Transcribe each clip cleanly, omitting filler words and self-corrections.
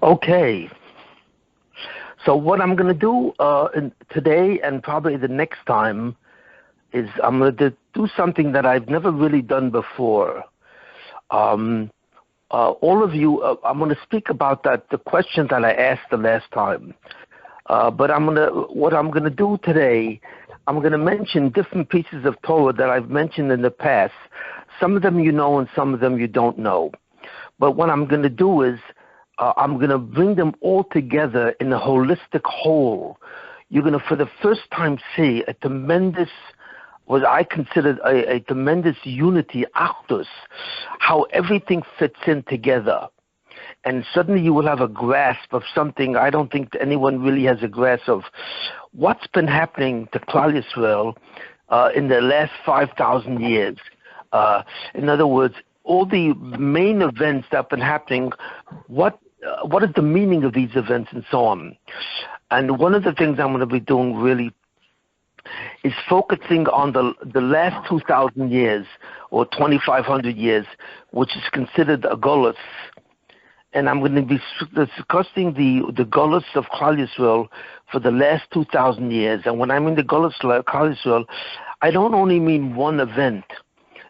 Okay, so what I'm going to do today and probably the next time is I'm going to do something that I've never really done before. All of you, I'm going to speak about the question that I asked the last time. But what I'm going to do today, I'm going to mention different pieces of Torah that I've mentioned in the past. Some of them you know and some of them you don't know. But what I'm going to do is I'm going to bring them all together in a holistic whole. You're going to, for the first time, see a tremendous, what I consider a tremendous unity, achdus, how everything fits in together. And suddenly you will have a grasp of something I don't think anyone really has a grasp of. What's been happening to Klal Yisrael in the last 5,000 years? In other words, all the main events that have been happening, what is the meaning of these events and so on. And one of the things I'm going to be doing really is focusing on the last 2,000 years or 2,500 years, which is considered a golus. And I'm going to be discussing the golus of Klal Yisrael for the last 2,000 years. And when I mean the golus of Klal Yisrael, I don't only mean one event.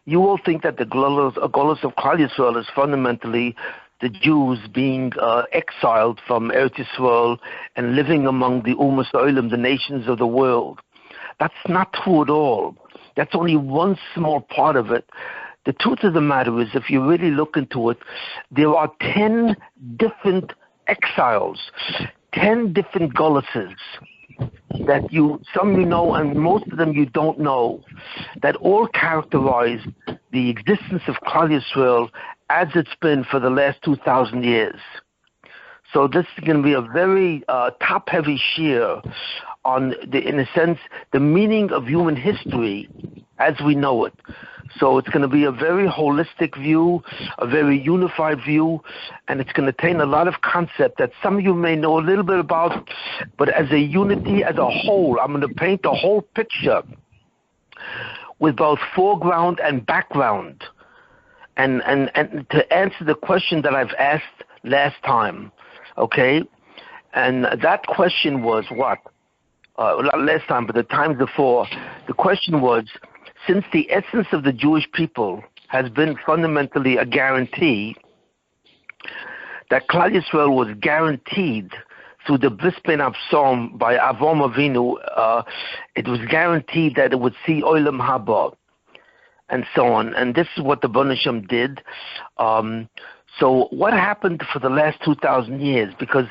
You will think that the golus of Klal Yisrael is fundamentally the Jews being exiled from Eretz Yisrael and living among the Umas Olam, the nations of the world. That's not true at all. That's only one small part of it. The truth of the matter is, if you really look into it, there are 10 different exiles, 10 different goluses that some you know and most of them you don't know, that all characterize the existence of Klal Yisrael as it's been for the last 2,000 years. So this is going to be a very top-heavy shiur on, in a sense, the meaning of human history as we know it. So it's going to be a very holistic view, a very unified view, and it's going to contain a lot of concept that some of you may know a little bit about, but as a unity, as a whole, I'm going to paint a whole picture with both foreground and background, and to answer the question that I've asked last time, okay? And that question was what? Not last time, but the time before. The question was, since the essence of the Jewish people has been fundamentally a guarantee, that Klal Yisrael was guaranteed through the Bris Ben Absalom by Avram Avinu, it was guaranteed that it would see Olam Haba, and so on. And this is what the Bnei Shem did. So what happened for the last 2,000 years? Because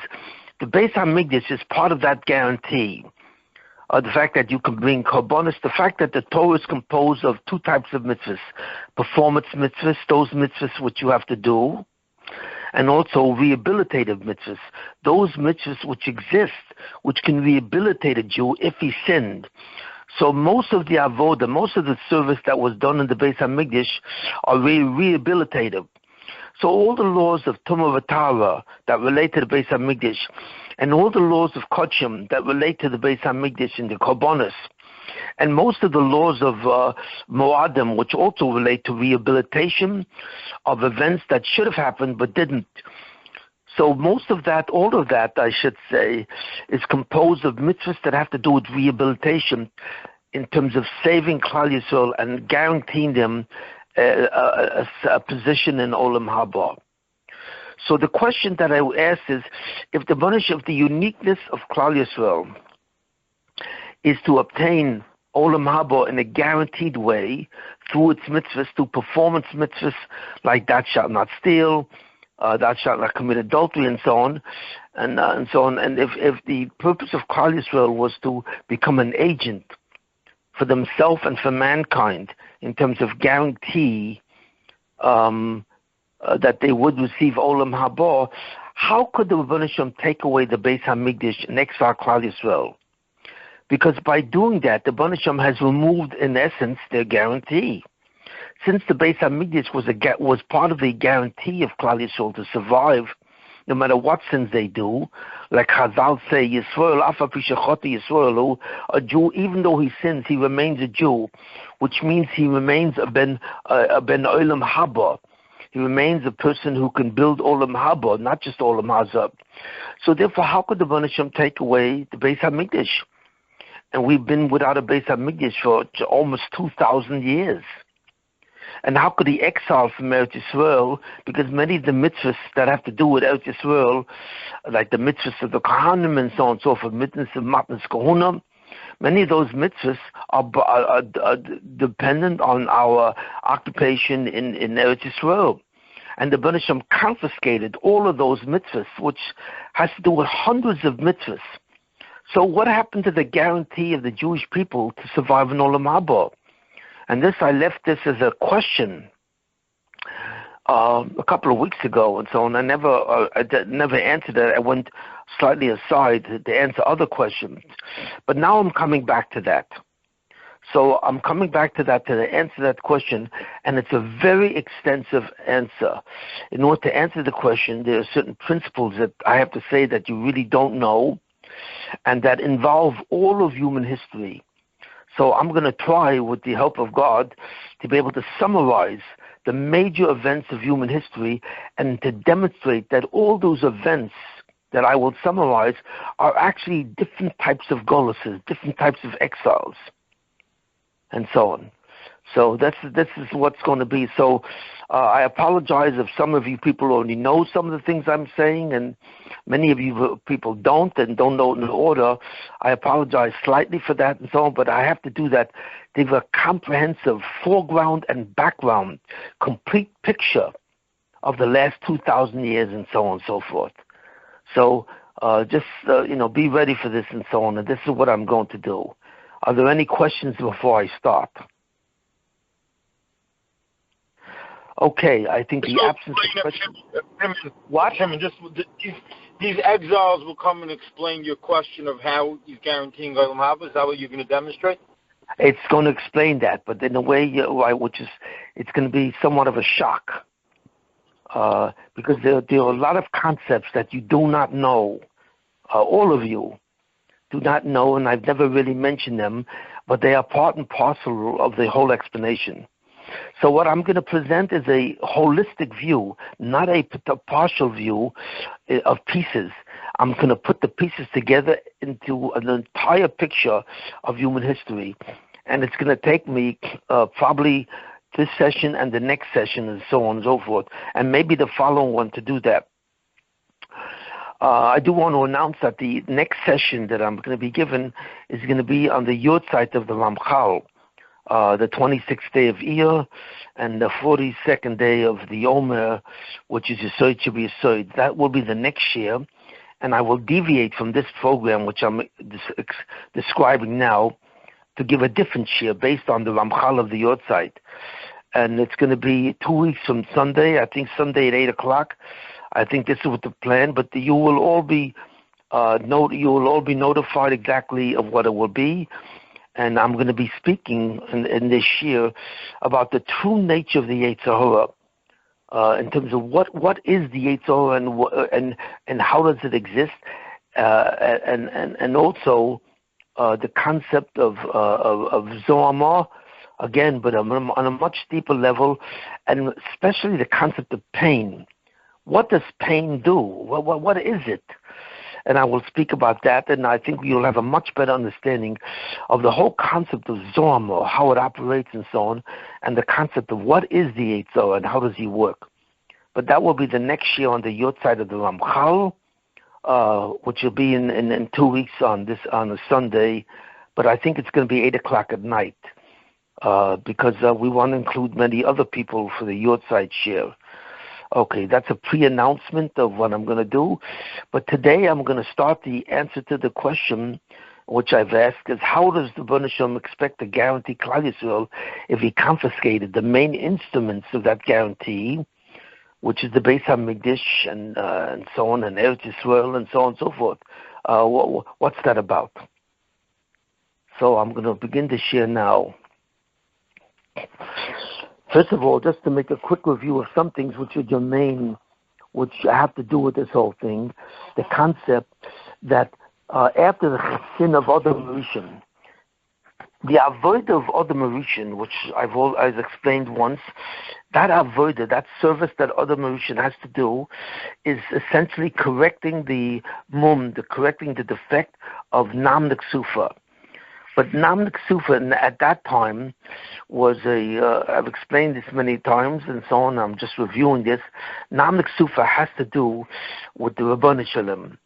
the Beit Hamikdash is part of that guarantee. The fact that you can bring korbanos, the fact that the Torah is composed of two types of mitzvahs, performance mitzvahs, those mitzvahs which you have to do, and also rehabilitative mitzvahs, those mitzvahs which exist, which can rehabilitate a Jew if he sinned. So most of the avodah, most of the service that was done in the Beit Hamikdash are really rehabilitative. So all the laws of Tumah V'Tara that relate to the Beit Hamikdash, and all the laws of Kodshim that relate to the Beit Hamikdash and the korbanos, and most of the laws of Moadim, which also relate to rehabilitation of events that should have happened but didn't. So most of that, all of that, I should say, is composed of mitzvahs that have to do with rehabilitation in terms of saving Klal Yisrael and guaranteeing them a position in Olam Haba. So the question that I ask is, if the uniqueness of Klal Yisrael is to obtain Olam Haba in a guaranteed way through its mitzvahs, through performance mitzvahs like thou shalt not steal, thou shalt not commit adultery, and so on, and so on. And if the purpose of Klal Yisrael was to become an agent for themselves and for mankind in terms of guarantee that they would receive Olam Haba, how could the Rebbeinu Shem take away the Beit HaMikdash and exile Klal Yisrael? Because by doing that, the Rebbeinu Shem has removed, in essence, their guarantee. Since the Beit HaMikdash was part of the guarantee of Klal Yisrael to survive, no matter what sins they do, like Chazal say, Yisroel, Afa Pishachoti Yisroel, a Jew, even though he sins, he remains a Jew, which means he remains a ben Olam Haba. He remains a person who can build Olam Haba, not just Olam Hazab. So therefore, how could the Bnei Hashem take away the Beit Hamikdash? And we've been without a Beit Hamikdash for almost 2,000 years. And how could he exile from Eretz Yisrael? Because many of the mitzvahs that have to do with Eretz Yisrael, like the mitzvahs of the Kohanim and so on and so forth, mitzvahs of Matnas Kohuna, many of those mitzvahs are dependent on our occupation in Eretz Yisrael. And the Bnei Hashem confiscated all of those mitzvahs, which has to do with hundreds of mitzvahs. So what happened to the guarantee of the Jewish people to survive in Olam Haba? And this, I left this as a question a couple of weeks ago and so on. I never answered it. I went slightly aside to answer other questions. But now I'm coming back to that. So I'm coming back to that to answer that question, and it's a very extensive answer. In order to answer the question, there are certain principles that I have to say that you really don't know, and that involve all of human history. So I'm going to try, with the help of God, to be able to summarize the major events of human history and to demonstrate that all those events that I will summarize are actually different types of goluses, different types of exiles, and so on. So this is what's going to be. So I apologize if some of you people already know some of the things I'm saying, and many of you people don't and don't know in the order. I apologize slightly for that and so on, but I have to do that to give a comprehensive foreground and background, complete picture of the last 2,000 years and so on and so forth. So just be ready for this and so on, and this is what I'm going to do. Are there any questions before I start? Okay, I think the absence of questions. What? These exiles will come and explain your question of how he's guaranteeing Olam Haba. Is that what you're going to demonstrate? It's going to explain that, but in a way, it's going to be somewhat of a shock, because there are a lot of concepts that you do not know. All of you do not know, and I've never really mentioned them, but they are part and parcel of the whole explanation. So what I'm going to present is a holistic view, not a partial view of pieces. I'm going to put the pieces together into an entire picture of human history. And it's going to take me probably this session and the next session and so on and so forth, and maybe the following one to do that. I do want to announce that the next session that I'm going to be given is going to be on the Yortzeit of the Ramchal, the 26th day of Iyar, and the 42nd day of the Omer, which is Yesod Shebi Yesod. That will be the next year, and I will deviate from this program, which I'm describing now, to give a different year based on the Ramchal of the Yortzeit. And it's going to be 2 weeks from Sunday, I think Sunday at 8 o'clock. I think this is what the plan, but you will all be notified exactly of what it will be. And I'm going to be speaking in this year about the true nature of the Yetzer Hara, in terms of what is the Yetzer Hara and how does it exist, and also the concept of Zohar, again, but on a much deeper level, and especially the concept of pain. What does pain do? What is it? And I will speak about that, and I think you'll have a much better understanding of the whole concept of Zohar, how it operates and so on, and the concept of what is the Yetzer Hara and how does he work. But that will be the next year on the Yortzeit of the Ramchal, which will be in 2 weeks on a Sunday, but I think it's going to be 8 o'clock at night, because we want to include many other people for the Yortzeit share. Okay, that's a pre-announcement of what I'm going to do. But today I'm going to start the answer to the question which I've asked is, how does the Bnei Hashem expect to guarantee Klal Yisrael if he confiscated the main instruments of that guarantee, which is the Beit Hamikdash and so on, and Eretz Yisroel and so on and so forth? What's that about? So I'm going to begin to share now. First of all, just to make a quick review of some things which are germane, which have to do with this whole thing, the concept that after the Kessin of Adam Rishon, The avodah of Adam Rishon, which I've explained once, that avodah, that service that Adam Rishon has to do, is essentially correcting the correcting the defect of Nam Neksufa. But Nam Neksufa at that time was I've explained this many times and so on, I'm just reviewing this. Nam Neksufa has to do with the Rabbanu Shalom,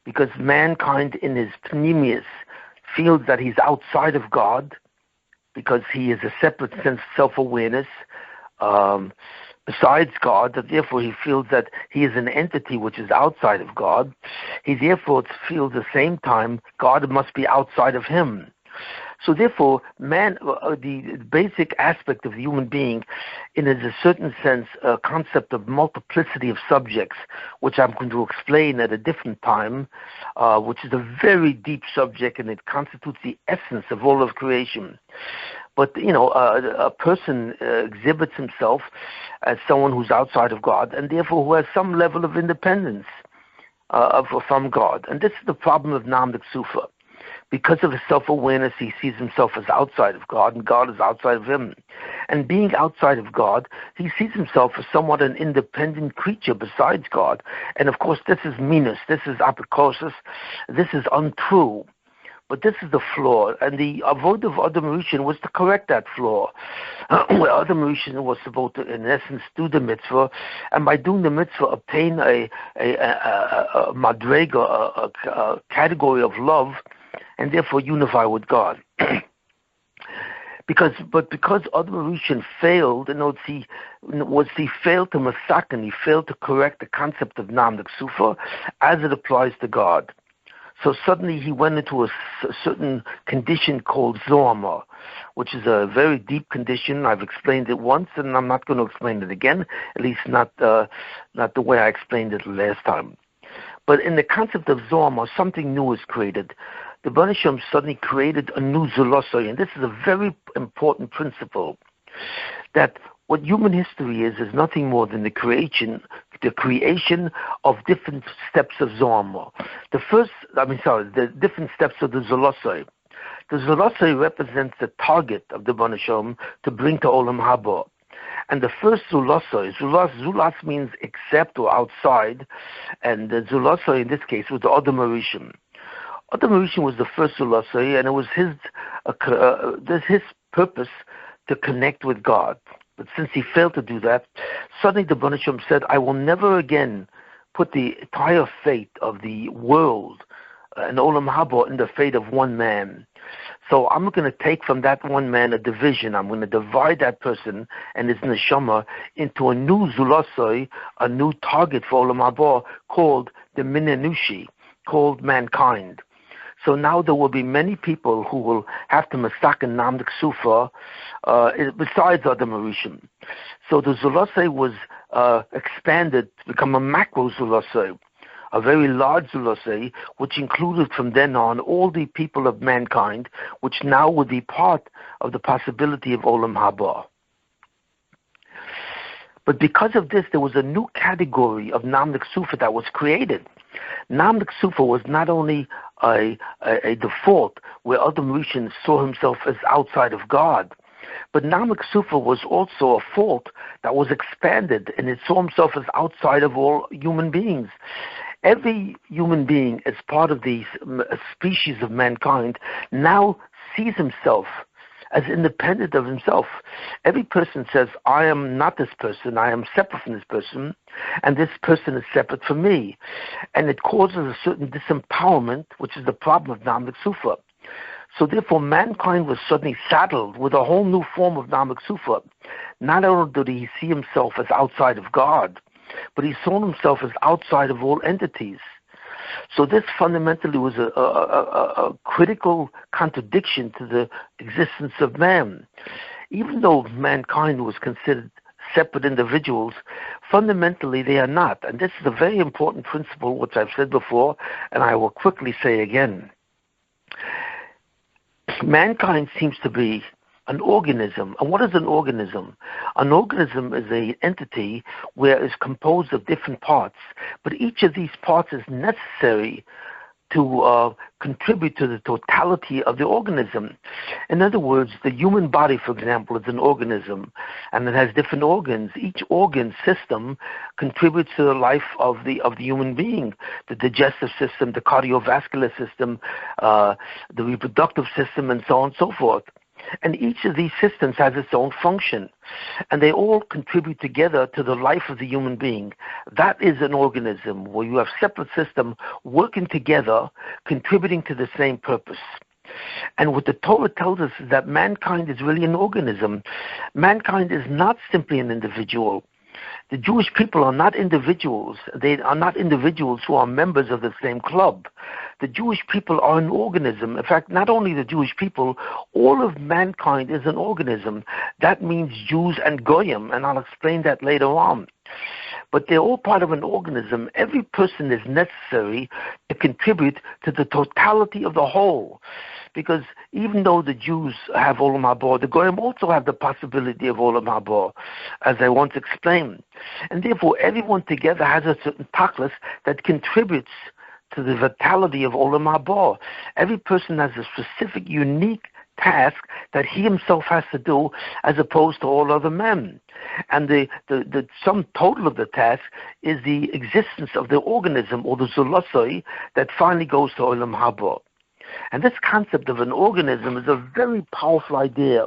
because mankind in his pneumius feels that he's outside of God, because he is a separate sense of self-awareness besides God, that therefore he feels that he is an entity which is outside of God. He therefore feels at the same time God must be outside of him. So therefore, man, the basic aspect of the human being, in a certain sense, a concept of multiplicity of subjects, which I'm going to explain at a different time, which is a very deep subject, and it constitutes the essence of all of creation. But, a person exhibits himself as someone who's outside of God, and therefore who has some level of independence from God. And this is the problem of Nam Neksufa. Because of his self-awareness, he sees himself as outside of God, and God is outside of him. And being outside of God, he sees himself as somewhat an independent creature besides God. And of course, this is minus, this is apocosis, this is untrue. But this is the flaw, and the avodah of Adam Rishon was to correct that flaw. Where Adam Rishon was supposed to, in essence, do the mitzvah, and by doing the mitzvah, obtain a madrega, a category of love, and therefore unify with God. because Adam Rishon failed, he failed to masaken, he failed to correct the concept of Nam Neksufa as it applies to God. So suddenly he went into a certain condition called Zohama, which is a very deep condition. I've explained it once, and I'm not going to explain it again, at least not the way I explained it last time. But in the concept of Zohama, something new is created. The Rebbeinu Shalom suddenly created a new Zulosai, and this is a very important principle, that what human history is nothing more than the creation of different steps of Zohama. The different steps of the Zulosai. The Zulosai represents the target of the Rebbeinu Shalom to bring to Olam Haba. And the first Zulosai, Zulas means except or outside, and the Zulosai in this case was the Adam Rishon. Adam Rishon was the first Zulosai, and it was his purpose to connect with God. But since he failed to do that, suddenly the Rebbeinu Shalom said, I will never again put the entire fate of the world and Olam Haba in the fate of one man. So I'm going to take from that one man a division. I'm going to divide that person and his neshama into a new Zulosai, a new target for Olam Haba called the Minanushi, called mankind. So now there will be many people who will have to masaken Nam Neksufa besides Adam Rishon. So the Zulosai was expanded to become a macro Zulosai, a very large Zulosai, which included from then on all the people of mankind, which now would be part of the possibility of Olam Haba. But because of this, there was a new category of Nam Neksufa that was created. Nam Neksufa was not only a default where Adam Rishon saw himself as outside of God, but Nam Neksufa was also a fault that was expanded, and it saw himself as outside of all human beings. Every human being, as part of the species of mankind, now sees himself as independent of himself. Every person says, I am not this person, I am separate from this person, and this person is separate from me. And it causes a certain disempowerment, which is the problem of Nam Neksufa. So therefore, mankind was suddenly saddled with a whole new form of Nam Neksufa. Not only did he see himself as outside of God, but he saw himself as outside of all entities. So this fundamentally was a critical contradiction to the existence of man. Even though mankind was considered separate individuals, fundamentally they are not. And this is a very important principle, which I've said before, and I will quickly say again. Mankind seems to be an organism. And what is an organism? An organism is an entity where it's composed of different parts, but each of these parts is necessary to contribute to the totality of the organism. In other words, the human body, for example, is an organism, and it has different organs. Each organ system contributes to the life of the human being. The digestive system, the cardiovascular system, the reproductive system, and so on and so forth. And each of these systems has its own function, and they all contribute together to the life of the human being. That is an organism, where you have separate systems working together, contributing to the same purpose. And what the Torah tells us is that mankind is really an organism. Mankind is not simply an individual. The Jewish people are not individuals. They are not individuals who are members of the same club. The Jewish people are an organism. In fact, not only the Jewish people, all of mankind is an organism. That means Jews and Goyim, and I'll explain that later on. But they're all part of an organism. Every person is necessary to contribute to the totality of the whole. Because even though the Jews have Olam Haba, the Goyim also have the possibility of Olam Haba, as I once explained. And therefore, everyone together has a certain tachlis that contributes to the vitality of Olam Haba. Every person has a specific, unique task that he himself has to do, as opposed to all other men. And the sum total of the task is the existence of the organism, or the zulasoi, that finally goes to Olam Haba. And this concept of an organism is a very powerful idea.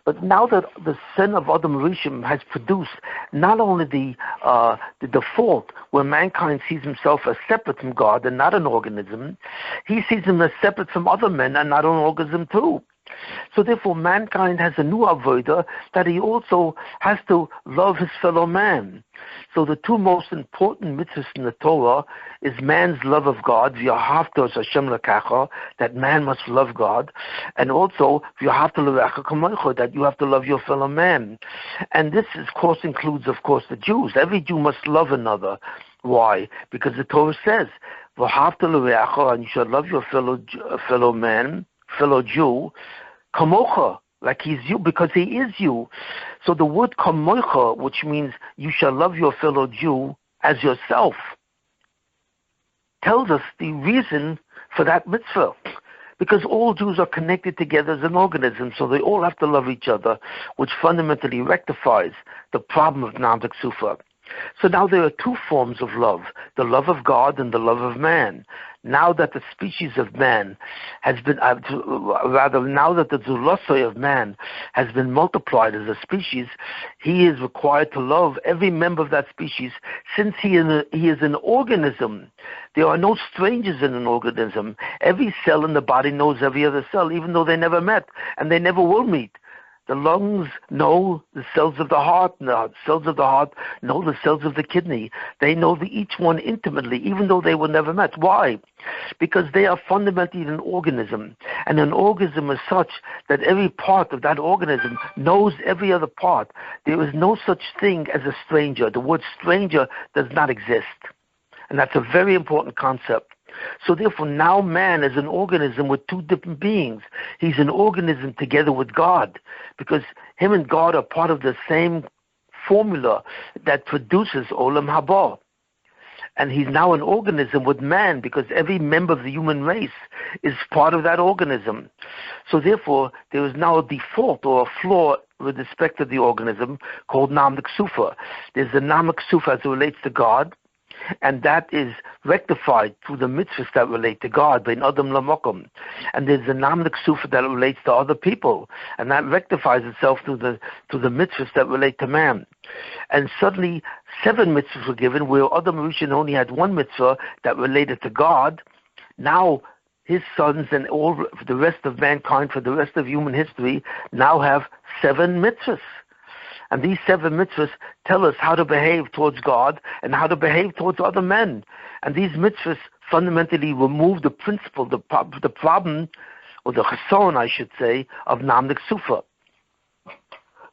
But now that the sin of Adam Rishon has produced not only the default where mankind sees himself as separate from God and not an organism, he sees him as separate from other men and not an organism too. So therefore, mankind has a new avodah that he also has to love his fellow man. So the two most important mitzvahs in the Torah is man's love of God, v'yahavta es Hashem l'kacha, that man must love God, and also v'yahavta l'recha kamocha, that you have to love your fellow man. And this, of course, includes, of course, the Jews. Every Jew must love another. Why? Because the Torah says, v'yahavta l'recha, and you shall love your fellow man, fellow Jew, kamocha, like he's you, because he is you. So the word kamocha, which means you shall love your fellow Jew as yourself, tells us the reason for that mitzvah. Because all Jews are connected together as an organism, so they all have to love each other, which fundamentally rectifies the problem of Namdak Sufa. So now there are two forms of love, the love of God and the love of man. Now that the species of man has been, now that the zulosoi of man has been multiplied as a species, he is required to love every member of that species, since he is an organism. There are no strangers in an organism. Every cell in the body knows every other cell, even though they never met, and they never will meet. The lungs know the cells of the heart, and the cells of the heart know the cells of the kidney. They know each one intimately, even though they were never met. Why? Because they are fundamentally an organism. And an organism is such that every part of that organism knows every other part. There is no such thing as a stranger. The word stranger does not exist. And that's a very important concept. So therefore, now man is an organism with two different beings. He's an organism together with God, because him and God are part of the same formula that produces Olam Haba. And he's now an organism with man, because every member of the human race is part of that organism. So therefore, there is now a default or a flaw with respect to the organism called Namdak Sufa. There's the Namdak Sufa as it relates to God, and that is rectified through the mitzvahs that relate to God, bein adam lamokum. And there's the namdik sufa that relates to other people, and that rectifies itself through the mitzvahs that relate to man. And suddenly 7 mitzvahs were given, where Adam Rishon only had 1 mitzvah that related to God. Now his sons and all the rest of mankind, for the rest of human history, now have 7 mitzvahs. And these 7 mitzvahs tell us how to behave towards God and how to behave towards other men. And these mitzvahs fundamentally remove the principle, the problem, or the cheson, I should say, of Namdik Sufa.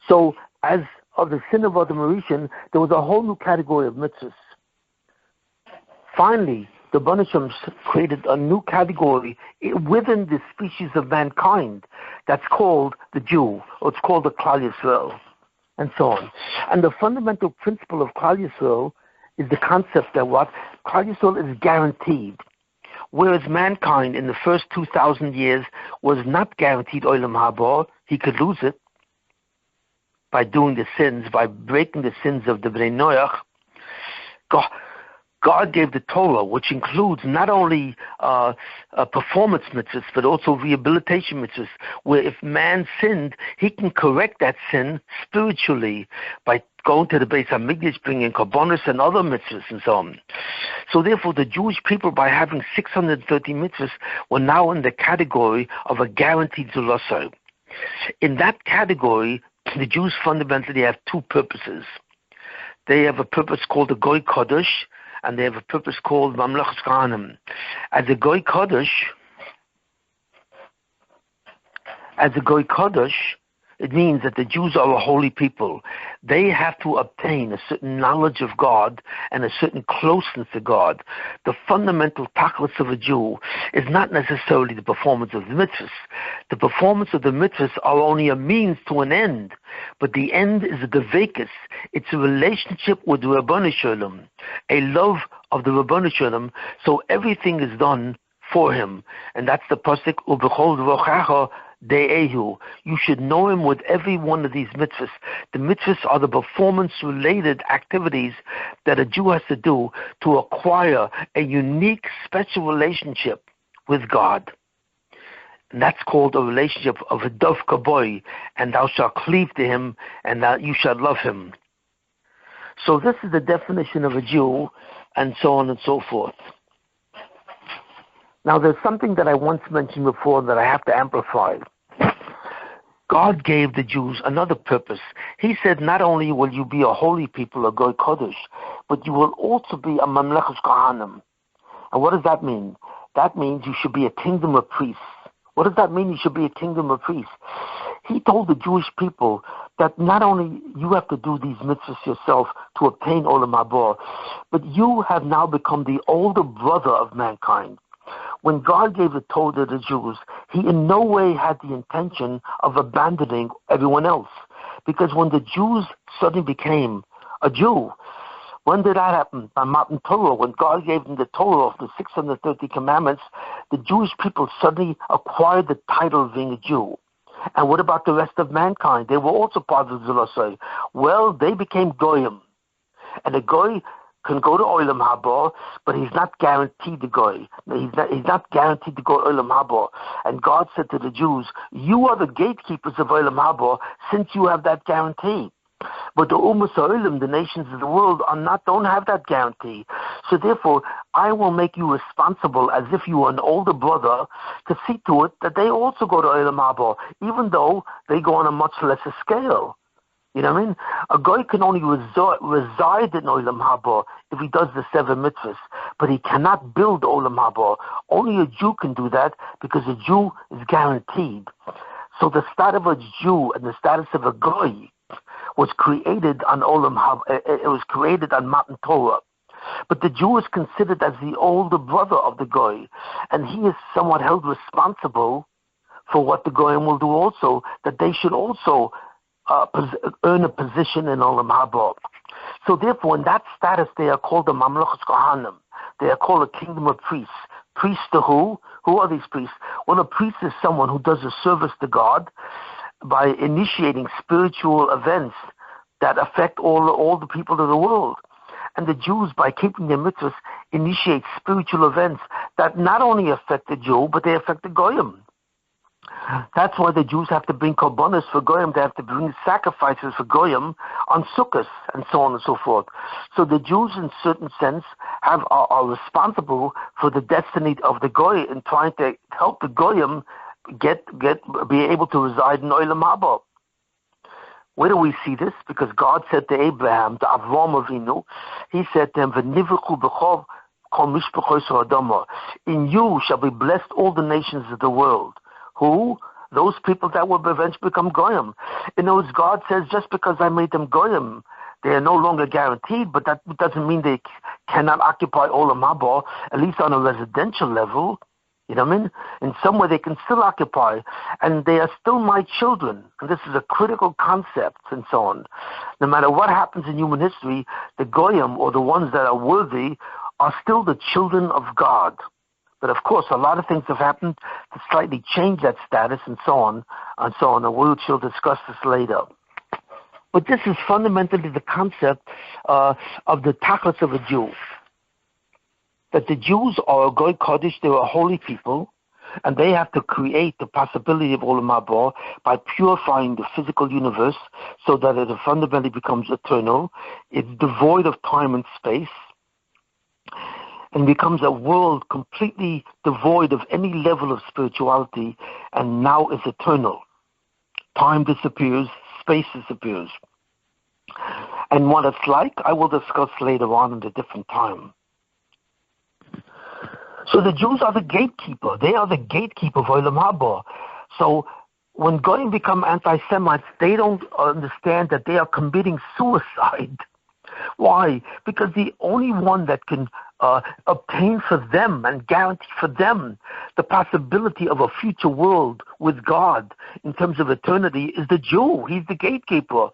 So, as of the sin of Adam Rishon, there was a whole new category of mitzvahs. Finally, the Banasham created a new category within the species of mankind that's called the Jew, or it's called the Klal Yisroel, and so on. And the fundamental principle of Klal Yisroel is the concept that what? Klal Yisroel is guaranteed. Whereas mankind in the first 2,000 years was not guaranteed Olam Haba, he could lose it by doing the sins, by breaking the sins of the Bnei Noach. God gave the Torah, which includes not only performance mitzvahs, but also rehabilitation mitzvahs, where if man sinned, he can correct that sin spiritually by going to the Beit Hamikdash, bringing korbanos and other mitzvahs and so on. So therefore, the Jewish people, by having 630 mitzvahs, were now in the category of a guaranteed zulasa. In that category, the Jews fundamentally have two purposes. They have a purpose called the Goy Kodesh, and they have a purpose called Mamlechus Kahanim. As a Goy Kodesh, it means that the Jews are a holy people. They have to obtain a certain knowledge of God and a certain closeness to God. The fundamental tachlis of a Jew is not necessarily the performance of the mitzvahs. The performance of the mitzvahs are only a means to an end, but the end is a devekis. It's a relationship with the Rabbanu Shalom, a love of the Rabbanu Shalom, so everything is done for him. And that's the pasuk, Ubechol Dvochacha De'ehu. You should know him with every one of these mitzvahs. The mitzvahs are the performance-related activities that a Jew has to do to acquire a unique, special relationship with God. And that's called a relationship of a dov kaboy, and thou shalt cleave to him, and that you shall love him. So this is the definition of a Jew, and so on and so forth. Now, there's something that I once mentioned before that I have to amplify. God gave the Jews another purpose. He said, not only will you be a holy people, a Goy Kodesh, but you will also be a Mamlechus Kahanim. And what does that mean? That means you should be a kingdom of priests. What does that mean, you should be a kingdom of priests? He told the Jewish people that not only you have to do these mitzvahs yourself to obtain Olam Haba, but you have now become the older brother of mankind. When God gave the Torah to the Jews, he in no way had the intention of abandoning everyone else. Because when the Jews suddenly became a Jew, when did that happen? By Matan Torah. When God gave them the Torah of the 630 commandments, the Jewish people suddenly acquired the title of being a Jew. And what about the rest of mankind? They were also part of the Zulosai. Well, they became Goyim. And a Goy can go to Olam Haba, but he's not guaranteed to go. He's not guaranteed to go to Olam Haba. And God said to the Jews, you are the gatekeepers of Olam Haba since you have that guarantee. But the Ummah Ha'olam, the nations of the world, don't have that guarantee. So therefore, I will make you responsible as if you were an older brother to see to it that they also go to Olam Haba, even though they go on a much lesser scale. You know what I mean? A guy can only reside in Olam Haba if he does the 7 mitzvahs, but he cannot build Olam Haba. Only a Jew can do that because a Jew is guaranteed. So the status of a Jew and the status of a guy was created on Olam Haba. It was created on Matan Torah. But the Jew is considered as the older brother of the guy, and he is somewhat held responsible for what the goyim will do also, that they should also earn a position in Olam Haba. So therefore, in that status, they are called the Mamlechus Kahanim. They are called a kingdom of priests. Priests to who? Who are these priests? Well, a priest is someone who does a service to God by initiating spiritual events that affect all the people of the world. And the Jews, by keeping their mitzvahs, initiate spiritual events that not only affect the Jew, but they affect the Goyim. That's why the Jews have to bring korbanos for Goyim. They have to bring sacrifices for Goyim on Sukkot and so on and so forth. So the Jews, in certain sense, are responsible for the destiny of the Goy in trying to help the Goyim be able to reside in Olam Haba. Where do we see this? Because God said to Abraham, to Avram Avinu, he said to him, "V'nivruchu b'chov kol mishpachos ha'adama." In you shall be blessed all the nations of the world. Who? Those people that will eventually become Goyim. In other words, God says, just because I made them Goyim, they are no longer guaranteed, but that doesn't mean they cannot occupy Olam Haba, at least on a residential level. You know what I mean? In some way they can still occupy, and they are still my children. And this is a critical concept and so on. No matter what happens in human history, the Goyim, or the ones that are worthy, are still the children of God. But of course, a lot of things have happened to slightly change that status and so on, and we shall discuss this later. But this is fundamentally the concept of the tachlis of a Jew. That the Jews are a Goy Kodesh, they're a holy people, and they have to create the possibility of Olam Haba by purifying the physical universe so that it fundamentally becomes eternal. It's devoid of time and space, and becomes a world completely devoid of any level of spirituality, and now is eternal. Time disappears, space disappears. And what it's like, I will discuss later on at a different time. So the Jews are the gatekeeper. They are the gatekeeper of Olam Haba. So when Goyim become anti-Semites, they don't understand that they are committing suicide. Why? Because the only one that can obtain for them and guarantee for them the possibility of a future world with God in terms of eternity is the Jew. He's the gatekeeper.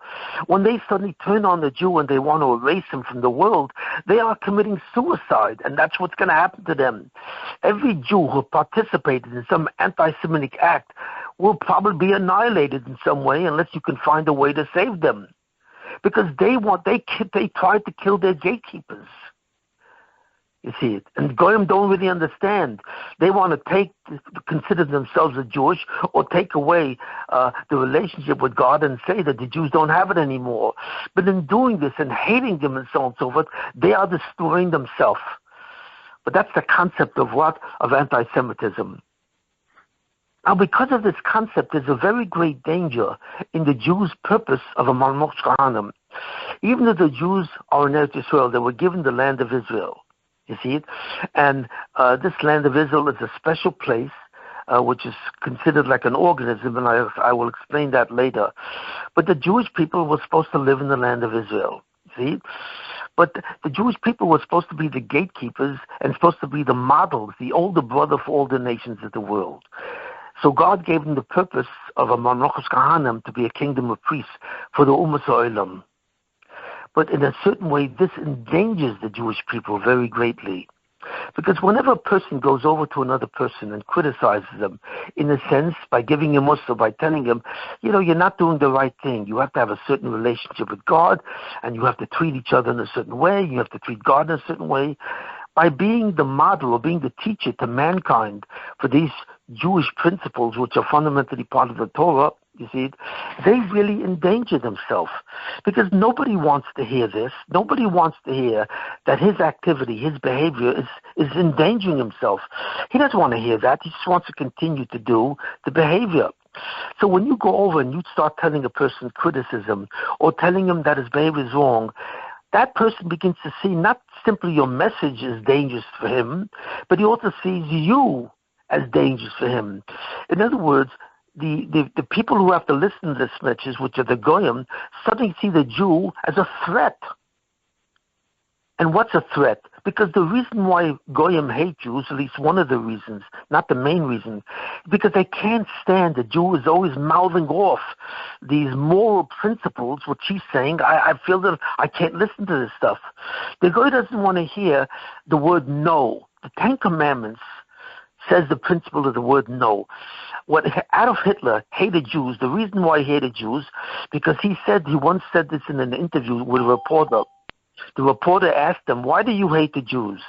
When they suddenly turn on the Jew and they want to erase him from the world, they are committing suicide, and that's what's going to happen to them. Every Jew who participated in some anti-Semitic act will probably be annihilated in some way unless you can find a way to save them. Because they tried to kill their gatekeepers. You see it. And Goyim don't really understand. They want to consider themselves a Jewish, or take away the relationship with God and say that the Jews don't have it anymore. But in doing this and hating them and so on and so forth, they are destroying themselves. But that's the concept of what? Of anti-Semitism. Now, because of this concept, there's a very great danger in the Jews' purpose of a Mamlech Kohanim. Even though the Jews are in Yisroel, they were given the land of Israel. You see it? And this land of Israel is a special place, which is considered like an organism, and I will explain that later. But the Jewish people were supposed to live in the land of Israel. See? But the Jewish people were supposed to be the gatekeepers and supposed to be the models, the older brother for all the nations of the world. So God gave them the purpose of a Mamlech Kohanim to be a kingdom of priests for the Ummah Ha'olam. But in a certain way, this endangers the Jewish people very greatly. Because whenever a person goes over to another person and criticizes them, in a sense, by giving him mussar, by telling him, you're not doing the right thing. You have to have a certain relationship with God, and you have to treat each other in a certain way. You have to treat God in a certain way. By being the model or being the teacher to mankind for these Jewish principles, which are fundamentally part of the Torah, you see, they really endanger themselves. Because nobody wants to hear this. Nobody wants to hear that his activity, his behavior is endangering himself. He doesn't want to hear that. He just wants to continue to do the behavior. So when you go over and you start telling a person criticism or telling him that his behavior is wrong, that person begins to see not simply your message is dangerous for him, but he also sees you as dangerous for him. In other words, the people who have to listen to this message, which are the Goyim, suddenly see the Jew as a threat. And what's a threat? Because the reason why Goyim hate Jews, at least one of the reasons, not the main reason, because they can't stand the Jew is always mouthing off these moral principles, which he's saying, I feel that I can't listen to this stuff. The Goy doesn't want to hear the word no. The Ten Commandments says the principle of the word no. What Adolf Hitler hated Jews, the reason why he hated Jews, because he once said this in an interview with a reporter. The reporter asked him, why do you hate the Jews?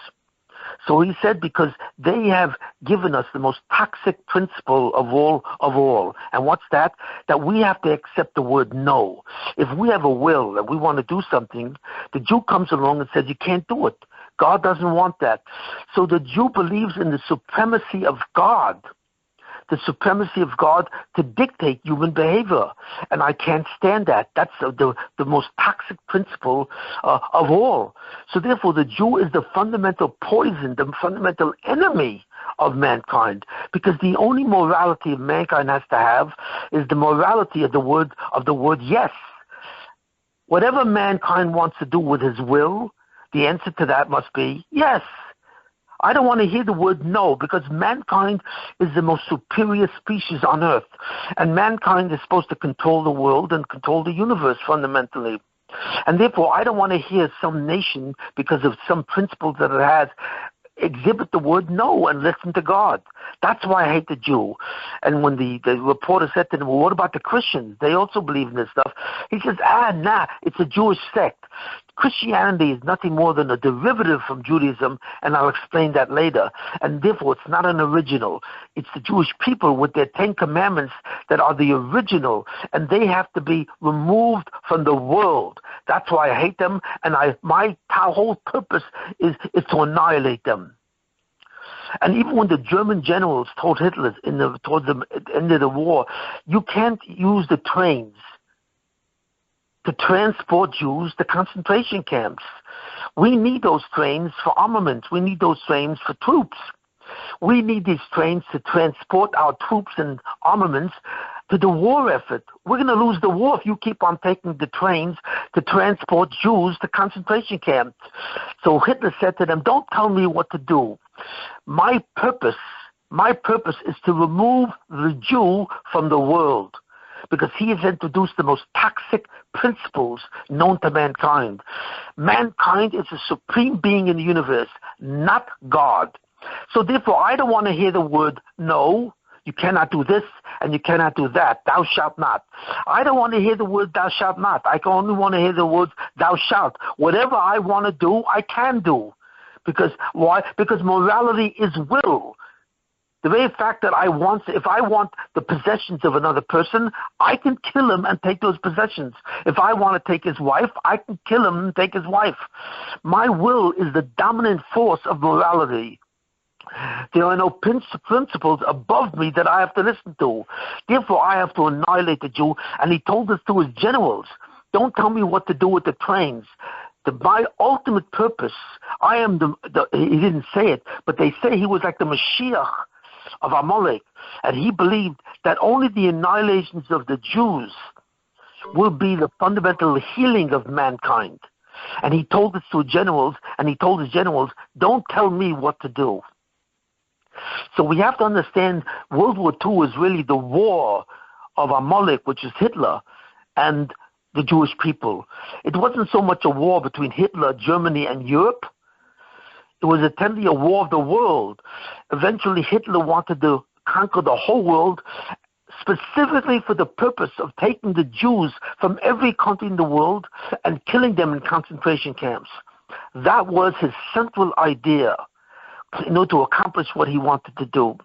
So he said, because they have given us the most toxic principle of all. And what's that? That we have to accept the word no. If we have a will and we want to do something, the Jew comes along and says, you can't do it. God doesn't want that. So the Jew believes in the supremacy of God. The supremacy of God to dictate human behavior. And I can't stand that. That's the most toxic principle of all. So therefore, the Jew is the fundamental poison, the fundamental enemy of mankind. Because the only morality mankind has to have is the morality of the word yes. Whatever mankind wants to do with his will, the answer to that must be yes. I don't want to hear the word no, because mankind is the most superior species on earth. And mankind is supposed to control the world and control the universe fundamentally. And therefore, I don't want to hear some nation, because of some principles that it has, exhibit the word no and listen to God. That's why I hate the Jew. And when the reporter said to him, well, what about the Christians? They also believe in this stuff. He says, it's a Jewish sect. Christianity is nothing more than a derivative from Judaism, and I'll explain that later. And therefore, it's not an original. It's the Jewish people with their 10 commandments that are the original, and they have to be removed from the world. That's why I hate them, and my whole purpose is to annihilate them. And even when the German generals told Hitler towards the end of the war, you can't use the trains to transport Jews to concentration camps. We need those trains for armaments. We need those trains for troops. We need these trains to transport our troops and armaments to the war effort. We're going to lose the war if you keep on taking the trains to transport Jews to concentration camps. So Hitler said to them, don't tell me what to do. My purpose is to remove the Jew from the world, because he has introduced the most toxic principles known to mankind. Mankind is a supreme being in the universe, not God. So therefore, I don't want to hear the word no. You cannot do this and you cannot do that. Thou shalt not. I don't want to hear the word thou shalt not. I only want to hear the words thou shalt. Whatever I want to do, I can do. Because why? Because morality is will. The very fact that if I want the possessions of another person, I can kill him and take those possessions. If I want to take his wife, I can kill him and take his wife. My will is the dominant force of morality. There are no principles above me that I have to listen to. Therefore, I have to annihilate the Jew. And he told this to his generals. Don't tell me what to do with the trains. My ultimate purpose, I am he didn't say it, but they say he was like the Mashiach of Amalek, and he believed that only the annihilations of the Jews will be the fundamental healing of mankind. And he told this to his generals, don't tell me what to do. So we have to understand World War II is really the war of Amalek, which is Hitler, and the Jewish people. It wasn't so much a war between Hitler, Germany, and Europe. It was attending a war of the world. Eventually, Hitler wanted to conquer the whole world, specifically for the purpose of taking the Jews from every country in the world and killing them in concentration camps. That was his central idea, in order to accomplish what he wanted to do.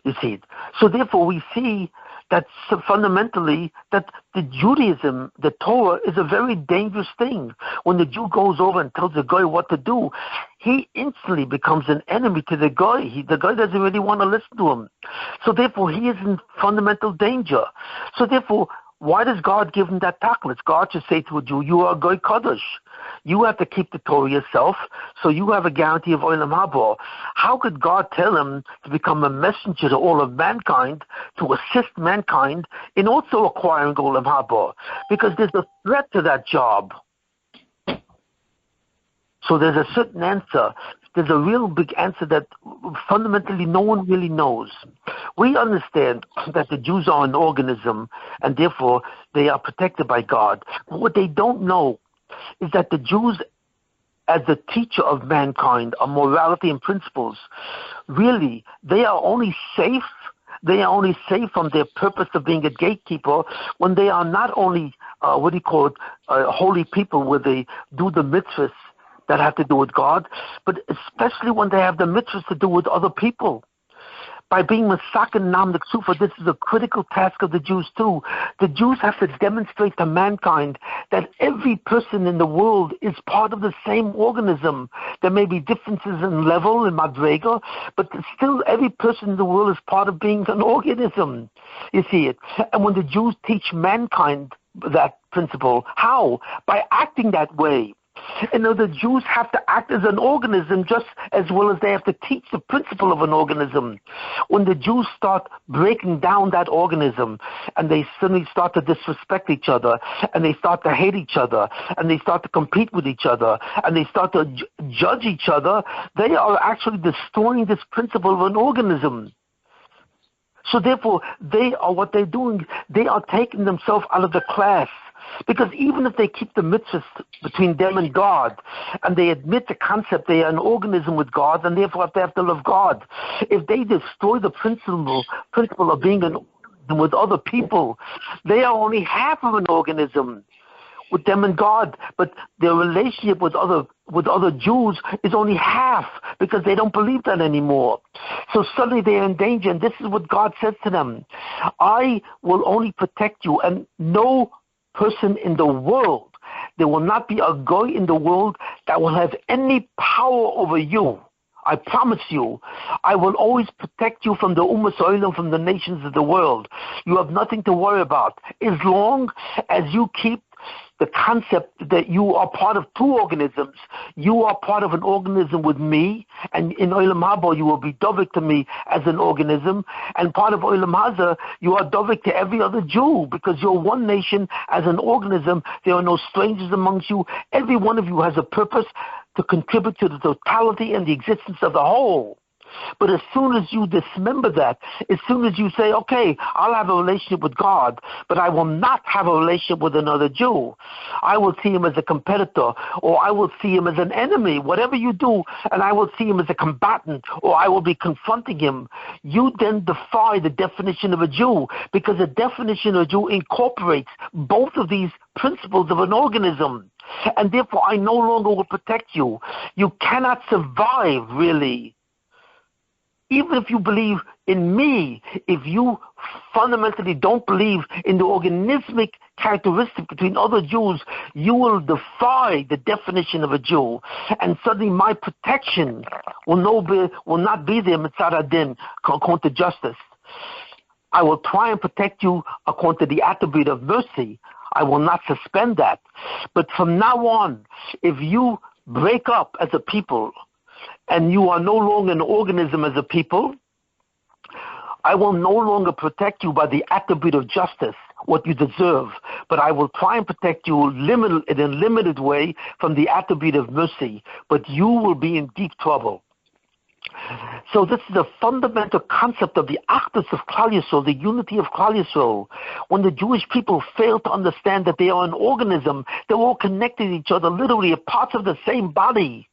You see. So therefore, we see that fundamentally that the Judaism, the Torah, is a very dangerous thing. When the Jew goes over and tells the guy what to do, he instantly becomes an enemy to the guy. The guy doesn't really want to listen to him. So therefore, he is in fundamental danger. So therefore, why does God give him that tachlis? God should say to a Jew, you are a goy kadosh. You have to keep the Torah yourself, so you have a guarantee of olam haba. How could God tell him to become a messenger to all of mankind, to assist mankind in also acquiring olam haba? Because there's a threat to that job. So there's a certain answer. There's a real big answer that fundamentally no one really knows. We understand that the Jews are an organism, and therefore they are protected by God. But what they don't know is that the Jews, as the teacher of mankind, of morality and principles, really, they are only safe from their purpose of being a gatekeeper when they are not only, holy people, where they do the mitzvahs that have to do with God, but especially when they have the mitzvahs to do with other people. By being Masakin Nam Neksufa, this is a critical task of the Jews too. The Jews have to demonstrate to mankind that every person in the world is part of the same organism. There may be differences in level, in madrega, but still every person in the world is part of being an organism. You see it. And when the Jews teach mankind that principle, how? By acting that way. And the Jews have to act as an organism just as well as they have to teach the principle of an organism. When the Jews start breaking down that organism and they suddenly start to disrespect each other and they start to hate each other and they start to compete with each other and they start to judge each other, they are actually destroying this principle of an organism. So therefore, what they're doing, they are taking themselves out of the class. Because even if they keep the mitzvahs between them and God, and they admit the concept they are an organism with God, and therefore they have to love God, if they destroy the principle of being an organism with other people, they are only half of an organism with them and God, but their relationship with other Jews is only half, because they don't believe that anymore. So suddenly they are in danger, and this is what God says to them: I will only protect you, and no person in the world, there will not be a guy in the world that will have any power over you. I promise you, I will always protect you from the Ummah, from the nations of the world. You have nothing to worry about, as long as you keep the concept that you are part of two organisms. You are part of an organism with me, and in Olam Haba you will be dovik to me as an organism, and part of Olam Haza you are dovik to every other Jew, because you're one nation as an organism. There are no strangers amongst you. Every one of you has a purpose to contribute to the totality and the existence of the whole. But as soon as you dismember that, as soon as you say, okay, I'll have a relationship with God, but I will not have a relationship with another Jew. I will see him as a competitor, or I will see him as an enemy, whatever you do, and I will see him as a combatant, or I will be confronting him. You then defy the definition of a Jew, because the definition of a Jew incorporates both of these principles of an organism. And therefore, I no longer will protect you. You cannot survive, really. Even if you believe in me, if you fundamentally don't believe in the organismic characteristic between other Jews, you will defy the definition of a Jew. And suddenly my protection will not be there, mitzad hadin, according to justice. I will try and protect you according to the attribute of mercy. I will not suspend that. But from now on, if you break up as a people, and you are no longer an organism as a people, I will no longer protect you by the attribute of justice, what you deserve, but I will try and protect you in a limited way from the attribute of mercy, but you will be in deep trouble. So this is a fundamental concept of the Achdus of Klal Yisrael, the unity of Klal Yisrael. When the Jewish people fail to understand that they are an organism, they're all connected to each other, literally parts of the same body.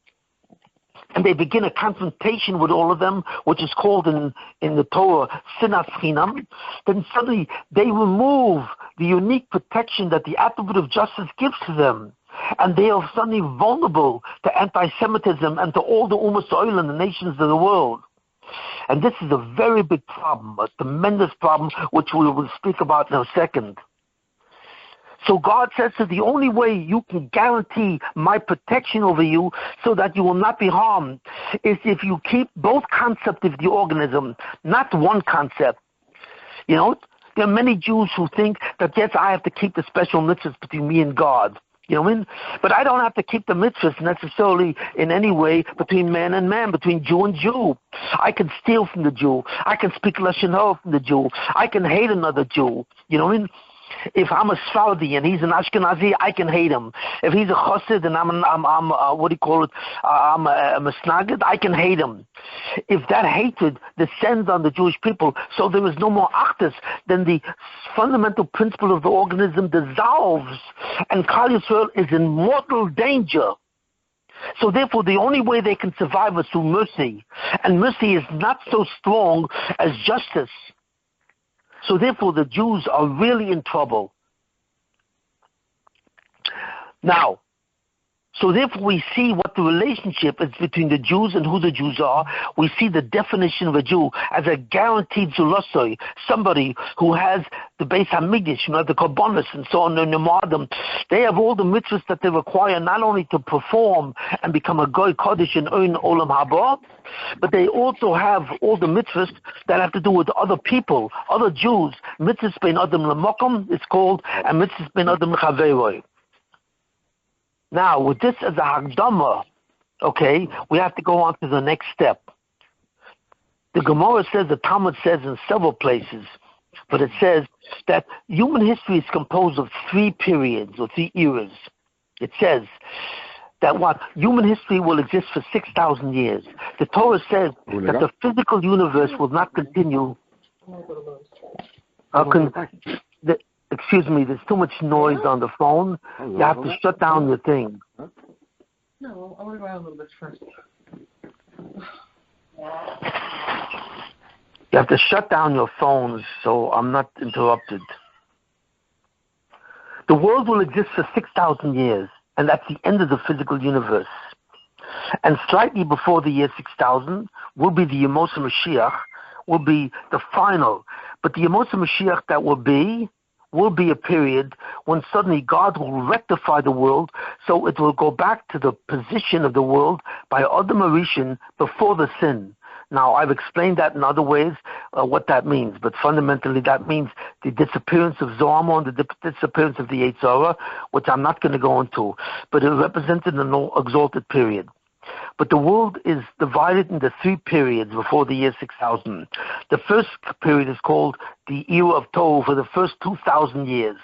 And they begin a confrontation with all of them, which is called in the Torah sinas chinam. Then suddenly they remove the unique protection that the attribute of justice gives to them, and they are suddenly vulnerable to anti-Semitism and to all the Ummah Yisroel and the nations of the world. And this is a very big problem, a tremendous problem, which we will speak about in a second. So God says that the only way you can guarantee my protection over you so that you will not be harmed is if you keep both concepts of the organism, not one concept. You know, there are many Jews who think that, yes, I have to keep the special mitzvahs between me and God. You know what I mean? But I don't have to keep the mitzvahs necessarily in any way between man and man, between Jew and Jew. I can steal from the Jew. I can speak Lashon Hara from the Jew. I can hate another Jew. You know what I mean? If I'm a Sfardi and he's an Ashkenazi, I can hate him. If he's a Chassid and I'm a Mesnagid, I can hate him. If that hatred descends on the Jewish people, so there is no more Achdus, then the fundamental principle of the organism dissolves, and Klal Yisrael is in mortal danger. So therefore, the only way they can survive is through mercy, and mercy is not so strong as justice. So therefore, the Jews are really in trouble. Now, so therefore we see what the relationship is between the Jews and who the Jews are. We see the definition of a Jew as a guaranteed zulasoi, somebody who has the Beit Hamikdash, the Korbanos and so on, the Nemadim. They have all the mitzvahs that they require not only to perform and become a Goy Kodesh and earn Olam Haba, but they also have all the mitzvahs that have to do with other people, other Jews. Mitzvahs ben Adam L'Mokom, it's called, and mitzvahs ben Adam L'Chaveroi. Now, with this as a Hagdama, okay, we have to go on to the next step. The Gemara says, the Talmud says in several places, but it says that human history is composed of 3 periods or 3 eras. It says that human history will exist for 6,000 years. The Torah says that the physical universe will not continue. Excuse me, there's too much noise on the phone. You have to shut down your thing. No, I want to go out a little bit first. You have to shut down your phones so I'm not interrupted. The world will exist for 6,000 years, and that's the end of the physical universe. And slightly before the year 6,000 will be the Yemos Mashiach, will be the final. But the Yemos Mashiach that will be a period when suddenly God will rectify the world, so it will go back to the position of the world by Adam Arishan before the sin. Now, I've explained that in other ways, what that means, but fundamentally that means the disappearance of Zohar and the disappearance of the Yetzirah, which I'm not going to go into, but it represented an exalted period. But the world is divided into 3 periods before the year 6,000. The first period is called the era of Tohu for the first 2,000 years.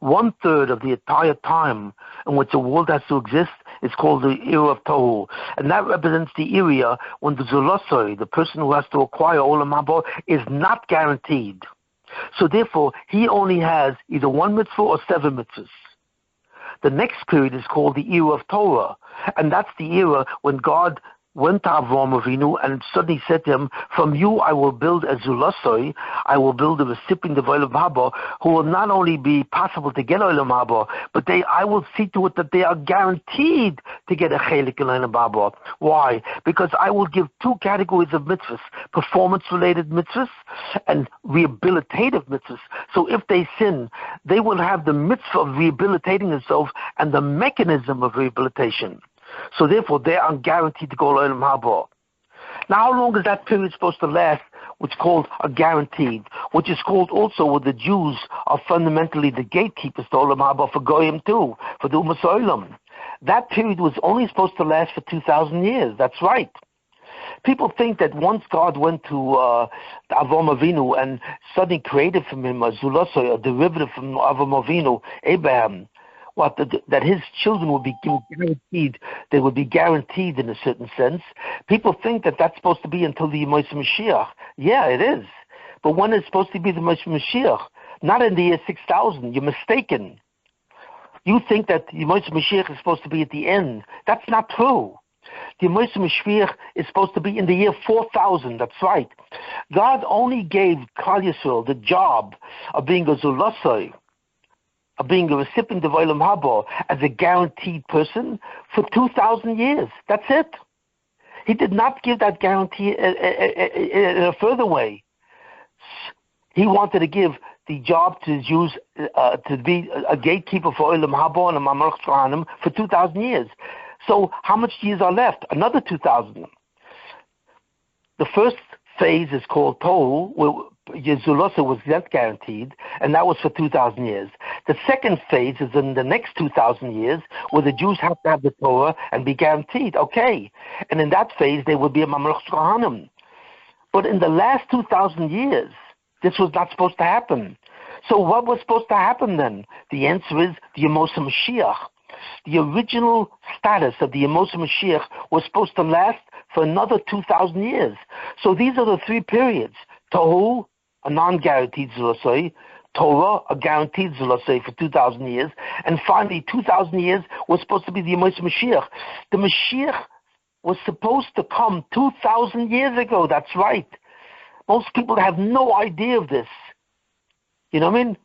1/3 of the entire time in which the world has to exist is called the era of Tohu. And that represents the area when the Zulosoi, the person who has to acquire Olam Haba, is not guaranteed. So therefore, he only has either 1 mitzvah or 7 mitzvahs. The next period is called the era of Torah, and that's the era when God went to Avraham Avinu and suddenly said to him, from you I will build a Zulasoi, I will build a recipient of Olam Haba, who will not only be possible to get Olam Haba, but I will see to it that they are guaranteed to get a Chelik in Olam Haba. Why? Because I will give 2 categories of mitzvahs, performance-related mitzvahs and rehabilitative mitzvahs. So if they sin, they will have the mitzvah of rehabilitating themselves and the mechanism of rehabilitation. So therefore, they are guaranteed to go to Olam Haba. Now, how long is that period supposed to last, which is called a guaranteed, which is called also where the Jews are fundamentally the gatekeepers to Olam Haba for Goyim too, for the Umas Olam. That period was only supposed to last for 2,000 years. That's right. People think that once God went to Avraham Avinu and suddenly created from him a Zulasoi, a derivative from Avraham Avinu, Abraham, that his children would be guaranteed, they would be guaranteed in a certain sense. People think that that's supposed to be until the Yemos Mashiach. Yeah, it is. But when is supposed to be the Yemos Mashiach? Not in the year 6,000. You're mistaken. You think that the Yemos Mashiach is supposed to be at the end. That's not true. The Yemos Mashiach is supposed to be in the year 4,000. That's right. God only gave Klal Yisroel the job of being a Zulasoi, of being a recipient of Olam Haba as a guaranteed person for 2,000 years. That's it. He did not give that guarantee in a further way. He wanted to give the job to Jews to be a gatekeeper for Olam Haba and a Amalek for 2,000 years. So how much years are left? Another 2,000. The first phase is called Tohu, where Yezulasa was not guaranteed, and that was for 2,000 years. The second phase is in the next 2,000 years, where the Jews have to have the Torah and be guaranteed. Okay. And in that phase, they would be a Mamlech Kohanim. But in the last 2,000 years, this was not supposed to happen. So what was supposed to happen then? The answer is the Yemos Mashiach. The original status of the Yemos Mashiach was supposed to last for another 2,000 years. So these are the 3 periods. Tohu, a non-guaranteed Zulasoi, Torah, a guaranteed Zulasoi for 2,000 years, and finally 2,000 years was supposed to be the Yemos Mashiach. The Mashiach was supposed to come 2,000 years ago. That's right. Most people have no idea of this. You know what I mean?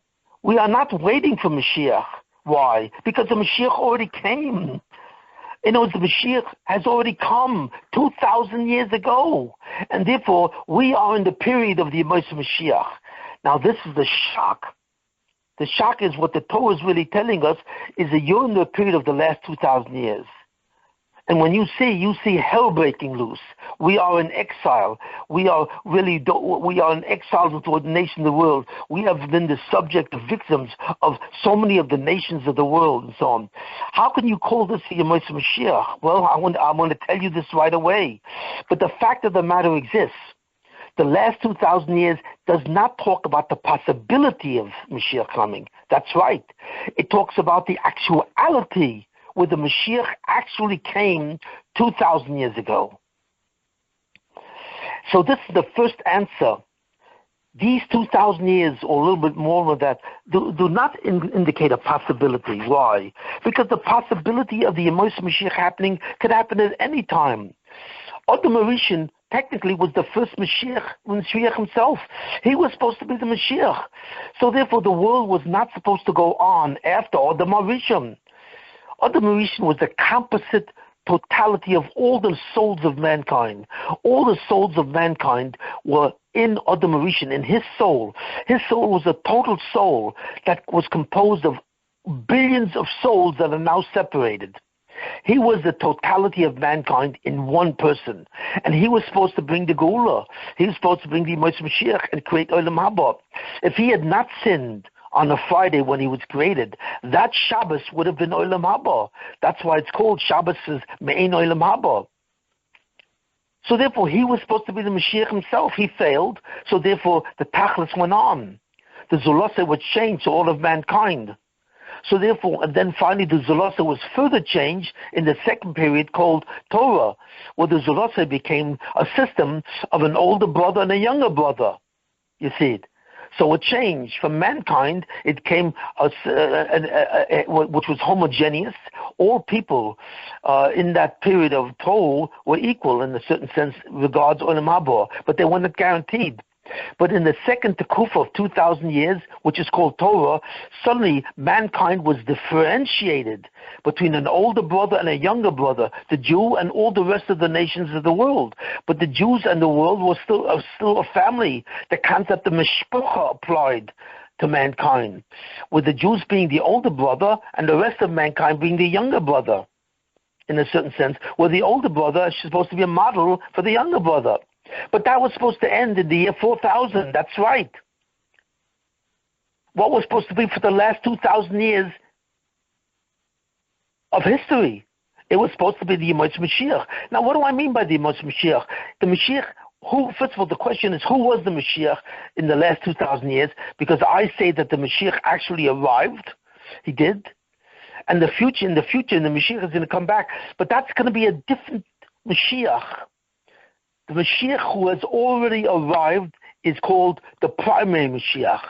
We are not waiting for Mashiach. Why? Because the Mashiach already came. In other words, the Mashiach has already come 2,000 years ago. And therefore, we are in the period of the Yemos Mashiach. Now, this is the shock. The shock is what the Torah is really telling us is that you're in the period of the last 2,000 years. And when you see hell breaking loose. We are in exile. We are in exile toward the nation of the world. We have been the subject of victims of so many of the nations of the world and so on. How can you call this the Yemos Mashiach? Well, I want to tell you this right away. But the fact of the matter exists. The last 2,000 years does not talk about the possibility of Mashiach coming. That's right. It talks about the actuality where the Mashiach actually came 2,000 years ago. So this is the first answer. these 2,000 years or a little bit more of that do not indicate a possibility. Why? Because the possibility of the Yemos Mashiach happening could happen at any time. Adam Rishon technically was the first Mashiach himself. He was supposed to be the Mashiach. So therefore the world was not supposed to go on after Adam Rishon. Adam Rishon was the composite totality of all the souls of mankind. All the souls of mankind were in Adam Rishon, in his soul. His soul was a total soul that was composed of billions of souls that are now separated. He was the totality of mankind in one person. And he was supposed to bring the Geula. He was supposed to bring the Yemos Mashiach and create Olam Haba. If he had not sinned on a Friday when he was created, that Shabbos would have been Olam Haba. That's why it's called Shabbos is Me'ein Olam Haba. So therefore, he was supposed to be the Mashiach himself. He failed. So therefore, the Tachlis went on. The Zulasa was changed to all of mankind. So therefore, and then finally the Zulasa was further changed in the second period called Torah, where the Zulasa became a system of an older brother and a younger brother. You see it. So it changed from mankind. It came which was homogeneous. All people in that period of Torah were equal in a certain sense regards Olam Haba, but they weren't guaranteed. But in the second Tekufa of 2,000 years, which is called Torah, suddenly mankind was differentiated between an older brother and a younger brother, the Jew and all the rest of the nations of the world. But the Jews and the world were still a family. The concept of Mishpacha applied to mankind, with the Jews being the older brother and the rest of mankind being the younger brother, in a certain sense, where the older brother is supposed to be a model for the younger brother. But that was supposed to end in the year 4000. That's right. What was supposed to be for the last 2,000 years of history? It was supposed to be the Yemos Mashiach. Now, what do I mean by the Yemos Mashiach? The Mashiach, first of all, the question is, who was the Mashiach in the last 2,000 years? Because I say that the Mashiach actually arrived. He did. And in the future, the Mashiach is going to come back. But that's going to be a different Mashiach. The Mashiach who has already arrived is called the primary Mashiach.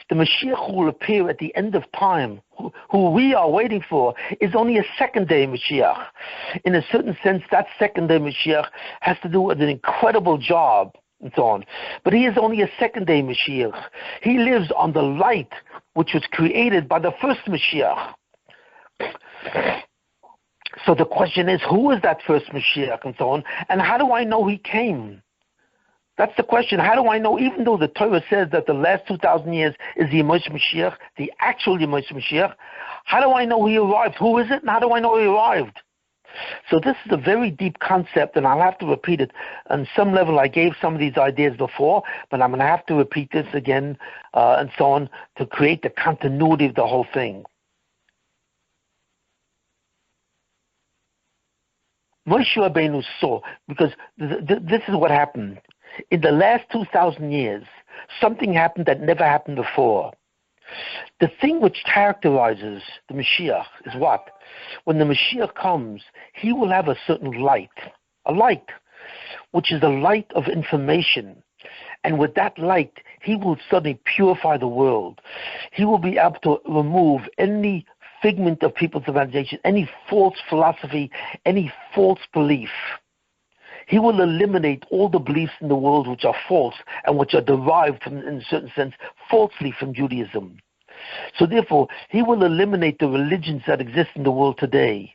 The Mashiach who will appear at the end of time, who we are waiting for, is only a secondary Mashiach. In a certain sense, that secondary Mashiach has to do with an incredible job and so on. But he is only a secondary Mashiach. He lives on the light which was created by the first Mashiach. So the question is, who is that first Mashiach and so on? And how do I know he came? That's the question. How do I know, even though the Torah says that the last 2,000 years is the Yemos Mashiach, the actual Yemos Mashiach, how do I know he arrived? Who is it, and how do I know he arrived? So this is a very deep concept, and I'll have to repeat it. On some level, I gave some of these ideas before, but I'm going to have to repeat this again and so on to create the continuity of the whole thing. Moshe Rabbeinu saw, because this is what happened. In the last 2,000 years, something happened that never happened before. The thing which characterizes the Mashiach is what? When the Mashiach comes, he will have a certain light, a light, which is a light of information. And with that light, he will suddenly purify the world. He will be able to remove any figment of people's imagination, any false philosophy, any false belief. He will eliminate all the beliefs in the world which are false and which are derived from, in a certain sense, falsely from Judaism. So therefore, he will eliminate the religions that exist in the world today.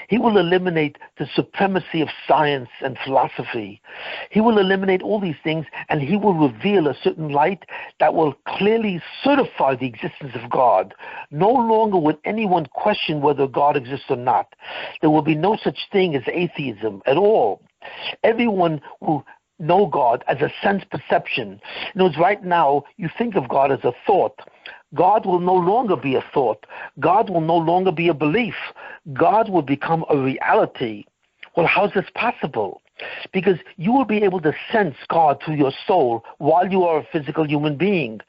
He will eliminate the supremacy of science and philosophy. He will eliminate all these things, and he will reveal a certain light that will clearly certify the existence of God. No longer will anyone question whether God exists or not. There will be no such thing as atheism at all. Everyone will know God as a sense perception. In other words, right now, you think of God as a thought. God will no longer be a thought. God will no longer be a belief. God will become a reality. Well, how is this possible? because you will be able to sense God through your soul while you are a physical human being.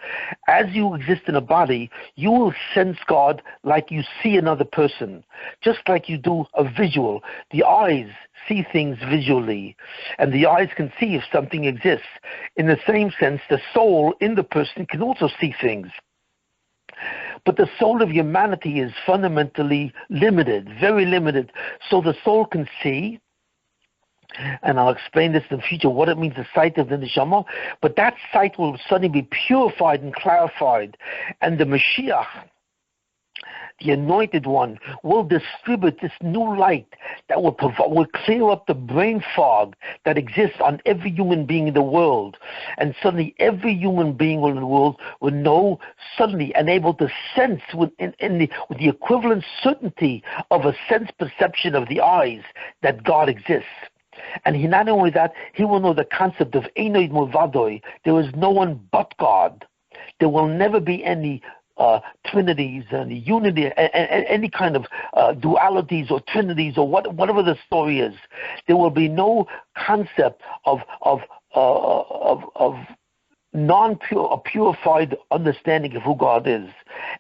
As you exist in a body, you will sense God like you see another person, just like you do a visual. The eyes see things visually, and the eyes can see if something exists. In the same sense, the soul in the person can also see things. But the soul of humanity is fundamentally limited, very limited. So the soul can see, and I'll explain this in the future, what it means, the sight of the neshama, but that sight will suddenly be purified and clarified, and the Mashiach, the anointed one, will distribute this new light that will clear up the brain fog that exists on every human being in the world. And suddenly every human being in the world will know suddenly and able to sense with the equivalent certainty of a sense perception of the eyes that God exists. And he not only that, he will know the concept of Einoid Mulvadoi. There is no one but God. There will never be any trinities and unity, any kind of dualities or trinities or whatever the story is. There will be no concept of non-pure, a purified understanding of who God is.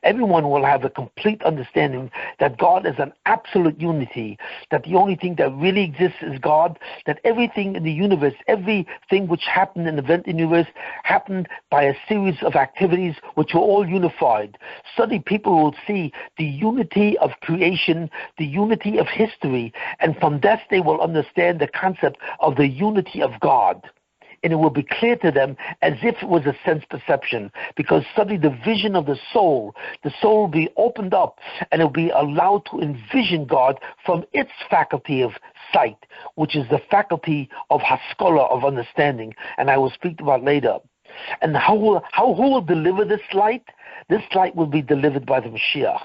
Everyone will have a complete understanding that God is an absolute unity, that the only thing that really exists is God, that everything in the universe, everything which happened in the event in the universe happened by a series of activities which were all unified. Suddenly people will see the unity of creation, the unity of history, and from that they will understand the concept of the unity of God. And it will be clear to them as if it was a sense perception, because suddenly the vision of the soul will be opened up, and it will be allowed to envision God from its faculty of sight, which is the faculty of haskalah, of understanding, and I will speak about later. And who will deliver this light? This light will be delivered by the Mashiach.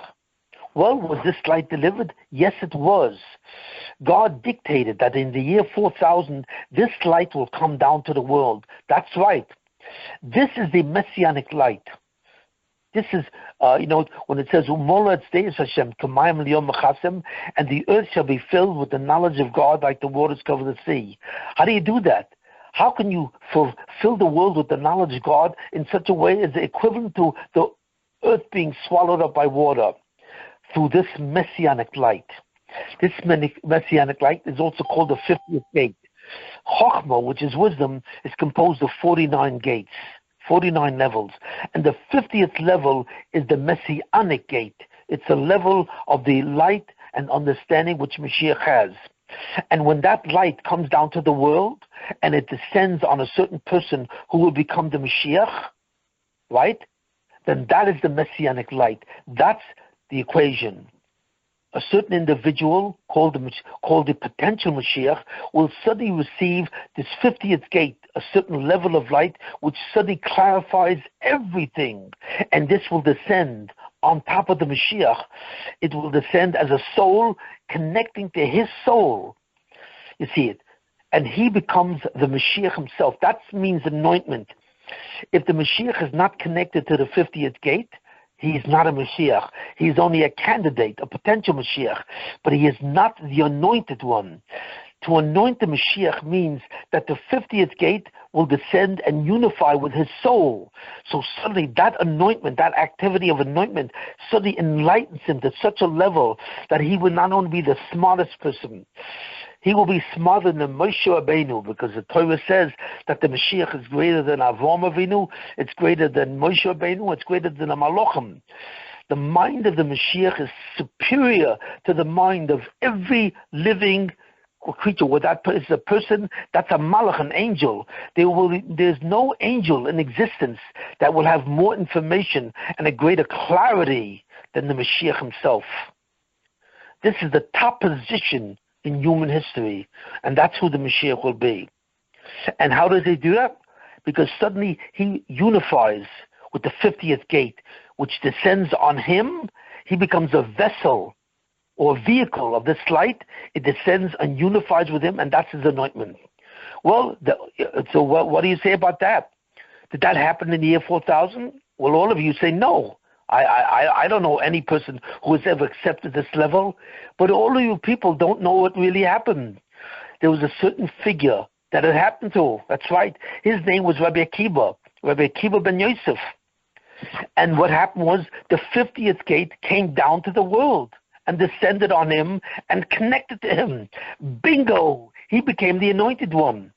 Well, was this light delivered? Yes, it was. God dictated that in the year 4000, this light will come down to the world. That's right. This is the messianic light. This is, when it says, Hashem, and the earth shall be filled with the knowledge of God like the waters cover the sea. How do you do that? How can you fill the world with the knowledge of God in such a way as equivalent to the earth being swallowed up by water? Through this messianic light. This messianic light is also called the 50th gate. Chokhmah, which is wisdom, is composed of 49 gates, 49 levels. And the 50th level is the messianic gate. It's a level of the light and understanding which Mashiach has. And when that light comes down to the world and it descends on a certain person who will become the Mashiach, right? Then that is the messianic light. That's the equation. A certain individual called the potential Mashiach will suddenly receive this 50th gate, a certain level of light which suddenly clarifies everything, and this will descend on top of the Mashiach. It will descend as a soul connecting to his soul. You see it, and he becomes the Mashiach himself. That means anointment. If the Mashiach is not connected to the 50th gate, he is not a Mashiach. He is only a candidate, a potential Mashiach, but he is not the anointed one. To anoint the Mashiach means that the 50th gate will descend and unify with his soul. So suddenly that anointment, that activity of anointment, suddenly enlightens him to such a level that he will not only be the smartest person, he will be smarter than Moshe Rabbeinu, because the Torah says that the Mashiach is greater than Avraham Avinu, it's greater than Moshe Rabbeinu, it's greater than the Malachim. The mind of the Mashiach is superior to the mind of every living creature. Where that is a person, that's a malach, an angel. There's no angel in existence that will have more information and a greater clarity than the Mashiach himself. This is the top position in human history, and that's who the Mashiach will be. And how does he do that? Because suddenly he unifies with the 50th gate, which descends on him. He becomes a vessel or vehicle of this light. It descends and unifies with him, and that's his anointment. Well, so what do you say about that? Did that happen in the year 4000? Well, all of you say no. I don't know any person who has ever accepted this level, but all of you people don't know what really happened. there was a certain figure that it happened to. That's right. His name was Rabbi Akiva ben Yosef. And what happened was the 50th gate came down to the world and descended on him and connected to him. Bingo! He became the anointed one.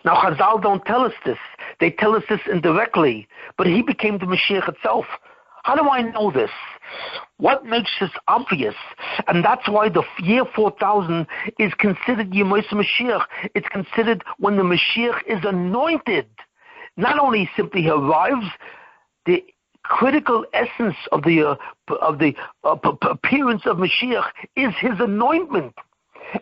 Now Chazal don't tell us this. They tell us this indirectly. But he became the Mashiach itself. How do I know this? What makes this obvious? And that's why the year 4000 is considered Yemos Mashiach. It's considered when the Mashiach is anointed. Not only simply he arrives, the critical essence of the appearance of Mashiach is his anointment.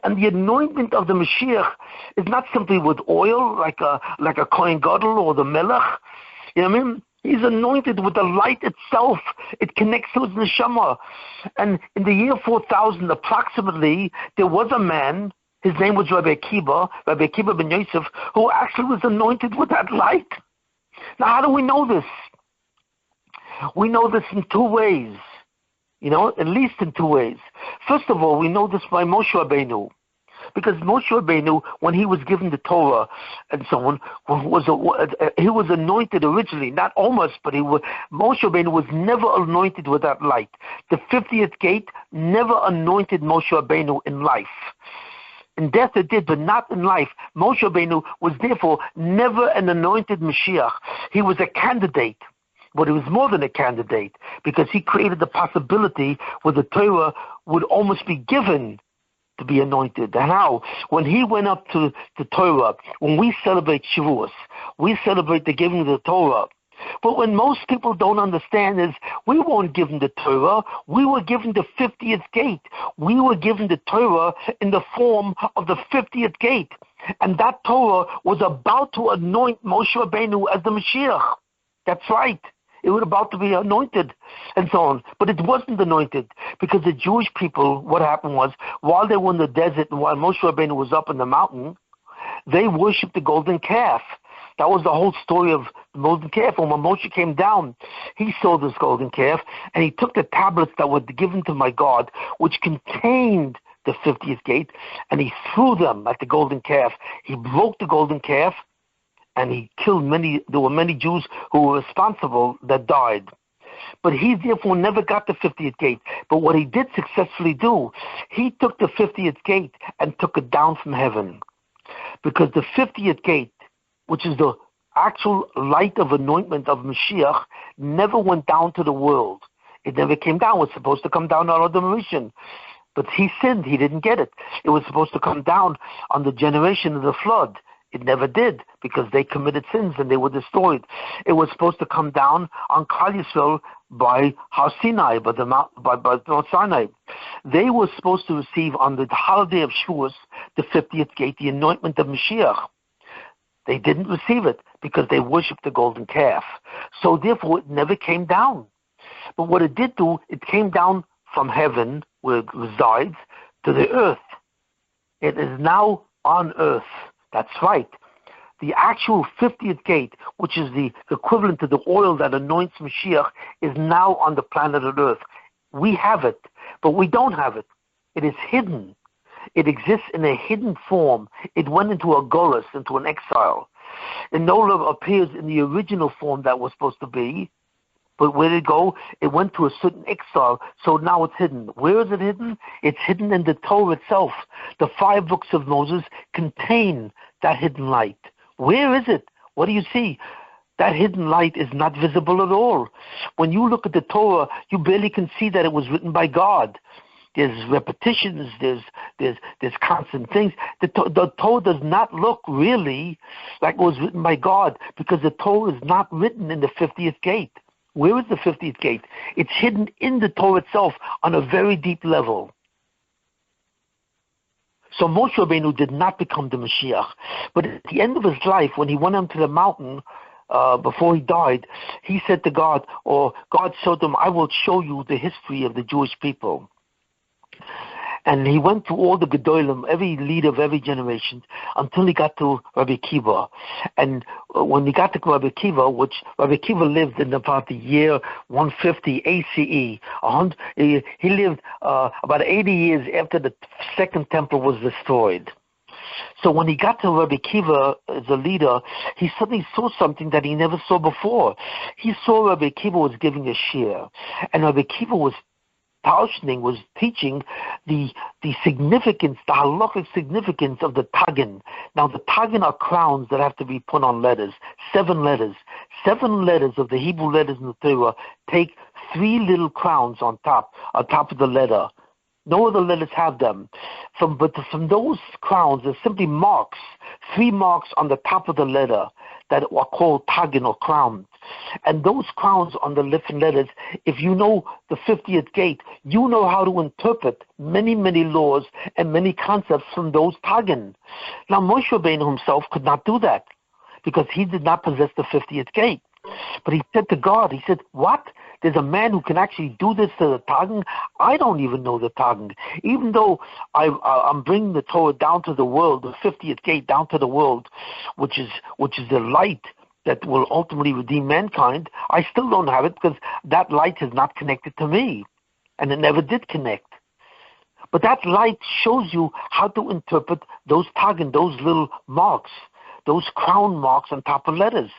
And the anointment of the Mashiach is not simply with oil, like a Kohen Gadol or the Melech. You know what I mean? He's anointed with the light itself. It connects to his neshama. And in the year 4000, approximately, there was a man, his name was Rabbi Akiva ben Yosef, who actually was anointed with that light. Now, how do we know this? We know this in two ways. At least in two ways. First of all, we know this by Moshe Rabbeinu. Because Moshe Rabbeinu, when he was given the Torah and so on, he was anointed originally, not almost, but Moshe Rabbeinu was never anointed with that light. The 50th gate never anointed Moshe Rabbeinu in life. In death it did, but not in life. Moshe Rabbeinu was therefore never an anointed Mashiach. He was a candidate. But he was more than a candidate, because he created the possibility where the Torah would almost be given to be anointed. And how? When he went up to the Torah, when we celebrate Shavuos, we celebrate the giving of the Torah. But when most people don't understand is, we weren't given the Torah, we were given the 50th gate. We were given the Torah in the form of the 50th gate. And that Torah was about to anoint Moshe Rabbeinu as the Mashiach. That's right. It was about to be anointed and so on. But it wasn't anointed, because the Jewish people, what happened was, while they were in the desert and while Moshe Rabbeinu was up in the mountain, they worshipped the golden calf. That was the whole story of the golden calf. And when Moshe came down, he saw this golden calf, and he took the tablets that were given to my God, which contained the 50th gate, and he threw them at the golden calf. He broke the golden calf, and he killed many. There were many Jews who were responsible that died. But he therefore never got the 50th gate. But what he did successfully do, he took the 50th gate and took it down from heaven. Because the 50th gate, which is the actual light of anointment of Mashiach, never went down to the world. It never came down. It was supposed to come down on Adam Rishon. But he sinned. He didn't get it. It was supposed to come down on the generation of the flood. It never did, because they committed sins and they were destroyed. It was supposed to come down on Klal Yisrael by Har Sinai, by Mount Sinai. They were supposed to receive on the holiday of Shavuos, the 50th gate, the anointment of Mashiach. They didn't receive it because they worshipped the golden calf. So therefore, it never came down. But what it did do, it came down from heaven, where it resides, to the earth. It is now on earth. That's right. The actual 50th gate, which is the equivalent to the oil that anoints Mashiach, is now on the planet of Earth. We have it, but we don't have it. It is hidden. It exists in a hidden form. It went into a golus, into an exile. It no longer appears in the original form that was supposed to be. But where did it go? It went to a certain exile, so now it's hidden. Where is it hidden? It's hidden in the Torah itself. The 5 books of Moses contain that hidden light. Where is it? What do you see? That hidden light is not visible at all. When you look at the Torah, you barely can see that it was written by God. There's repetitions, there's constant things. The Torah does not look really like it was written by God, because the Torah is not written in the 50th gate. Where is the 50th gate? It's hidden in the Torah itself on a very deep level. So Moshe Rabbeinu did not become the Mashiach. But at the end of his life, when he went onto the mountain, before he died, he said to God, or God showed him, I will show you the history of the Jewish people. And he went to all the Gedolim, every leader of every generation, until he got to Rabbi Akiva. And when he got to Rabbi Akiva, which Rabbi Akiva lived in about the year 150 ACE, he lived about 80 years after the second temple was destroyed. So when he got to Rabbi Akiva as a leader, he suddenly saw something that he never saw before. He saw Rabbi Akiva was giving a shiur, and Rabbi Akiva was teaching the significance, the halachic significance of the tagin. Now the tagin are crowns that have to be put on letters, 7 letters. 7 letters of the Hebrew letters in the Torah take 3 little crowns on top of the letter. No other letters have them. From those crowns, there's simply marks, 3 marks on the top of the letter that are called tagin or crowns. And those crowns on the different letters, if you know the 50th gate, you know how to interpret many, many laws and many concepts from those tagin. Now Moshe Rabbeinu himself could not do that because he did not possess the 50th gate. But he said to God, he said, what? There's a man who can actually do this to the tagin? I don't even know the tagin. Even though I'm bringing the Torah down to the world, the 50th gate down to the world, which is the light that will ultimately redeem mankind, I still don't have it because that light is not connected to me, and it never did connect. But that light shows you how to interpret those tagin, those little marks, those crown marks on top of letters.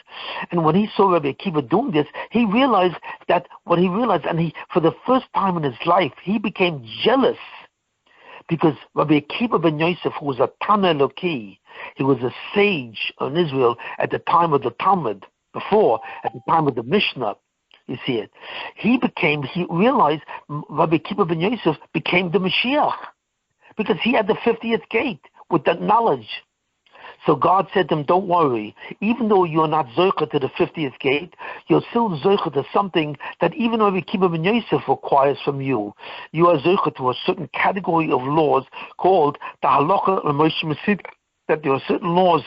And when he saw Rabbi Akiva doing this, he realized and for the first time in his life, he became jealous because Rabbi Akiva ben Yosef, who was a Tana Eloki, he was a sage in Israel at the time of the Talmud, at the time of the Mishnah, you see it. He realized Rabbi Akiva ben Yosef became the Mashiach because he had the 50th gate with that knowledge. So God said to him, don't worry, even though you're not zocher to the 50th gate, you're still zocher to something that even Rabbi Akiva ben Yosef requires from you. You are zocher to a certain category of laws called the halacha Moshe Mesid, that there are certain laws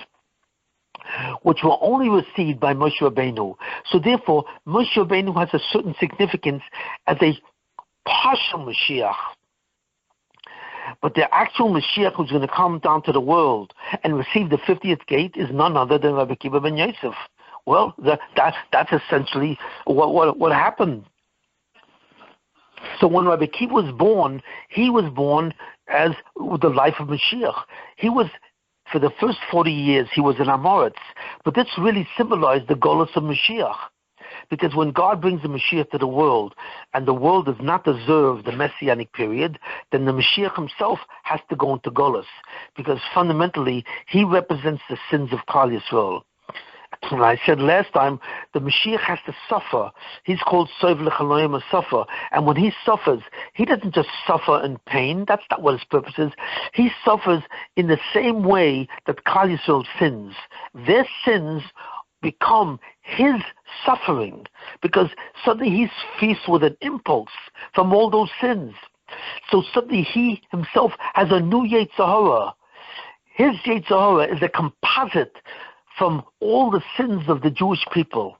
which were only received by Moshe Rabbeinu. So therefore, Moshe Rabbeinu has a certain significance as a partial Mashiach. But the actual Mashiach who's going to come down to the world and receive the 50th gate is none other than Rabbi Akiva ben Yosef. Well, that's essentially what happened. So when Rabbi Akiva was born, he was born as the life of Mashiach. For the first 40 years, he was an Amoritz. But this really symbolized the golus of Mashiach. Because when God brings the Mashiach to the world, and the world does not deserve the messianic period, then the Mashiach himself has to go into golus. Because fundamentally, he represents the sins of Klal Yisroel. And I said last time, the Mashiach has to suffer. He's called Soiv L'Chaloyim, a suffer. And when he suffers, he doesn't just suffer in pain. That's not what his purpose is. He suffers in the same way that Klal Yisrael sins. Their sins become his suffering because suddenly he's faced with an impulse from all those sins. So suddenly he himself has a new Yetzer Hara. His Yetzer Hara is a composite from all the sins of the Jewish people.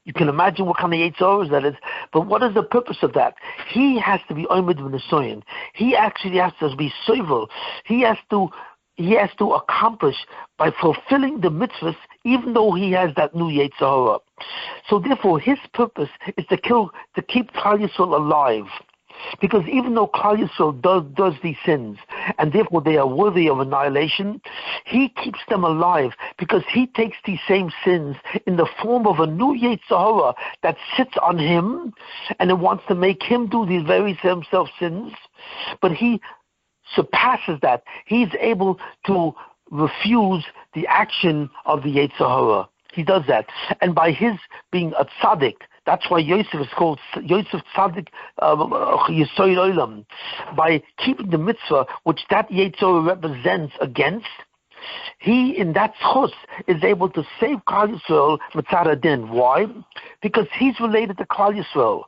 You can imagine what kind of Yetzer Hara that is. But what is the purpose of that? He has to be Omed V'Nesoyin. He actually has to be Sovel. He has to accomplish by fulfilling the mitzvahs, even though he has that new Yetzer Hara. So therefore, his purpose is to keep Klal Yisrael alive. Because even though Klal Yisrael does these sins, and therefore they are worthy of annihilation, he keeps them alive because he takes these same sins in the form of a new Yetzer Hara that sits on him, and it wants to make him do these very same self-sins, but he surpasses that. He's able to refuse the action of the Yetzer Hara. He does that. And by his being a tzaddik, that's why Yosef is called Yosef Tzaddik Yisroel Olam. By keeping the mitzvah, which that Yetzer Hara represents against, he, in that chus, is able to save Klal Yisrael mitzad adin. Why? Because he's related to Klal Yisrael.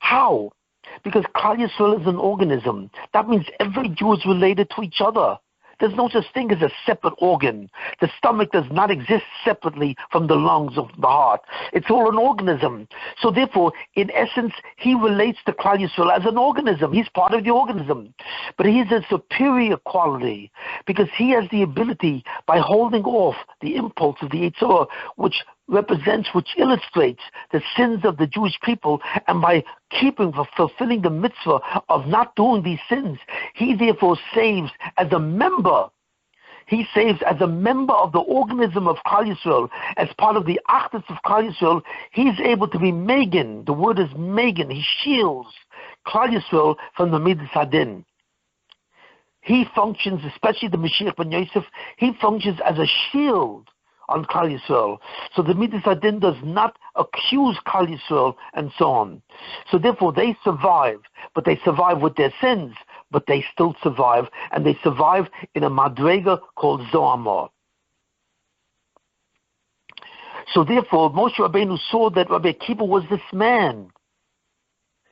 How? Because Klal Yisrael is an organism. That means every Jew is related to each other. There's no such thing as a separate organ. The stomach does not exist separately from the lungs of the heart. It's all an organism. So therefore, in essence, he relates to Klal Yisrael as an organism. He's part of the organism. But he has a superior quality because he has the ability, by holding off the impulse of the Yetzer Hara, which illustrates the sins of the Jewish people, and by fulfilling the mitzvah of not doing these sins, he therefore saves as a member. he saves as a member of the organism of Klal Yisroel, as part of the Achdus of Klal Yisroel. He's able to be Megan. The word is Megan. He shields Klal Yisroel from the Midas Hadin. He functions, especially the Mashiach ben Yosef, he functions as a shield on Klal Yisroel. So the Midas Hadin does not accuse Klal Yisroel and so on. So therefore they survive, but they survive with their sins, but they still survive, and they survive in a madrega called Zoamor. So therefore Moshe Rabbeinu saw that Rabbi Akiva was this man.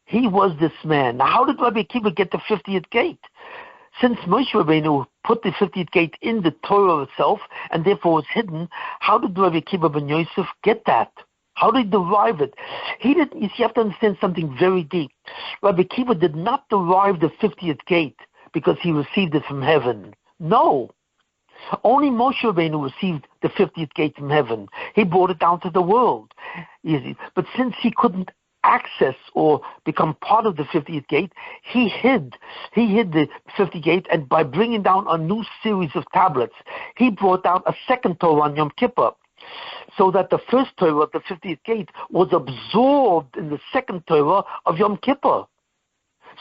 He was this man. Now how did Rabbi Akiva get the 50th gate? Since Moshe Rabbeinu put the 50th gate in the Torah itself, and therefore was hidden, how did Rabbi Akiva ben Yosef get that? How did he derive it? He didn't. You see, you have to understand something very deep. Rabbi Akiva did not derive the 50th gate because he received it from heaven. No. Only Moshe Rabbeinu received the 50th gate from heaven. He brought it down to the world. But since he couldn't access or become part of the 50th gate, he hid the 50th gate, and by bringing down a new series of tablets, he brought down a second Torah on Yom Kippur, so that the first Torah of the 50th gate was absorbed in the second Torah of Yom Kippur.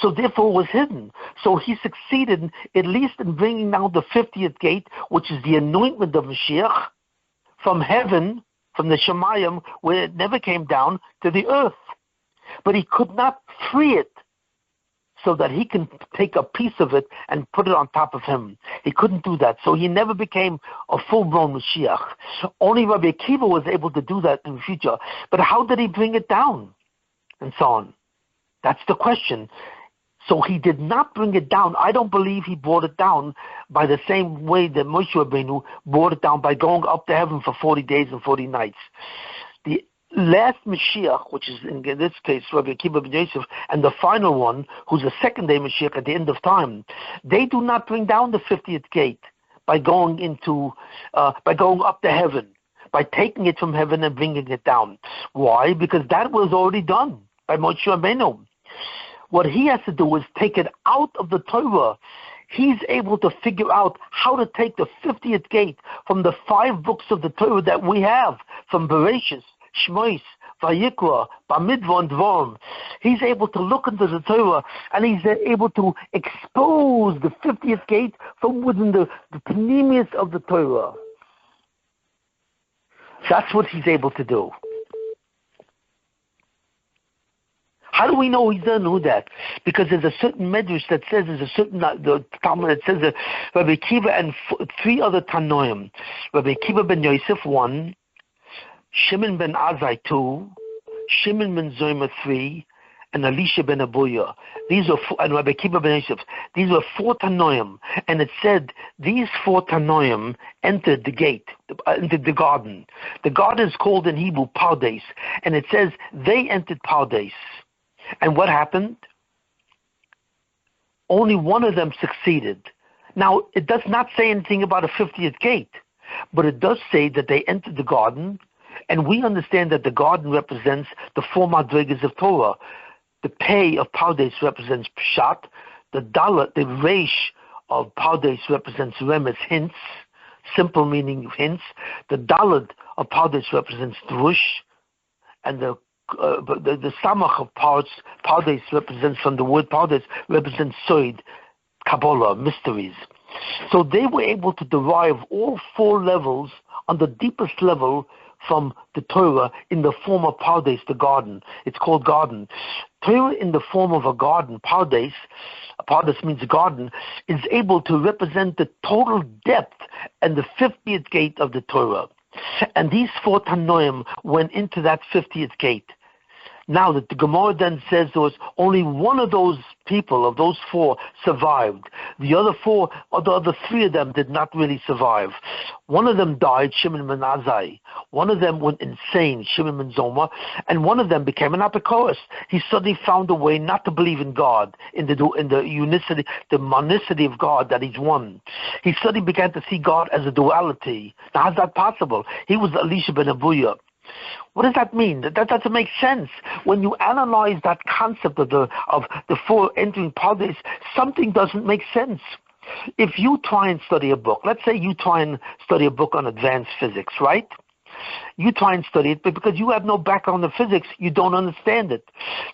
So therefore it was hidden. So he succeeded at least in bringing down the 50th gate, which is the anointment of Mashiach, from heaven, from the Shemayim, where it never came down, to the earth. But he could not free it so that he can take a piece of it and put it on top of him. He couldn't do that. So he never became a full-blown Mashiach. Only Rabbi Akiva was able to do that in the future. But how did he bring it down? And so on. That's the question. So he did not bring it down. I don't believe he brought it down by the same way that Moshe Rabbeinu brought it down, by going up to heaven for 40 days and 40 nights. The last Mashiach, which is in this case Rabbi Akiva ben Yosef, and the final one, who's a second-day Mashiach at the end of time, they do not bring down the 50th gate by going up to heaven, by taking it from heaven and bringing it down. Why? Because that was already done by Moshe Rabbeinu. What he has to do is take it out of the Torah. He's able to figure out how to take the 50th gate from the 5 books of the Torah that we have, from Bereshis, Shmos, Vayikra, Bamidbar, and Dvarim. He's able to look into the Torah, and he's able to expose the 50th gate from within the panemius of the Torah. That's what he's able to do. How do we know he doesn't know that? Because there's a certain medrash that says, the Talmud that says that Rabbi Akiva and 3 other Tanoim, Rabbi Akiva ben Yosef 1, Shimon ben Azai 2, Shimon ben Zoyma 3, and Elisha ben Abuya. These are and Rabbi Akiva ben Yosef. These were 4 Tanoim, and it said these 4 Tanoim entered the gate, entered the garden. The garden is called in Hebrew Pardes, and it says they entered Pardes. And what happened? Only one of them succeeded. Now, it does not say anything about a 50th gate, but it does say that they entered the garden, and we understand that the garden represents the 4 madrigas of Torah. The pei of Pardes represents Pshat, the dalet, the reish of Pardes represents remes, hints, simple meaning of hints. The dalet of Pardes represents drush, and the samach of Pardes represents, from the word Pardes, represents soid, Kabbalah, mysteries. So they were able to derive all 4 levels on the deepest level from the Torah in the form of Pardes, the garden. It's called garden. Torah in the form of a garden, Pardes means garden, is able to represent the total depth and the 50th gate of the Torah. And these 4 Tanoim went into that 50th gate. Now that the Gemara then says there was only one of those people, of those 4, survived. The other 4, or the other 3 of them did not really survive. One of them died, Shimon ben Azai. One of them went insane, Shimon ben Zoma, and one of them became an apicorus. He suddenly found a way not to believe in God, in the unicity, the monicity of God, that He's one. He suddenly began to see God as a duality. Now, how's that possible? He was Elisha ben Abuya. What does that mean? That doesn't make sense. When you analyze that concept of the 4 entering Pardes, something doesn't make sense. if you try and study a book, let's say you try and study a book on advanced physics, right? You try and study it, but because you have no background in physics, you don't understand it.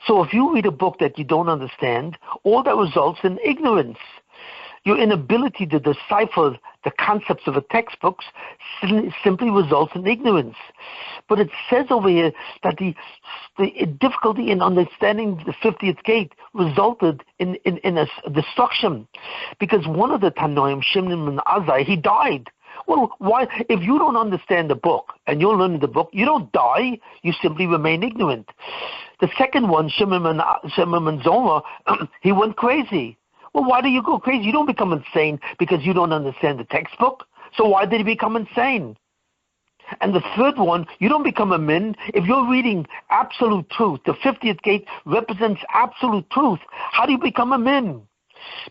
So if you read a book that you don't understand, all that results in ignorance. Your inability to decipher the concepts of a textbook simply results in ignorance. But it says over here that the difficulty in understanding the 50th gate resulted in a destruction. Because one of the Tanoim, Shimon ben Azai, he died. Well, why? If you don't understand the book and you're learning the book, you don't die. You simply remain ignorant. The second one, Shimon ben Zoma, he went crazy. Well, why do you go crazy? You don't become insane because you don't understand the textbook. So why did he become insane? And the third one, you don't become a min if you're reading absolute truth. The 50th gate represents absolute truth. How do you become a min?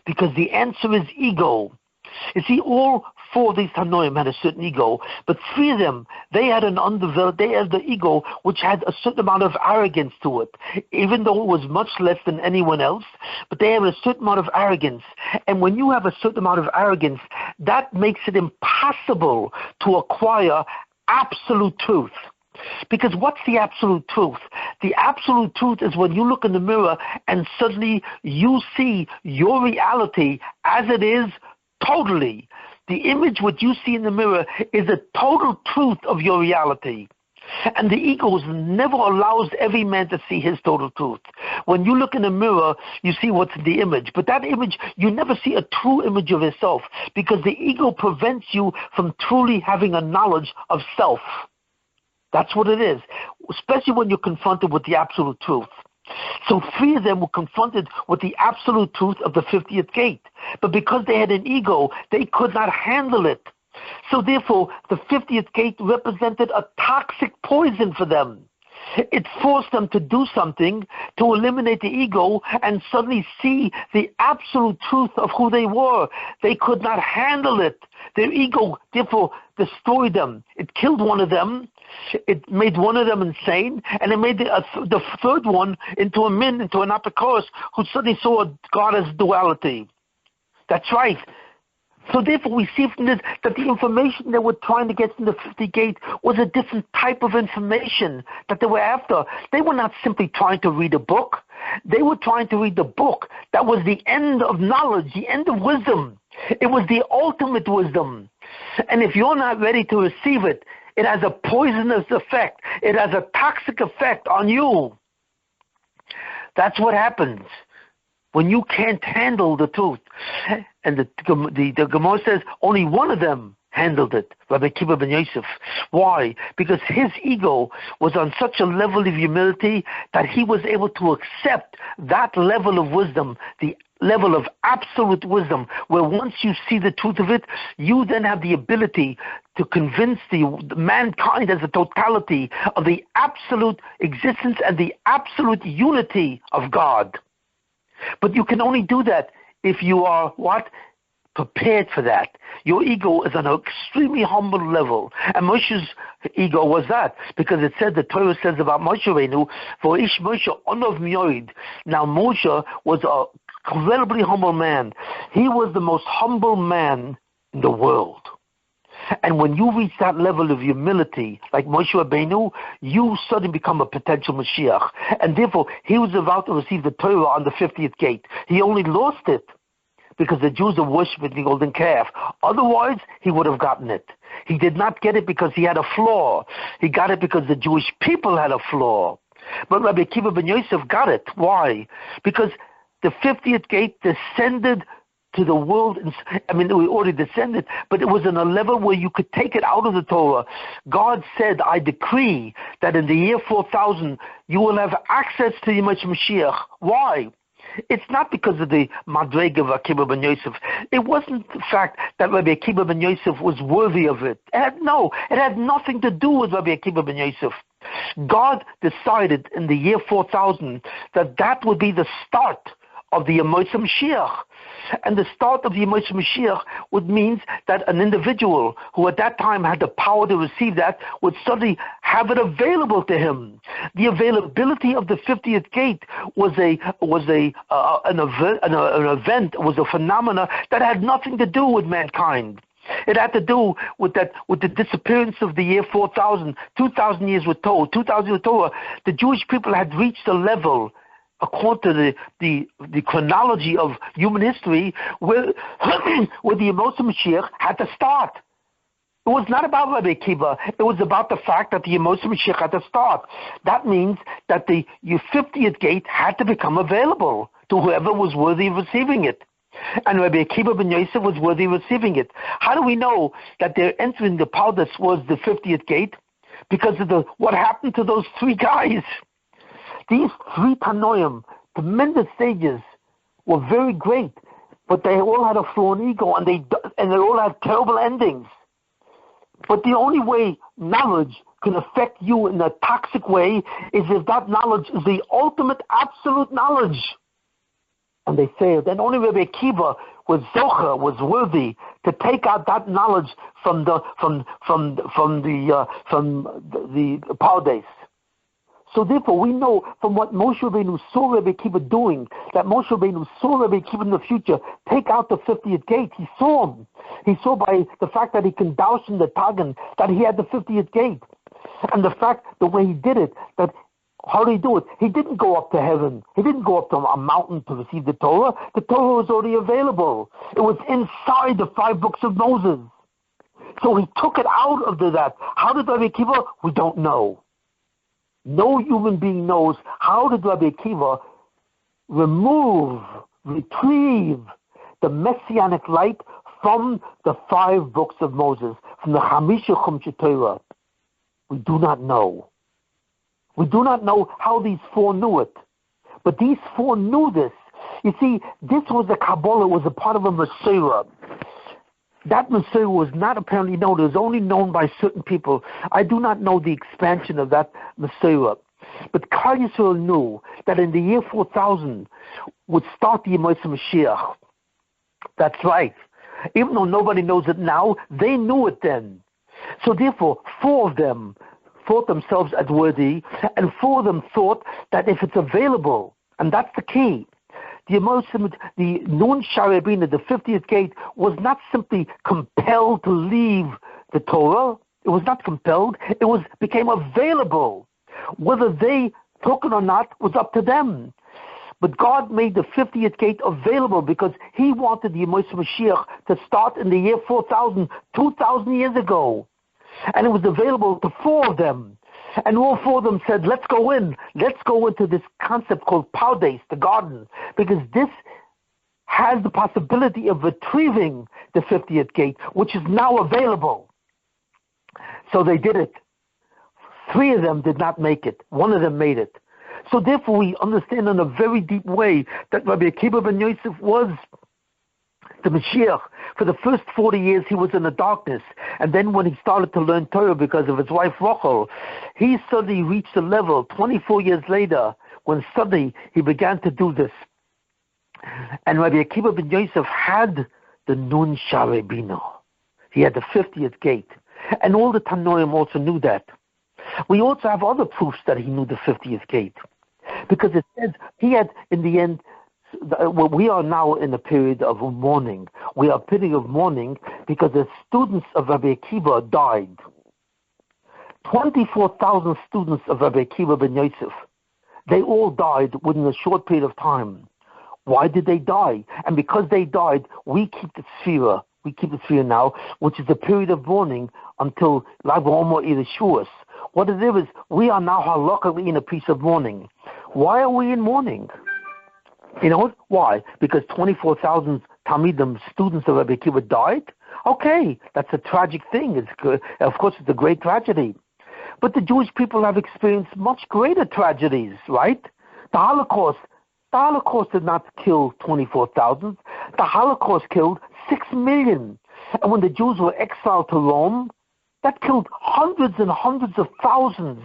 Because the answer is ego. You see, all four of these Tanoim had a certain ego, but three of them, they had the ego which had a certain amount of arrogance to it, even though it was much less than anyone else, but they have a certain amount of arrogance. And when you have a certain amount of arrogance, that makes it impossible to acquire absolute truth. Because what's the absolute truth? The absolute truth is when you look in the mirror and suddenly you see your reality as it is totally. The image what you see in the mirror is the total truth of your reality. And the ego never allows every man to see his total truth. When you look in the mirror, you see what's in the image. But that image, you never see a true image of yourself because the ego prevents you from truly having a knowledge of self. That's what it is, especially when you're confronted with the absolute truth. So three of them were confronted with the absolute truth of the 50th gate. But because they had an ego, they could not handle it. So therefore, the 50th gate represented a toxic poison for them. It forced them to do something to eliminate the ego and suddenly see the absolute truth of who they were. They could not handle it. Their ego, therefore, destroyed them. It killed one of them. It made one of them insane, and it made the third one into a min, into an apikoros, who suddenly saw God as duality. That's right. So therefore we see from this that the information they were trying to get from the 50 gate was a different type of information that they were after. They were not simply trying to read a book. They were trying to read the book that was the end of knowledge, the end of wisdom. It was the ultimate wisdom. And if you're not ready to receive it, it has a poisonous effect. It has a toxic effect on you. That's what happens when you can't handle the truth. And the Gemara says only one of them handled it, Rabbi Akiva ben Yosef. Why? Because his ego was on such a level of humility that he was able to accept that level of wisdom, the level of absolute wisdom, where once you see the truth of it, you then have the ability to convince the mankind as a totality of the absolute existence and the absolute unity of God. But you can only do that if you are what? Prepared for that. Your ego is on an extremely humble level. And Moshe's ego was that, because it said, the Torah says about Moshe Rabbeinu, for Ish Moshe Onov Mioid. Now Moshe was a incredibly humble man. He was the most humble man in the world. And when you reach that level of humility, like Moshe Rabbeinu, you suddenly become a potential Mashiach. And therefore, he was about to receive the Torah on the 50th gate. He only lost it because the Jews are worshiping the golden calf. Otherwise, he would have gotten it. He did not get it because he had a flaw. He got it because the Jewish people had a flaw. But Rabbi Akiva ben Yosef got it. Why? Because the 50th gate descended to the world. I mean, we already descended, but it was on a level where you could take it out of the Torah. God said, I decree that in the year 4000, you will have access to Yemos Mashiach. Why? It's not because of the Madrega of Akiva ben Yosef. It wasn't the fact that Rabbi Akiva ben Yosef was worthy of it. It had nothing to do with Rabbi Akiva ben Yosef. God decided in the year 4000 that would be the start of the Yemos Mashiach. And the start of the Yemos Mashiach would mean that an individual who at that time had the power to receive that would suddenly have it available to him. The availability of the 50th gate was an event, was a phenomena that had nothing to do with mankind. It had to do with the disappearance of the year 4000, 2000 years with Torah, 2000 years with Torah. The Jewish people had reached a level, according to the chronology of human history, where the Yemos Mashiach had to start. It was not about Rabbi Akiva. It was about the fact that the Yemos Mashiach had to start. That means that the 50th gate had to become available to whoever was worthy of receiving it. And Rabbi Akiva ben Yosef was worthy of receiving it. How do we know that they're entering the Pardes was the 50th gate? Because of what happened to those three guys. These three Tanoim, tremendous sages, were very great, but they all had a flawed ego, and they all had terrible endings. But the only way knowledge can affect you in a toxic way is if that knowledge is the ultimate absolute knowledge. And they failed. And only Rabbi Akiva was worthy to take out that knowledge from the Pardes. So therefore, we know from what Moshe Rabbeinu saw Rabbi Akiva doing, that Moshe Rabbeinu saw Rabbi Akiva in the future take out the 50th gate. He saw him. He saw by the fact that he can douse in the Tagan, that he had the 50th gate. And the fact, the way he did it, that how did he do it? He didn't go up to heaven. He didn't go up to a mountain to receive the Torah. The Torah was already available. It was inside the 5 books of Moses. So he took it out of that. How did Rabbi Akiva? We don't know. No human being knows how did Rabbi Akiva retrieve the messianic light from the 5 books of Moses, from the Hamashiach Torah. We do not know. We do not know how these 4 knew it. But these 4 knew this. You see, this was a Kabbalah, was a part of a Messiah. That Messiah was not apparently known. It was only known by certain people. I do not know the expansion of that Messiah. But Klal Yisroel knew that in the year 4000 would start the Yemos Mashiach. That's right. Even though nobody knows it now, they knew it then. So therefore, 4 of them thought themselves as worthy, and 4 of them thought that if it's available, and that's the key, the Nun Sharabina, the 50th gate, was not simply compelled to leave the Torah. It was not compelled. It became available. Whether they took it or not was up to them. But God made the 50th gate available because he wanted the Yemos Mashiach to start in the year 4000, 2,000 years ago. And it was available to 4 of them. And all 4 of them said, let's go in. Let's go into this concept called Pardes, the garden, because this has the possibility of retrieving the 50th gate, which is now available. So they did it. 3 of them did not make it. 1 of them made it. So therefore we understand in a very deep way that Rabbi Akiva ben Yosef was the Mashiach. For the first 40 years he was in the darkness. And then when he started to learn Torah because of his wife Rachel, he suddenly reached a level 24 years later when suddenly he began to do this. And Rabbi Akiva ben Yosef had the Nun Sharabino. He had the 50th gate. And all the Tanoim also knew that. We also have other proofs that he knew the 50th gate. Because it says he had, in the end, we are now in a period of mourning. We are a period of mourning because the students of Rabbi Akiva died. 24,000 students of Rabbi Akiva ben Yosef. They all died within a short period of time. Why did they die? And because they died, we keep the Sfira. We keep the Sfira now, which is a period of mourning until Lag BaOmer Yeshuas. What it is, we are now halakhically in a piece of mourning. Why are we in mourning? You know why? Because 24,000 Talmidim, students of Rabbi Akiva, died? Okay, that's a tragic thing. It's good. Of course, it's a great tragedy. But the Jewish people have experienced much greater tragedies, right? The Holocaust did not kill 24,000. The Holocaust killed 6 million. And when the Jews were exiled to Rome, that killed hundreds and hundreds of thousands,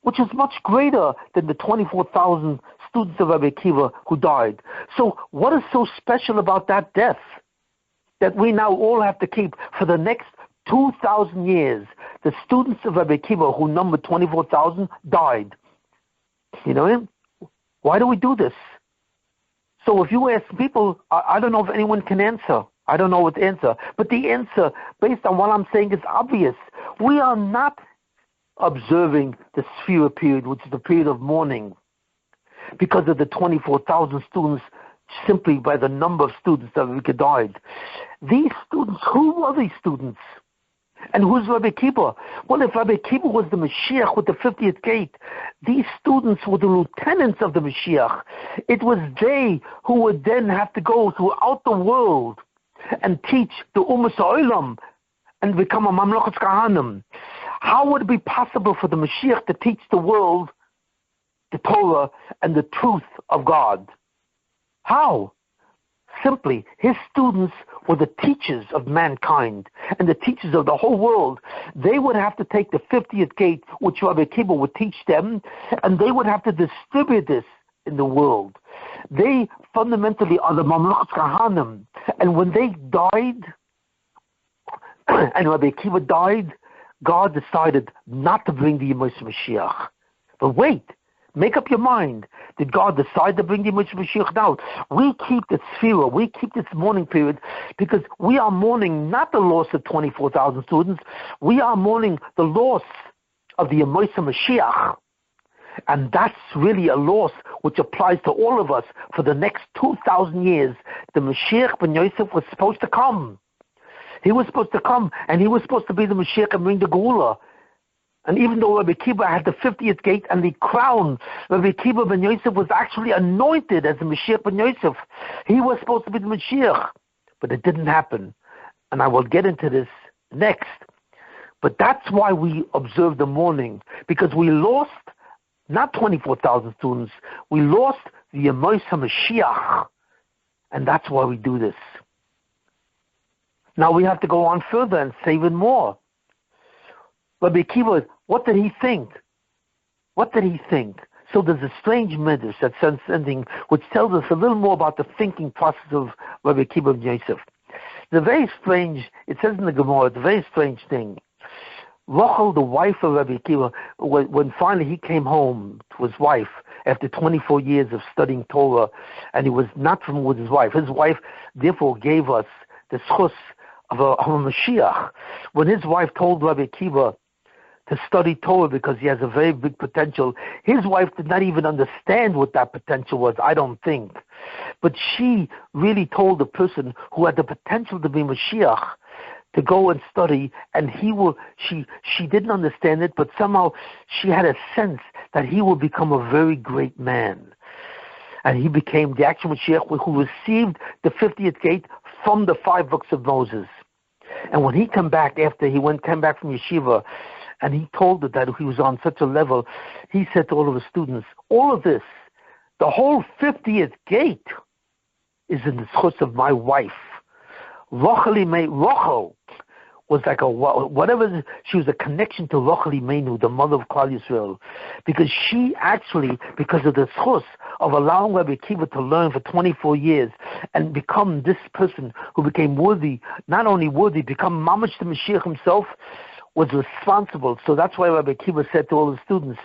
which is much greater than the 24,000 students of Rabbi Akiva who died. So what is so special about that death that we now all have to keep for the next 2,000 years? the students of Rabbi Akiva, who numbered 24,000, died. You know, why do we do this? So if you ask people, I don't know if anyone can answer. I don't know what to answer. But the answer, based on what I'm saying, is obvious. We are not observing the Sphira period, which is the period of mourning, because of the 24,000 students, simply by the number of students that we died. These students, who were these students? And who's Rabbi Akiva? Well, if Rabbi Akiva was the Mashiach with the 50th gate, these students were the lieutenants of the Mashiach. It was they who would then have to go throughout the world and teach the Ummah Ha'olam and become a Mamlachat Kahanim. How would it be possible for the Mashiach to teach the world the Torah and the truth of God? How? Simply, his students were the teachers of mankind and the teachers of the whole world. They would have to take the 50th gate, which Rabbi Akiva would teach them, and they would have to distribute this in the world. They fundamentally are the Mamlachat Kahanim. And when they died, and Rabbi Akiva died, God decided not to bring the Yemos Mashiach. But wait, make up your mind. Did God decide to bring the Yemos Mashiach down? We keep the Sphira, we keep this mourning period, because we are mourning not the loss of 24,000 students, we are mourning the loss of the Yemos Mashiach. And that's really a loss which applies to all of us for the next 2,000 years. The Mashiach ben Yosef was supposed to come. He was supposed to come, and he was supposed to be the Mashiach and bring the Geula. And even though Rabbi Akiva had the 50th gate and the crown, Rabbi Akiva ben Yosef was actually anointed as the Mashiach ben Yosef. He was supposed to be the Mashiach, but it didn't happen. And I will get into this next. But that's why we observe the mourning, because we lost not 24,000 students, we lost the Yemos Mashiach, and that's why we do this. Now we have to go on further and say even more. Rabbi Akiva, what did he think? What did he think? So there's a strange midrash that says something which tells us a little more about the thinking process of Rabbi Akiva ben Yosef. The very strange, it says in the Gemara, it's a very strange thing. Rachel, the wife of Rabbi Akiva, when finally he came home to his wife after 24 years of studying Torah, and he was not from with his wife. His wife, therefore, gave us the schus of a Mashiach. When his wife told Rabbi Akiva to study Torah because he has a very big potential, his wife did not even understand what that potential was, I don't think. But she really told the person who had the potential to be Mashiach to go and study, and she didn't understand it, but somehow she had a sense that he will become a very great man. And he became the actual Mashiach who received the 50th gate from the 5 books of Moses. And when he came back after he came back from yeshiva, and he told her that he was on such a level, he said to all of his students, all of this, the whole 50th gate is in the schus of my wife. Rachel was like whatever, she was a connection to Rachel Imenu, the mother of Klal Yisroel, because she actually, because of the schus of allowing Rabbi Akiva to learn for 24 years and become this person who became worthy, not only worthy, become Mamash the Mashiach himself, was responsible. So that's why Rabbi Akiva said to all the students,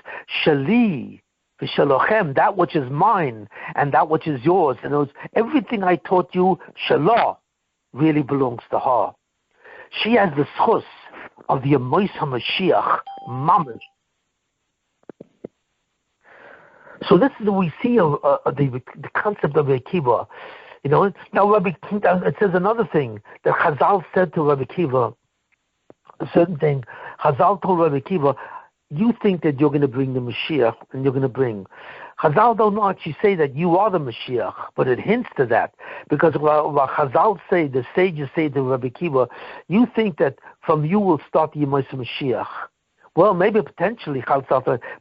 Shali v'shalochem, that which is mine and that which is yours. And it was everything I taught you, Shalah, really belongs to her. She has the schus of the Yemos Mashiach, Mamash. So this is what we see of the concept of Rabbi Akiva. You know, now it says another thing that Chazal said to Rabbi Akiva, a certain thing. Chazal told Rabbi Akiva, you think that you're going to bring the Mashiach, and you're going to bring. Chazal don't actually say that you are the Mashiach, but it hints to that. Because what Chazal say, the sages say to Rabbi Akiva, you think that from you will start the Yemos Mashiach. Well, maybe potentially,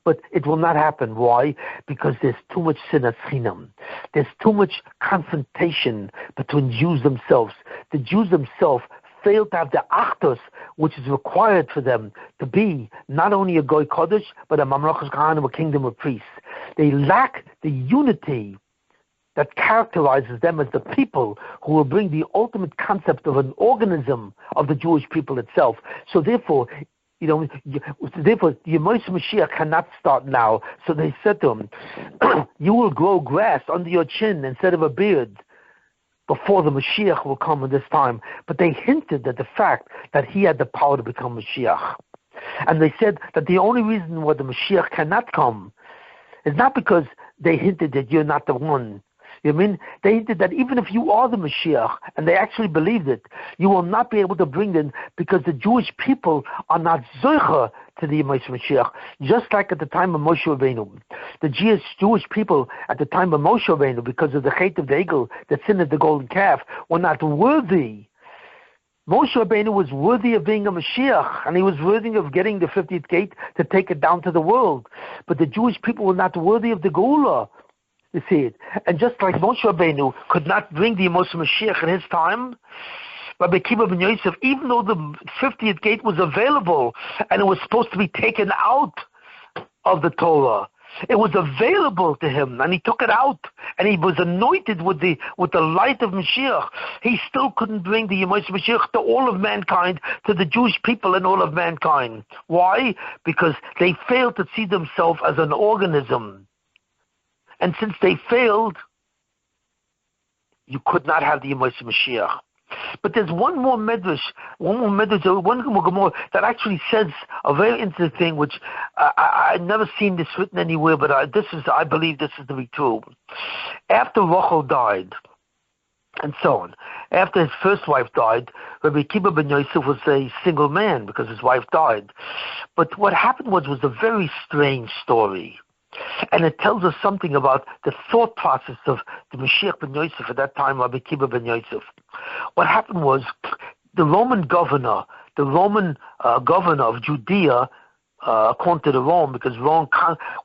but it will not happen. Why? Because there's too much sinas chinam. There's too much confrontation between Jews themselves. The Jews themselves fail to have the achtos, which is required for them to be not only a goy kodesh, but a mamlachas kahanim, a kingdom of priests. They lack the unity that characterizes them as the people who will bring the ultimate concept of an organism of the Jewish people itself. So therefore, Therefore, the Yemos Mashiach cannot start now. So they said to him, you will grow grass under your chin instead of a beard before the Mashiach will come in this time. But they hinted at the fact that he had the power to become Mashiach. And they said that the only reason why the Mashiach cannot come is not because they hinted that you're not the one. You know what I mean? They hinted that even if you are the Mashiach, and they actually believed it, you will not be able to bring them because the Jewish people are not zoicha to the Yemos Mashiach, just like at the time of Moshe Rabbeinu. The Jewish people at the time of Moshe Rabbeinu, because of the hate of the eagle, the sin of the golden calf, were not worthy. Moshe Rabbeinu was worthy of being a Mashiach, and he was worthy of getting the 50th gate to take it down to the world. But the Jewish people were not worthy of the Geula. You see it. And just like Moshe Rabbeinu could not bring the Yemos Mashiach in his time, Rabbi Akiva ben Yosef, even though the 50th gate was available and it was supposed to be taken out of the Torah, it was available to him, and he took it out, and he was anointed with the light of Mashiach. He still couldn't bring the Yemos Mashiach to all of mankind, to the Jewish people and all of mankind. Why? Because they failed to see themselves as an organism. And since they failed, you could not have the Yemos Mashiach. But there's one more medrash that actually says a very interesting thing, which I've never seen this written anywhere, but I believe this is to be true. After Rachel died, and so on, after his first wife died, Rabbi Akiva ben Yosef was a single man because his wife died. But what happened was a very strange story. And it tells us something about the thought process of the Mashiach ben Yosef at that time, Rabbi Akiva ben Yosef. What happened was the Roman governor of Judea, according to the Rome, because Rome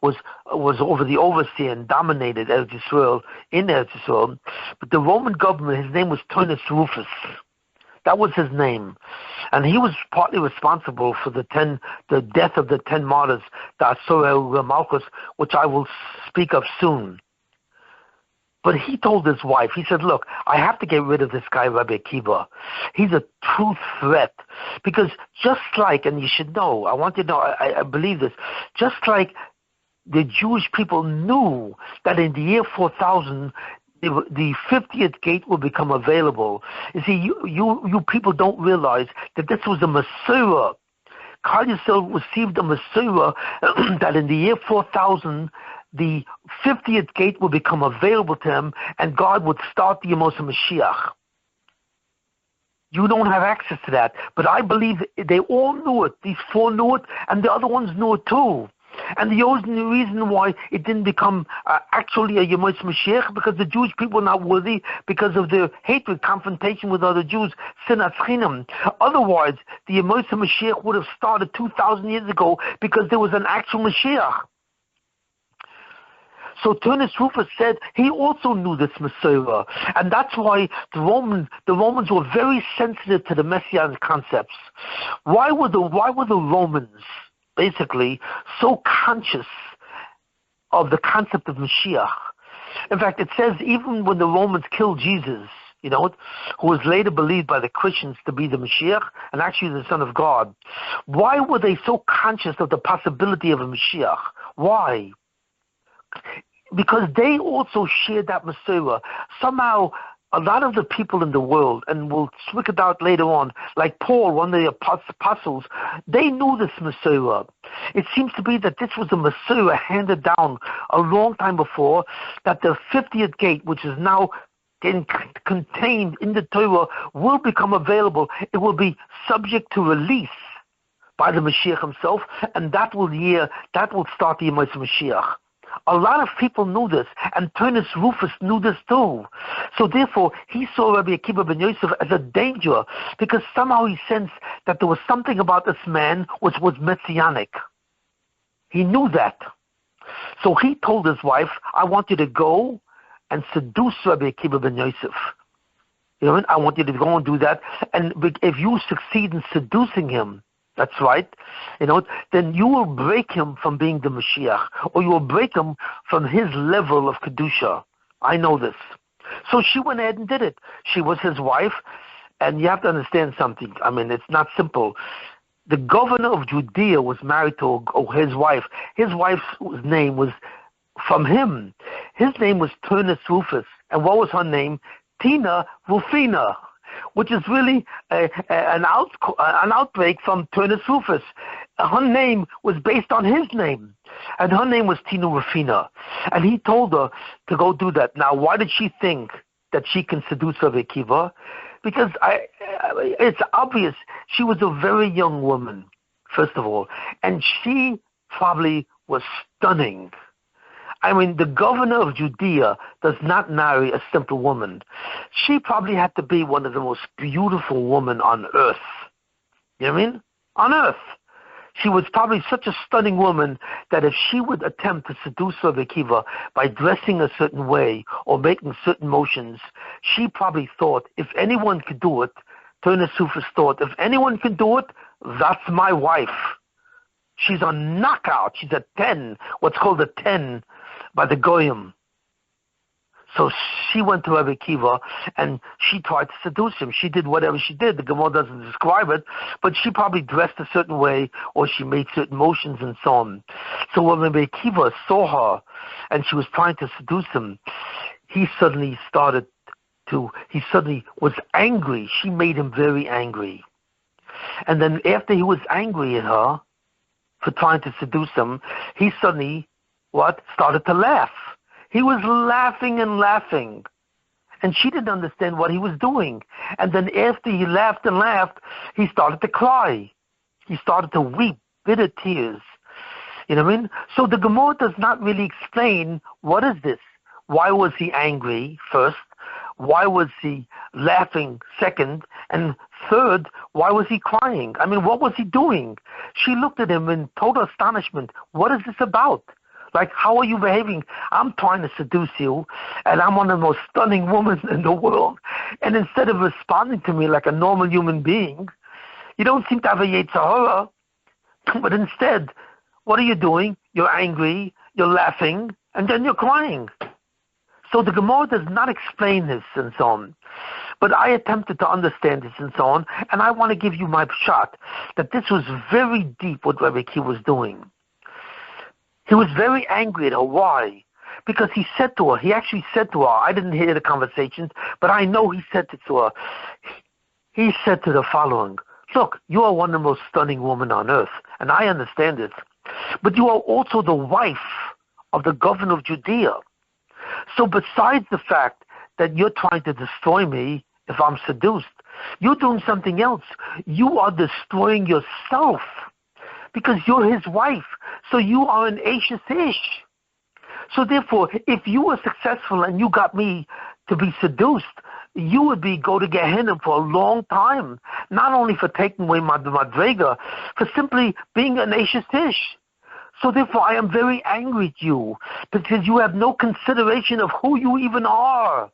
was over the overseer and dominated Yisroel in Yisroel. But the Roman government, his name was Turnus Rufus. That was his name. And he was partly responsible for the death of the 10 martyrs, the Yisroel Malchus, which I will speak of soon. But he told his wife, he said, look, I have to get rid of this guy, Rabbi Akiva. He's a true threat. Because just like, and you should know, I want you to know, I believe this, just like the Jewish people knew that in the year 4000, the 50th gate will become available. You see, you people don't realize that this was a Messiah. Klal Yisrael received a Messiah that in the year 4000, the 50th gate will become available to him, and God would start the Yemos Mashiach. You don't have access to that, but I believe they all knew it. These 4 knew it, and the other ones knew it too. And the only reason why it didn't become actually a Yemos Mashiach, because the Jewish people were not worthy because of their hatred, confrontation with other Jews, sinat chinam. Otherwise, the Yemos Mashiach would have started 2,000 years ago because there was an actual Mashiach. So Turnus Rufus said he also knew this Messiah, and that's why the Romans were very sensitive to the messianic concepts. Why were the Romans basically so conscious of the concept of Mashiach? In fact, it says even when the Romans killed Jesus, who was later believed by the Christians to be the Mashiach and actually the Son of God, why were they so conscious of the possibility of a Mashiach? Why? Because they also shared that Messiah. Somehow, a lot of the people in the world, and we'll speak about later on, like Paul, one of the apostles, they knew this Messiah. It seems to be that this was a Messiah handed down a long time before, that the 50th gate, which is now getting contained in the Torah, will become available. It will be subject to release by the Mashiach himself, and that will start the Yemos Mashiach. A lot of people knew this, and Turnus Rufus knew this too. So therefore, he saw Rabbi Akiva ben Yosef as a danger, because somehow he sensed that there was something about this man which was messianic. He knew that. So he told his wife, I want you to go and seduce Rabbi Akiva ben Yosef. I want you to go and do that. And if you succeed in seducing him, that's right, then you will break him from being the Mashiach, or you will break him from his level of Kedusha. I know this. So she went ahead and did it. She was his wife, and you have to understand something. I mean, it's not simple. the governor of Judea was married to his wife. His wife's name was from him. His name was Turnus Rufus. And what was her name? Tina Rufina, which is really an outbreak from Turnus Rufus. Her name was based on his name, and her name was Tina Rufina. And he told her to go do that. Now, why did she think that she can seduce Rabbi Akiva? Because it's obvious she was a very young woman, first of all, and she probably was stunning. I mean, the governor of Judea does not marry a simple woman. She probably had to be one of the most beautiful women on earth. You know what I mean? On earth. She was probably such a stunning woman that if she would attempt to seduce Rabbi Akiva by dressing a certain way or making certain motions, she probably thought, if anyone could do it, Turnus Rufus thought, if anyone can do it, that's my wife. She's a knockout. She's a 10, what's called a 10 by the Goyim. So she went to Rabbi Akiva and she tried to seduce him. She did whatever she did. The Gemara doesn't describe it, but she probably dressed a certain way or she made certain motions and so on. So when Rabbi Akiva saw her and she was trying to seduce him, he suddenly was angry. She made him very angry. And then after he was angry at her for trying to seduce him, he suddenly, started to laugh. He was laughing and laughing. And she didn't understand what he was doing. And then after he laughed and laughed, he started to cry. He started to weep bitter tears. You know what I mean? So the Gemara does not really explain what is this. Why was he angry first? Why was he laughing second? And third, why was he crying? I mean, what was he doing? She looked at him in total astonishment. What is this about? Like, how are you behaving? I'm trying to seduce you, and I'm one of the most stunning women in the world. And instead of responding to me like a normal human being, you don't seem to have a Yetzer Hara. But instead, what are you doing? You're angry, you're laughing, and then you're crying. So the Gemara does not explain this and so on. But I attempted to understand this and so on, and I want to give you my shot that this was very deep what Rabbi Akiva was doing. He was very angry at her. Why? Because he actually said to her, I didn't hear the conversations, but I know he said it to her. He said to the following, look, you are one of the most stunning women on earth, and I understand it, but you are also the wife of the governor of Judea. So besides the fact that you're trying to destroy me if I'm seduced, you're doing something else. You are destroying yourself. Because you're his wife, so you are an Ashes Ish. So therefore, if you were successful and you got me to be seduced, you would go to Gehenna for a long time. Not only for taking away my Madrega, for simply being an Ashes Ish. So therefore, I am very angry at you because you have no consideration of who you even are.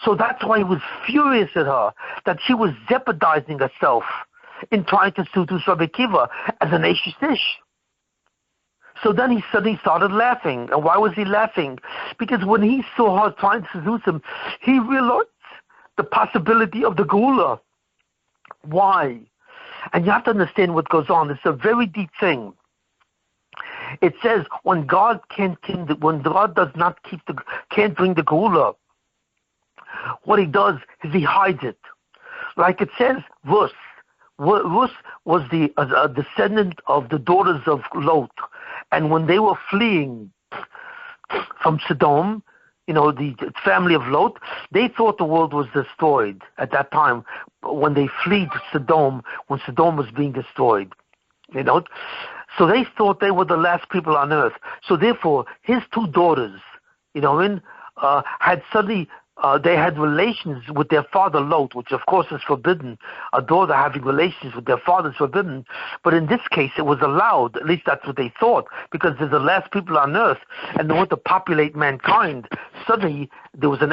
So that's why he was furious at her, that she was jeopardizing herself in trying to seduce Rabbi Akiva as an Ashes Ish. So then he suddenly started laughing. And why was he laughing? Because when he saw her trying to seduce him, he realized the possibility of the Geula. Why? And you have to understand what goes on. It's a very deep thing. It says when God can't bring the Geula, what he does is he hides it. Like it says, Rus. Rus was the descendant of the daughters of Lot, and when they were fleeing from Sodom, the family of Lot, they thought the world was destroyed at that time when they fled to Sodom, when Sodom was being destroyed. So they thought they were the last people on earth. So therefore, his two daughters, had suddenly. They had relations with their father Lot, which of course is forbidden. A daughter having relations with their father is forbidden. But in this case, it was allowed. At least that's what they thought, because they're the last people on earth, and they want to populate mankind. Suddenly, there was an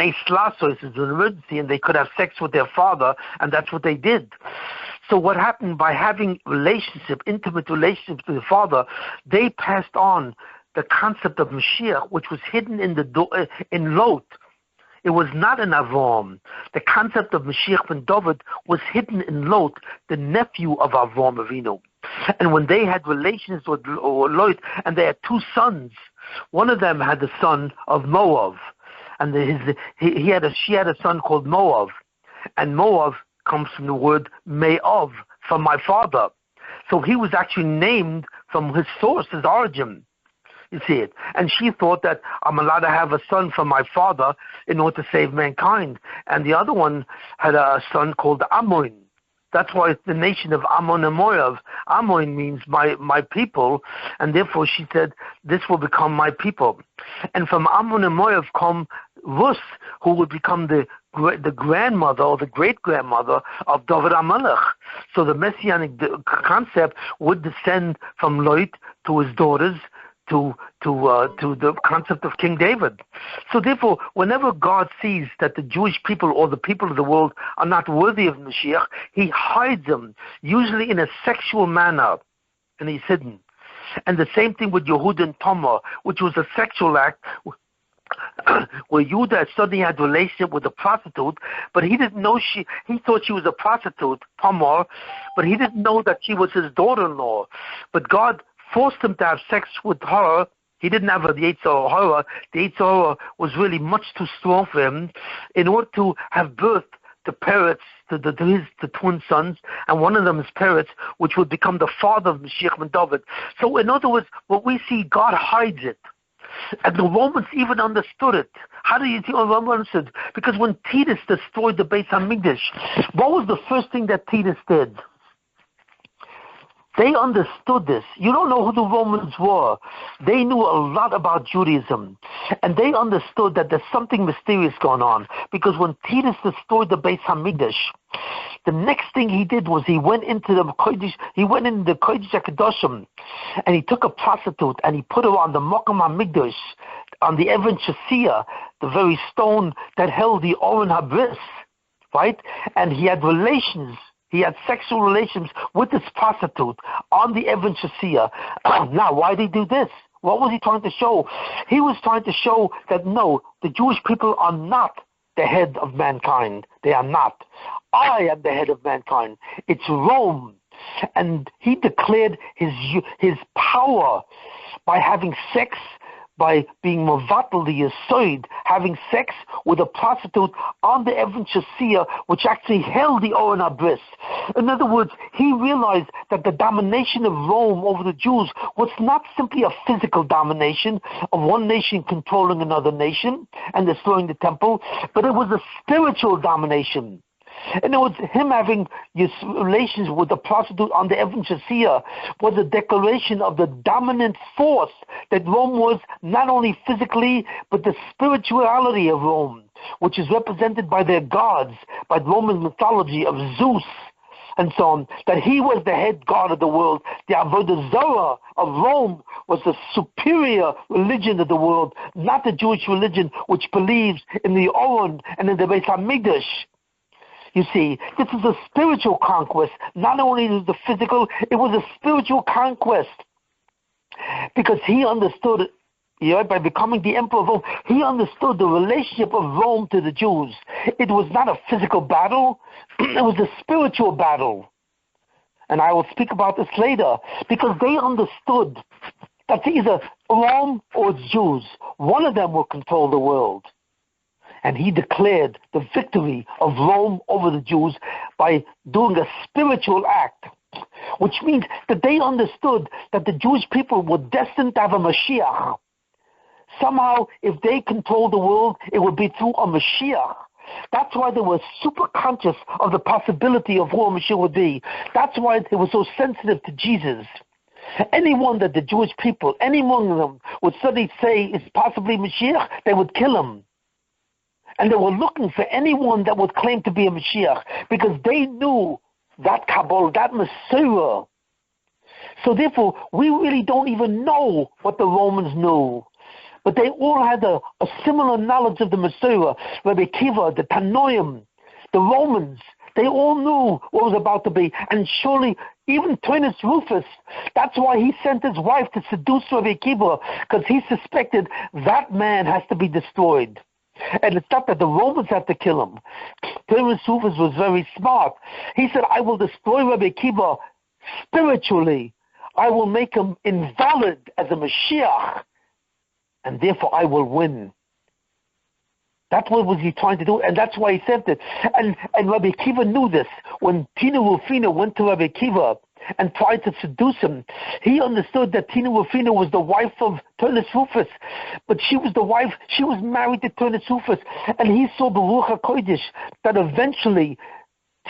so it was an emergency, and they could have sex with their father, and that's what they did. So what happened by having intimate relationship with the father, they passed on the concept of Mashiach, which was hidden in Lot. It was not in Avram. The concept of Mashiach ben David was hidden in Lot, the nephew of Avram Avinu. And when they had relations with Lot, and they had two sons, one of them had the son of Moab, and she had a son called Moab, and Moab comes from the word Me'av, from my father. So he was actually named from his source, his origin. You see it. And she thought that I'm allowed to have a son from my father in order to save mankind. And the other one had a son called Ammon. That's why it's the nation of Ammon and Moab. Ammon means my people, and therefore she said, this will become my people. And from Ammon and Moab come Rus, who would become the grandmother or the great-grandmother of David Amalek. So the messianic concept would descend from Lot to his daughters, to the concept of King David. So therefore, whenever God sees that the Jewish people or the people of the world are not worthy of Mashiach, he hides them, usually in a sexual manner, and he's hidden. And the same thing with Yehuda and Tamar, which was a sexual act, where Yehuda suddenly had a relationship with a prostitute, but he didn't know he thought she was a prostitute, Tamar, but he didn't know that she was his daughter-in-law. But God forced him to have sex with her. He didn't have the Yetzer Hara. The Yetzer Hara was really much too strong for him in order to have birth to Peretz, the twin sons, and one of them is Peretz, which would become the father of Mashiach ben David. So in other words, what we see, God hides it. And the Romans even understood it. How do you think Romans understood? Because when Titus destroyed the Beit Hamikdash, what was the first thing that Titus did? They understood this. You don't know who the Romans were. They knew a lot about Judaism. And they understood that there's something mysterious going on. Because when Titus destroyed the Beit Hamikdash, the next thing he did was he went into the Kodesh HaKadoshim, and he took a prostitute and he put her on the Mokum HaMikdash, on the Even Shasiyah, the very stone that held the Oren HaBris, right? And he had relations. He had sexual relations with this prostitute on the Even Shasiyah. Now, why did he do this? What was he trying to show? He was trying to show that, no, the Jewish people are not the head of mankind. They are not. I am the head of mankind. It's Rome. And he declared his power by having sex, by being Mavatal the Yisroel, having sex with a prostitute on the Even Shasiyah, which actually held the Oren HaBris. In other words, he realized that the domination of Rome over the Jews was not simply a physical domination of one nation controlling another nation and destroying the temple, but it was a spiritual domination. And it was him having relations with the prostitute on the Even Shasiyah was a declaration of the dominant force that Rome was, not only physically, but the spirituality of Rome, which is represented by their gods, by the Roman mythology of Zeus, and so on, that he was the head god of the world. The Avodah Zarah of Rome was the superior religion of the world, not the Jewish religion, which believes in the Oren and in the Beit HaMikdash. You see, this is a spiritual conquest. Not only is the physical, it was a spiritual conquest. Because he understood, by becoming the emperor of Rome, he understood the relationship of Rome to the Jews. It was not a physical battle, it was a spiritual battle. And I will speak about this later, because they understood that either Rome or Jews, one of them will control the world. And he declared the victory of Rome over the Jews by doing a spiritual act, which means that they understood that the Jewish people were destined to have a Mashiach. Somehow, if they controlled the world, it would be through a Mashiach. That's why they were super conscious of the possibility of who a Mashiach would be. That's why they were so sensitive to Jesus. Anyone that the Jewish people, any one of them, would suddenly say is possibly Mashiach, they would kill him. And they were looking for anyone that would claim to be a Mashiach, because they knew that Kabbalah, that Messiah. So therefore, we really don't even know what the Romans knew. But they all had a similar knowledge of the Messiah. Rabbi Akiva, the Tanoim, the Romans, they all knew what was about to be. And surely, even Turnus Rufus, that's why he sent his wife to seduce Rabbi Akiva, because he suspected that man has to be destroyed. And it's not that the Romans had to kill him. Turnus Rufus was very smart. He said, I will destroy Rabbi Akiva spiritually. I will make him invalid as a Mashiach, and therefore I will win. That's what was he trying to do, and that's why he sent it. And Rabbi Akiva knew this. When Turnus Rufus went to Rabbi Akiva and tried to seduce him, he understood that Turnus Rufus was the wife of Turnus Rufus, but she was married to Turnus Rufus, and he saw the Ruach HaKodesh that eventually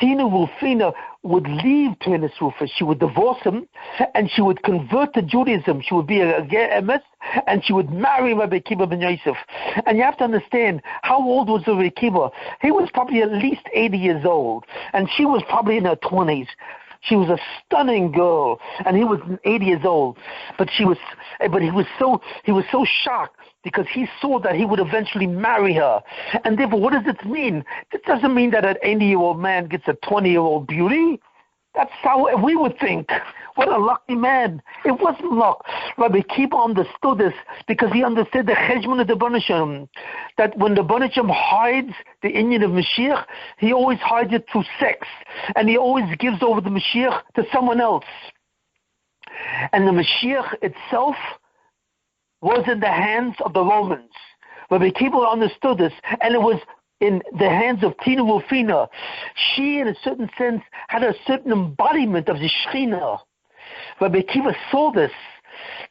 Turnus Rufus would leave Turnus Rufus. She would divorce him, and she would convert to Judaism. She would be a Yemos, and she would marry Rabbi Akiva ben Yosef. And you have to understand, how old was Rabbi Akiva? He was probably at least 80 years old, and she was probably in her 20s. She was a stunning girl, and he was 80 years old. But he was so shocked because he saw that he would eventually marry her. And therefore, what does it mean? It doesn't mean that an 80-year-old man gets a 20-year-old beauty. That's how we would think. What a lucky man. It wasn't luck. Rabbi Akiva understood this because he understood the cheshbon of the Banashim, that when the Banashim hides the inyan of Mashiach, he always hides it through sex, and he always gives over the Mashiach to someone else. And the Mashiach itself was in the hands of the Romans. Rabbi Akiva understood this, and it was in the hands of Turnus Rufus. She, in a certain sense, had a certain embodiment of the Shekhinah. Rabbi Akiva saw this,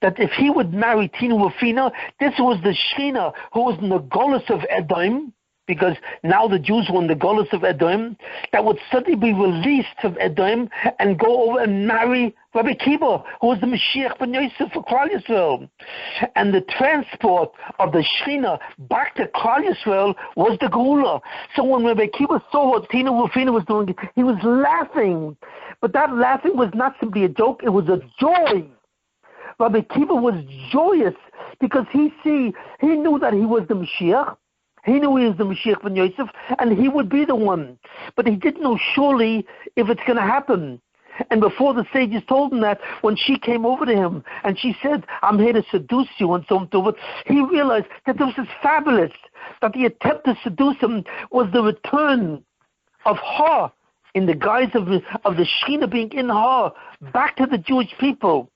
that if he would marry Turnus Rufus, this was the Shekhinah who was in the Golus of Edom, because now the Jews were in the Golus of Edom, that would suddenly be released from Edom and go over and marry Rabbi Akiva, who was the Mashiach ben Yosef for Klal Yisroel. And the transport of the Shekhinah back to Klal Yisroel was the Geula. So when Rabbi Akiva saw what Turnus Rufus was doing, he was laughing. But that laughing was not simply a joke, it was a joy. Rabbi Akiva was joyous because he knew that he was the Mashiach. He knew he was the Mashiach ben Yosef, and he would be the one. But he didn't know surely if it's going to happen. And before the sages told him that, when she came over to him and she said, I'm here to seduce you and so on and so forth, he realized that this was fabulous, that the attempt to seduce him was the return of her, in the guise of the Shekhinah being in her, back to the Jewish people.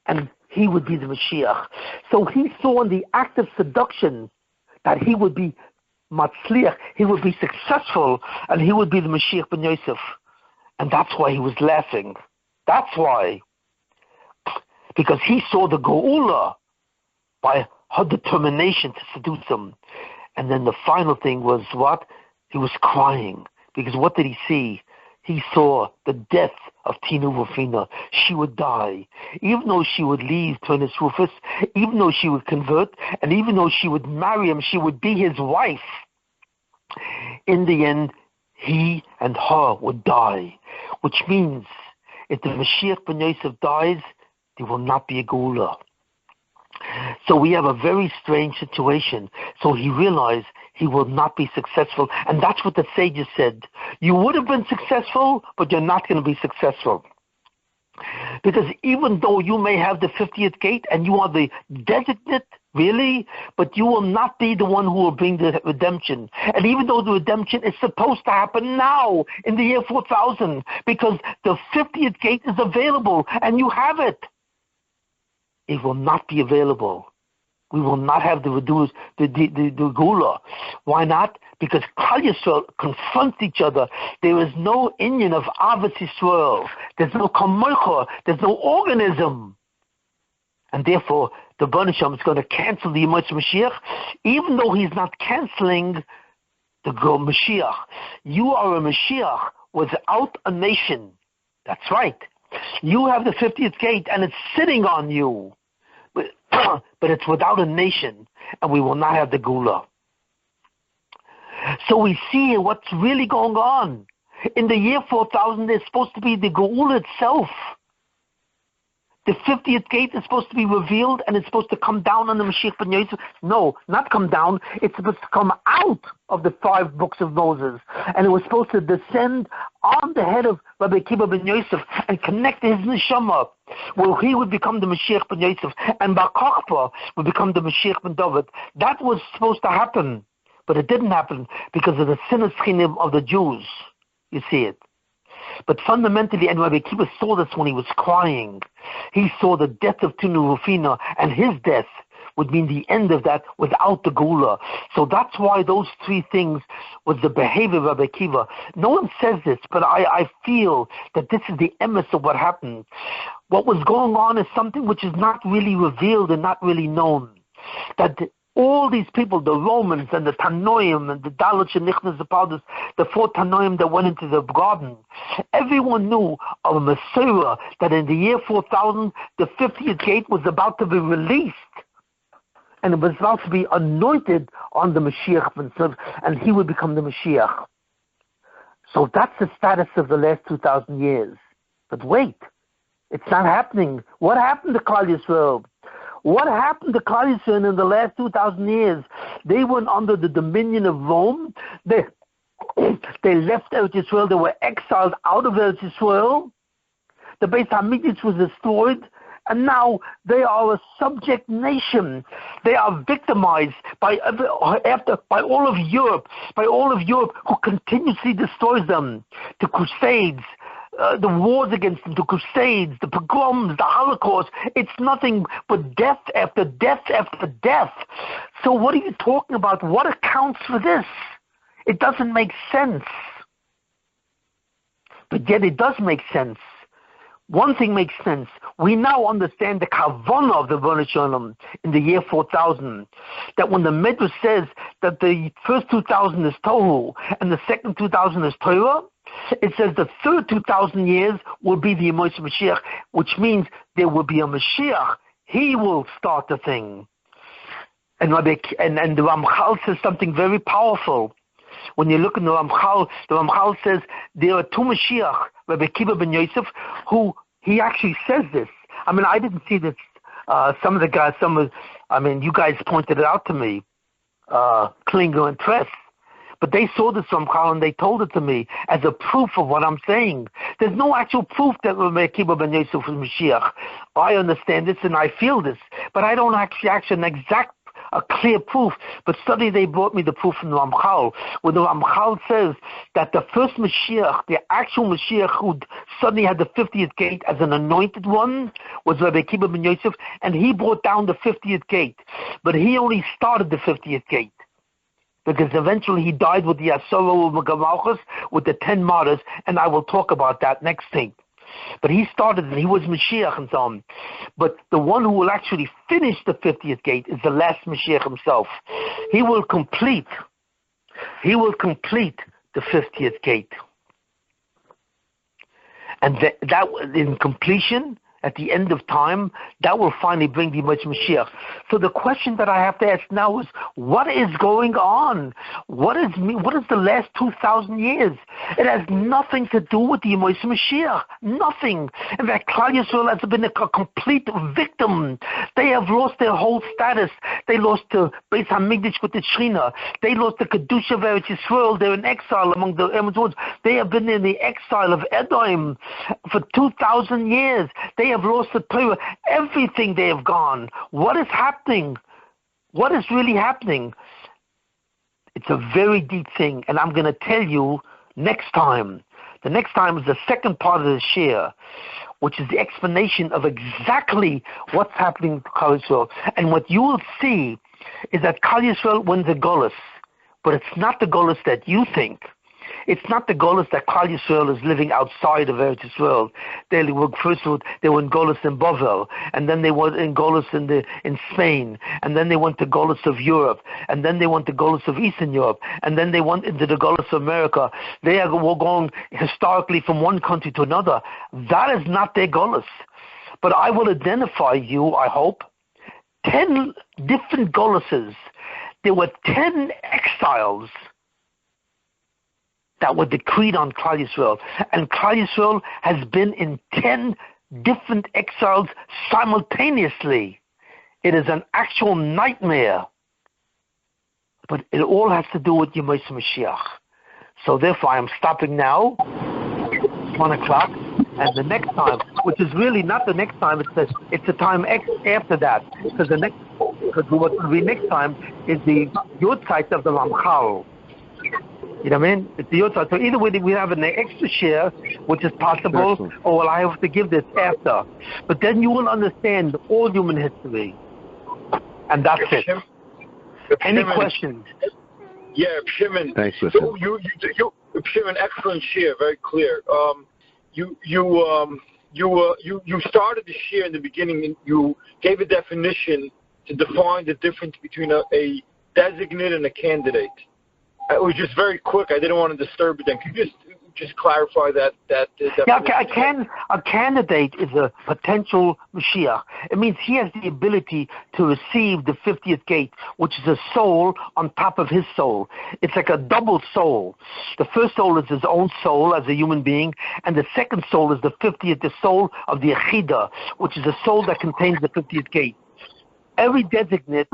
And he would be the Mashiach. So he saw in the act of seduction that he would be matzliach, he would be successful, and he would be the Mashiach ben Yosef. And that's why he was laughing. That's why. Because he saw the Geula by her determination to seduce him. And then the final thing was what? He was crying. Because what did he see? He saw the death of Turnus Rufus. She would die. Even though she would leave Turnus Rufus, even though she would convert, and even though she would marry him, she would be his wife. In the end, he and her would die. Which means, if the Mashiach ben Yosef dies, there will not be a Geula. So we have a very strange situation. So he realized he will not be successful. And that's what the sages said. You would have been successful, but you're not going to be successful. Because even though you may have the 50th gate and you are the designate, really, but you will not be the one who will bring the redemption. And even though the redemption is supposed to happen now, in the year 4000, because the 50th gate is available and you have it, it will not be available. We will not have the Geula. Why not? Because Klal Yisrael confronts each other. There is no inyan of Ahavas Yisrael. There's no kamocha. There's no organism. And therefore, the Banashim is going to cancel the Yemos Mashiach, even though he's not canceling the Mashiach. You are a Mashiach without a nation. That's right. You have the 50th gate, and it's sitting on you. But it's without a nation, and we will not have the Geula. So we see what's really going on. In the year 4000, there's supposed to be the Geula itself. The 50th gate is supposed to be revealed, and it's supposed to come down on the Mashiach ben Yosef. No, not come down. It's supposed to come out of the 5 books of Moses. And it was supposed to descend on the head of Rabbi Akiva ben Yosef and connect his neshama, where he would become the Mashiach ben Yosef, and Bar Kokhba would become the Mashiach ben David. That was supposed to happen, but it didn't happen because of the sinas of the Jews. You see it. But fundamentally, and Rabbi Akiva saw this when he was crying. He saw the death of Turnus Rufus, and his death would mean the end of that without the Gula. So that's why those three things was the behavior of Rabbi Akiva. No one says this, but I feel that this is the emes of what happened. What was going on is something which is not really revealed and not really known. That all these people, the Romans and the Tanoim and the Dalit and Nichnas, the Pardes, the 4 Tanoim that went into the garden, everyone knew of a Messiah that in the year 4000, the 50th gate was about to be released. And it was about to be anointed on the Mashiach himself, and he would become the Mashiach. So that's the status of the last 2,000 years. But wait, it's not happening. What happened to Klal Yisroel? What happened to Klal Yisroel in the last 2,000 years? They went under the dominion of Rome. They left Eretz Yisrael. They were exiled out of Eretz Yisrael. The Beit Hamikdash was destroyed. And now they are a subject nation. They are victimized by all of Europe, who continuously destroys them. The Crusades, the wars against them, the Crusades, the pogroms, the Holocaust. It's nothing but death after death after death. So what are you talking about? What accounts for this? It doesn't make sense. But yet it does make sense. One thing makes sense. We now understand the kavanah of the Rebbeinu Shalom in the year 4000. That when the Midrash says that the first 2000 is Tohu and the second 2000 is Torah, it says the third 2000 years will be the Yemos Mashiach, which means there will be a Mashiach. He will start the thing. And the Ramchal says something very powerful. When you look in the Ramchal says there are two Mashiach, Rabbi Akiva ben Yosef, who he actually says this. I mean, I didn't see this. Some of the guys, you guys pointed it out to me, Klinger and Tress. But they saw this Ramchal and they told it to me as a proof of what I'm saying. There's no actual proof that Rabbi Akiva ben Yosef is Mashiach. I understand this and I feel this, but I don't actually an exact a clear proof, but suddenly they brought me the proof from the Ramchal, where the Ramchal says that the first Mashiach, the actual Mashiach who suddenly had the 50th gate as an anointed one, was Rabbi Akiva ben Yosef, and he brought down the 50th gate, but he only started the 50th gate, because eventually he died with the Asoro Megamalchus, with the 10 martyrs, and I will talk about that next thing. But he started and he was Mashiach and so on. But the one who will actually finish the 50th gate is the last Mashiach himself. He will complete the 50th gate. And that in completion, at the end of time, that will finally bring the Mashiach. So the question that I have to ask now is, what is going on? What is the last 2,000 years? It has nothing to do with the Yemos Mashiach. Nothing. In fact, Klal Yisroel has been a complete victim. They have lost their whole status. They lost the Beit Hamikdash with the Shrina. They lost the Kedusha of Eretz Yisrael. They're in exile among the Amos. They have been in the exile of Edom for 2,000 years. They have lost the Torah. Everything they have gone. What is happening? What is really happening? It's a very deep thing, and I'm going to tell you next time. The next time is the second part of the share, which is the explanation of exactly what's happening to Klal Yisrael. And what you will see is that Klal Yisrael wins the Golus, but it's not the Golus that you think. It's not the Golus that Klal Yisrael is living outside of Eretz Yisrael. They were in Golus in Bavel, and then they were in Golus in Spain, and then they went to Golus of Europe, and then they went to Golus of Eastern Europe, and then they went into the Golus of America. They were going historically from one country to another. That is not their Golus. But I will identify you, I hope, 10 different Goluses. There were 10 exiles that were decreed on Klal Yisrael. And Klal Yisrael has been in 10 different exiles simultaneously. It is an actual nightmare. But it all has to do with Yemos Mashiach. So therefore I am stopping now. 1 o'clock, and the next time, which is really not the next time, it's the time after that, because what will be next time is the Yotzeit of the Ramchal. You know what I mean? It's the Yotzeit. So either way, we have an extra share, which is possible, Excellent. or will I have to give this after? But then you will understand all human history, and that's it. Any questions? Yeah, Shimon. Thanks, so Shimon, excellent share, very clear. You started the share in the beginning, and you gave a definition to define the difference between a designate and a candidate. It was just very quick. I didn't want to disturb it. Then could you just clarify that? Yeah, a candidate is a potential Mashiach. It means he has the ability to receive the 50th gate, which is a soul on top of his soul. It's like a double soul. The first soul is his own soul as a human being, and the second soul is the 50th, the soul of the Echida, which is a soul that contains the 50th gate. Every designate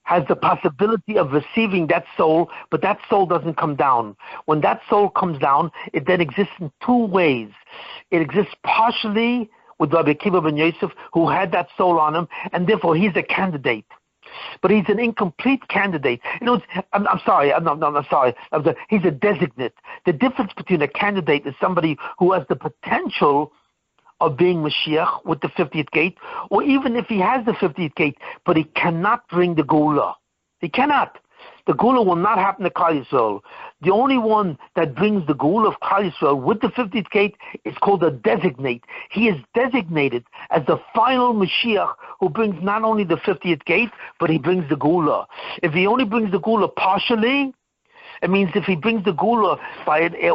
has the possibility of receiving that soul, but that soul doesn't come down. When that soul comes down, it then exists in two ways. It exists partially with Rabbi Akiva ben Yosef, who had that soul on him, and therefore he's a candidate. But he's an incomplete candidate. You know, I'm sorry. He's a designate. The difference between a candidate is somebody who has the potential of being Mashiach with the 50th gate, or even if he has the 50th gate, but he cannot bring the Geula. He cannot. The Geula will not happen to Klal Yisrael. The only one that brings the Geula of Klal Yisrael with the 50th gate is called a designate. He is designated as the final Mashiach who brings not only the 50th gate, but he brings the Geula. If he only brings the Geula partially, it means if he brings the Geula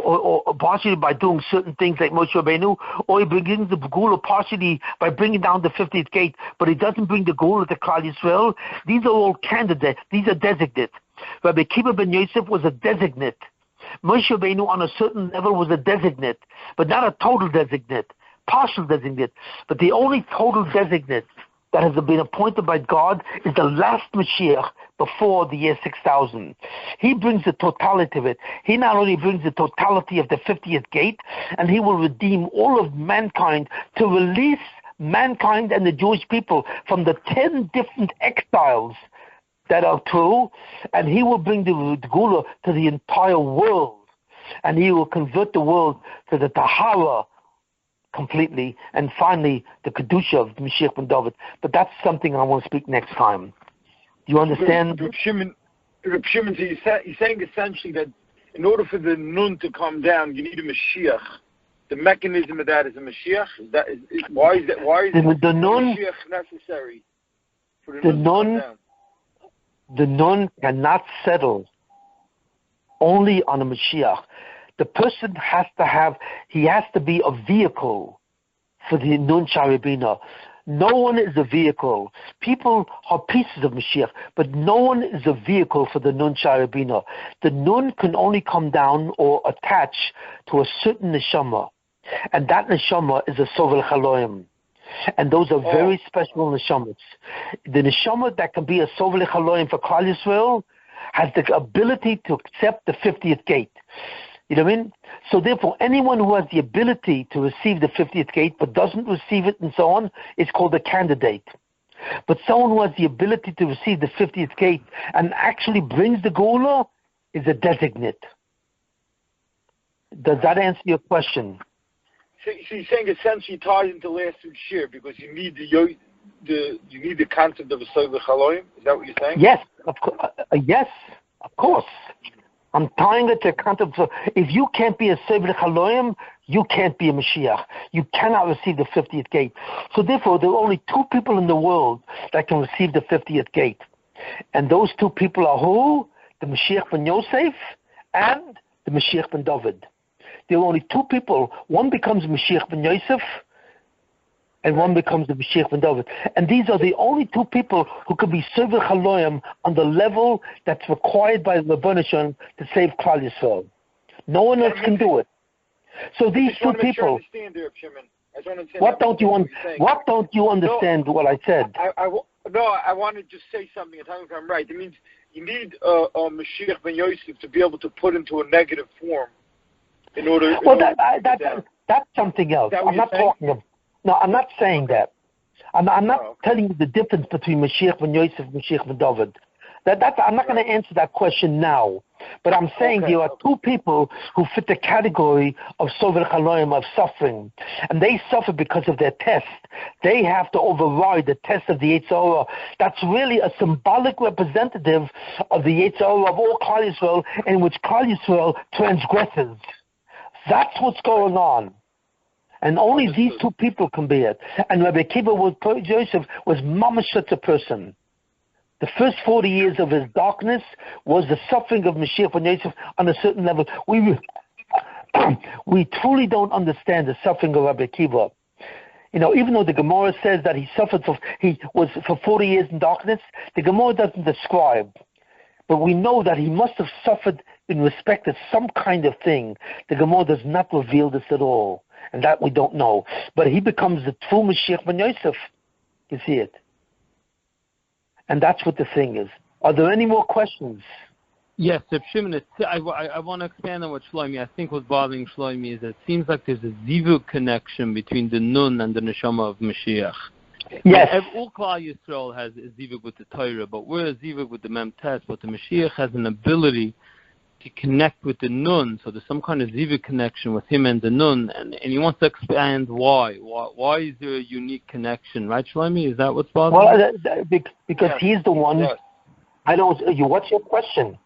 or partially by doing certain things like Moshe Rabbeinu, or he brings the Geula partially by bringing down the 50th gate, but he doesn't bring the Geula to Klal Yisrael, these are all candidates. These are designates. Rabbi Akiva ben Yosef was a designate. Moshe Rabbeinu on a certain level was a designate, but not a total designate, partial designate. But the only total designate that has been appointed by God is the last Mashiach before the year 6000. He brings the totality of it. He not only brings the totality of the 50th gate, and he will redeem all of mankind to release mankind and the Jewish people from the 10 different exiles that are true, and he will bring the Geula to the entire world, and he will convert the world to the Tahara completely, and finally the Kedusha of Mashiach ben David. But that's something I want to speak next time. Do you understand? Reb Shimon, so he's saying essentially that in order for the Nun to come down, you need a Mashiach. The mechanism of that is a Mashiach. Why is the Nun Mashiach necessary for the Nun to come down? The Nun cannot settle only on a Mashiach. The person has to be a vehicle for the Nun Sharibina. No one is a vehicle. People are pieces of Mashiach, but no one is a vehicle for the Nun Sharibina. The Nun can only come down or attach to a certain neshama, and that neshama is a Sovel Chaloim. And those are very special neshamas. The neshama that can be a Sovel Chaloim for Klal Yisrael has the ability to accept the 50th gate. You know what I mean? So therefore, anyone who has the ability to receive the 50th gate but doesn't receive it and so on is called a candidate. But someone who has the ability to receive the 50th gate and actually brings the Geula is a designate. Does that answer your question? So you're saying essentially ties into last week's share because you need the concept of a Sovel Chaloim? Is that what you're saying? Yes, of course. I'm tying it to concept. If you can't be a Sovel Chaloim, you can't be a Mashiach. You cannot receive the 50th gate. So therefore, there are only two people in the world that can receive the 50th gate. And those two people are who? The Mashiach ben Yosef and the Mashiach ben David. There are only two people. One becomes Mashiach ben Yosef, and one becomes the Mashiach ben David. And these are the only two people who can be Sovel Chaloim on the level that's required by the Rebbeinu Shalom to save Klal Yisrael. No one else can do it. So these two people. What don't you understand what I said? I want to just say something. Tell me if I'm right. It means you need a Mashiach ben Yosef to be able to put into a negative form in order. Well, that's something else. I'm not talking of. No, I'm not saying that. I'm not telling you the difference between Mashiach ben Yosef and Mashiach ben David. I'm not going to answer that question now. But I'm saying there are two people who fit the category of Sover Chaloim, of suffering. And they suffer because of their test. They have to override the test of the Yisroel. That's really a symbolic representative of the Yisroel of all Klal Yisrael, in which Klal Yisrael transgresses. That's what's going on. And only these two people can be it. And Rabbi Akiva Joseph was mamash such a person. The first 40 years of his darkness was the suffering of Mashiach ben Yosef on a certain level. We truly don't understand the suffering of Rabbi Akiva. You know, even though the Gemara says that he was for 40 years in darkness, the Gemara doesn't describe. But we know that he must have suffered in respect of some kind of thing. The Gemara does not reveal this at all. And that we don't know. But he becomes the true Mashiach ben Yosef. You see it. And that's what the thing is. Are there any more questions? Yes, Shimon, I want to expand on what Shlomi, I think what's bothering Shlomi is that it seems like there's a zivug connection between the Nun and the Neshama of Mashiach. Yes. All Klal Yisrael has a zivug with the Torah, but we're a zivug with the Mem Tes, but the Mashiach has an ability to connect with the Nun, so there's some kind of zivug connection with him and the Nun, and he wants to expand why. Why is there a unique connection, right, Shlomi? Is that what's bothering you? Well, because he's the one. Yes. What's your question?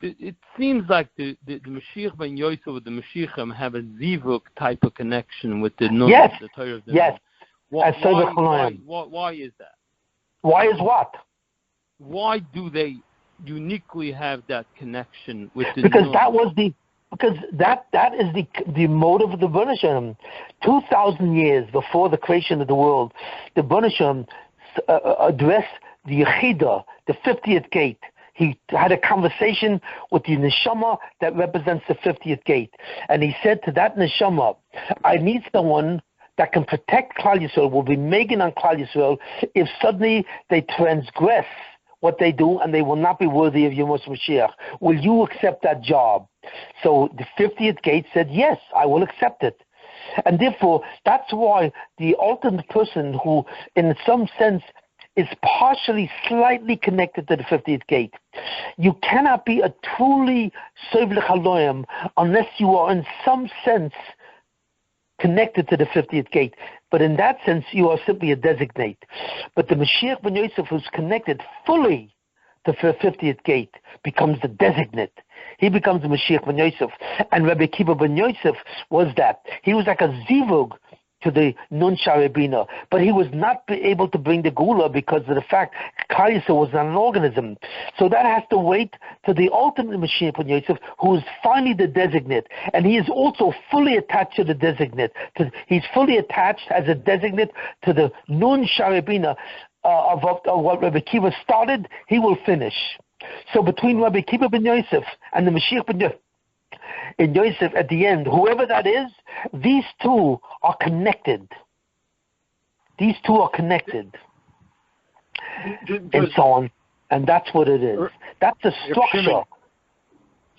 It seems like the Mashiach ben Yosef with the Mashiachim have a zivug type of connection with the Nun, the Torah of the Nun. Why is that? Why is what? Why do they uniquely have that connection with the because Nun? that is the motive of the Bnei Shem. 2,000 years before the creation of the world, the Bnei Shem addressed the Yechida, the 50th gate. He had a conversation with the Neshama that represents the 50th gate. And he said to that Neshama, I need someone that can protect Klal Yisrael, will be Megan on Klal Yisrael if suddenly they transgress what they do and they will not be worthy of Yemos Mashiach. Will you accept that job? So the 50th gate said, yes, I will accept it. And therefore, that's why the ultimate person who, in some sense, is partially, slightly connected to the 50th gate. You cannot be a truly Sover Chaloim unless you are in some sense connected to the 50th gate. But in that sense, you are simply a designate. But the Mashiach ben Yosef, who's connected fully to the 50th gate, becomes the designate. He becomes the Mashiach ben Yosef. And Rabbi Akiva ben Yosef was that. He was like a zivug to the Nun Sharabina, but he was not able to bring the Gula because of the fact Klal Yisrael was not an organism. So that has to wait to the ultimate Mashiach ben Yosef, who is finally the designate, and he is also fully attached to the designate. He's fully attached as a designate to the Nun Sharabina of what Rabbi Akiva started. He will finish. So between Rabbi Akiva ben Yosef and the Mashiach ben Yosef, in Yosef at the end, whoever that is, these two are connected. These two are connected. And so on. And that's what it is. That's the structure.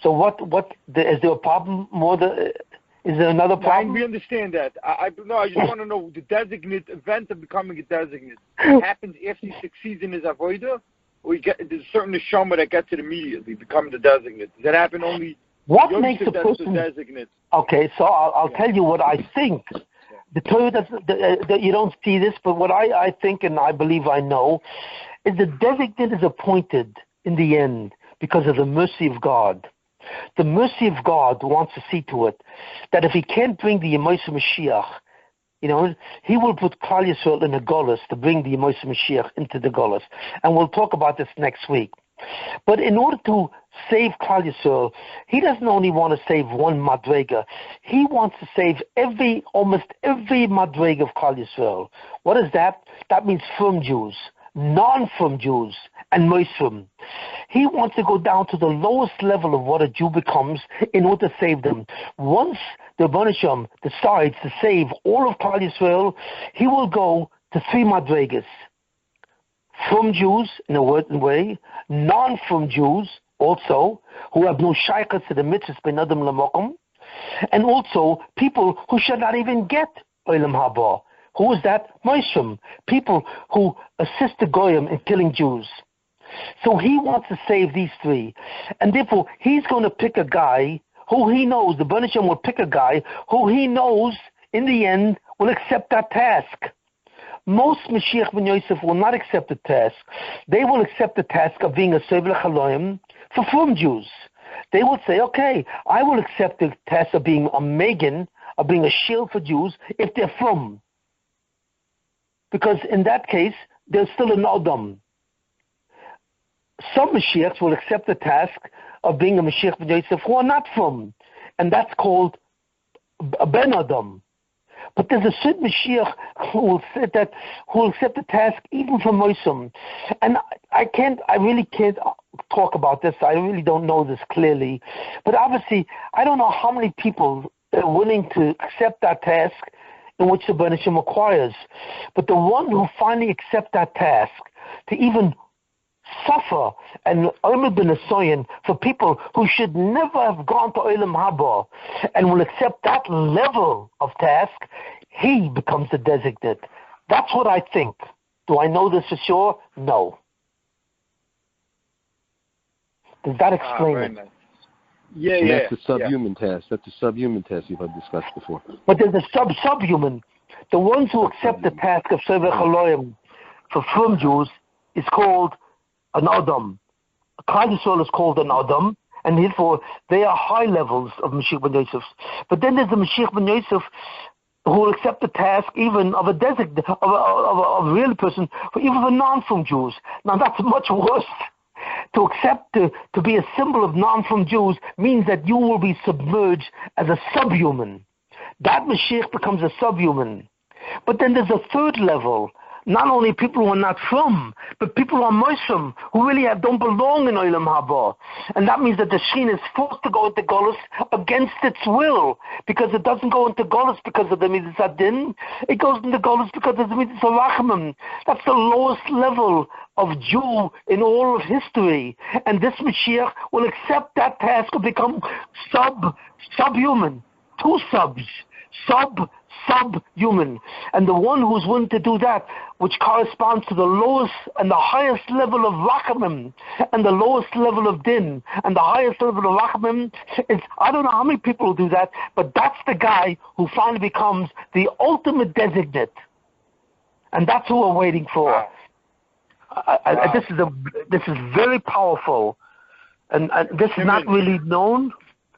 So is there a problem more is there another problem? We understand that. I just want to know the designate event of becoming a designate. It happens after he succeeds in his avodah, or there's a certain neshama that gets it immediately, become the designate. Does that happen only? What makes a person designate? Okay, so I'll tell you what I think. The Torah that you don't see this, but what I think and I believe I know is the designate is appointed in the end because of the mercy of God. The mercy of God wants to see to it that if he can't bring the Yemos Mashiach, he will put Klal Yisrael in a golus to bring the Yemos Mashiach into the golus. And we'll talk about this next week. But in order to save Klal Yisrael, he doesn't only want to save one madrega. He wants to save almost every madrega of Klal Yisrael. What is that? That means from Jews, non-from Jews, and Moisrim. He wants to go down to the lowest level of what a Jew becomes in order to save them. Once the Bnei Shem decides to save all of Klal Yisrael, he will go to three madregas. From Jews, in a way, non-from Jews, also, who have no shaykhs to the mitzvahs ben adam lamokum, and also people who should not even get Olam Haba. Who is that? Moishim, people who assist the Goyim in killing Jews. So he wants to save these three, and therefore he's going to pick a guy who he knows, the Bnei Shem will pick a guy who he knows in the end will accept that task. Most Mashiach ben Yosef will not accept the task. They will accept the task of being a Sevel Chaloim for Frum Jews. They will say, okay, I will accept the task of being a Megan, of being a shield for Jews if they're Frum. Because in that case, they're still an Adam. Some Mashiachs will accept the task of being a Mashiach ben Yosef who are not Frum. And that's called a Ben Adam. But there's a certain Mashiach who will accept the task even from Moisum. And I really can't talk about this. I really don't know this clearly. But obviously, I don't know how many people are willing to accept that task in which the Bnei Shem requires. But the one who finally accepts that task to even suffer and Omer ben Asoyan for people who should never have gone to Olam Haba and will accept that level of task, he becomes the designate. That's what I think. Do I know this for sure? No. Does that explain it? Nice. Yeah. That's the subhuman task. That's the subhuman task you've discussed before. But there's a subhuman. The ones who accept the task of Sever Chaloyim for Frum Jews is called an Adam. Klal Yisroel is called an Adam, and therefore they are high levels of Mashiach ben Yosef. But then there's the Mashiach ben Yosef who will accept the task even of a designate, of a real person, even for non-Frum Jews. Now that's much worse. To accept to be a symbol of non-Frum Jews means that you will be submerged as a subhuman. That Mashiach becomes a subhuman. But then there's a third level. Not only people who are not from, but people who are Moishim, who really don't belong in Olam Haba. And that means that the Shekhinah is forced to go into Golus against its will, because it doesn't go into Golus because of the Mitzvot Din, it goes into Golus because of the Mitzvot Rachamim. That's the lowest level of Jew in all of history. And this Mashiach will accept that task and become subhuman. Two subs. Subhuman. And the one who's willing to do that, which corresponds to the lowest and the highest level of Rachamim, and the lowest level of Din, and the highest level of Rachamim, is, I don't know how many people will do that, but that's the guy who finally becomes the ultimate designate. And that's who we're waiting for. Wow. This is very powerful. And this is not really known.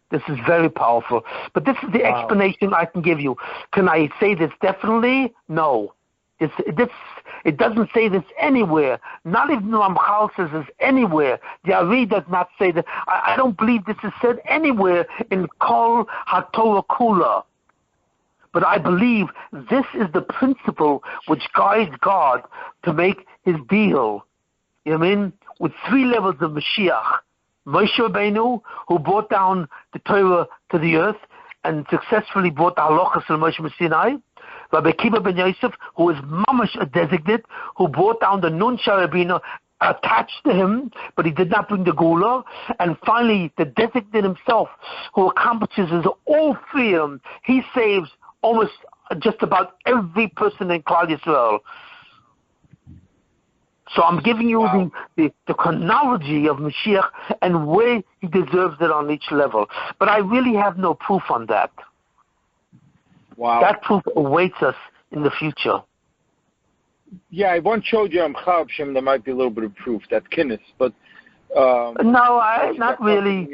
This is very powerful. But this is the explanation I can give you. Can I say this definitely? No. It doesn't say this anywhere. Not even Ramchal says this anywhere. The Ari does not say that. I don't believe this is said anywhere in Kol HaTorah Kula. But I believe this is the principle which guides God to make his deal. You know what I mean? With three levels of Mashiach. Moshe Rabbeinu, who brought down the Torah to the earth and successfully brought the halachas of Moshe Sinai. Rabbi Akiva ben Yosef, who is mamash a designate, who brought down the Nun Sharabina attached to him, but he did not bring the Gula. And finally, the designate himself, who accomplishes all three of them. He saves almost just about every person in Klal Yisroel. So I'm giving you the chronology of Mashiach and where he deserves it on each level. But I really have no proof on that. Wow. That proof awaits us in the future. Yeah, I once showed you on Chav there might be a little bit of proof, that kinnis, but... not really.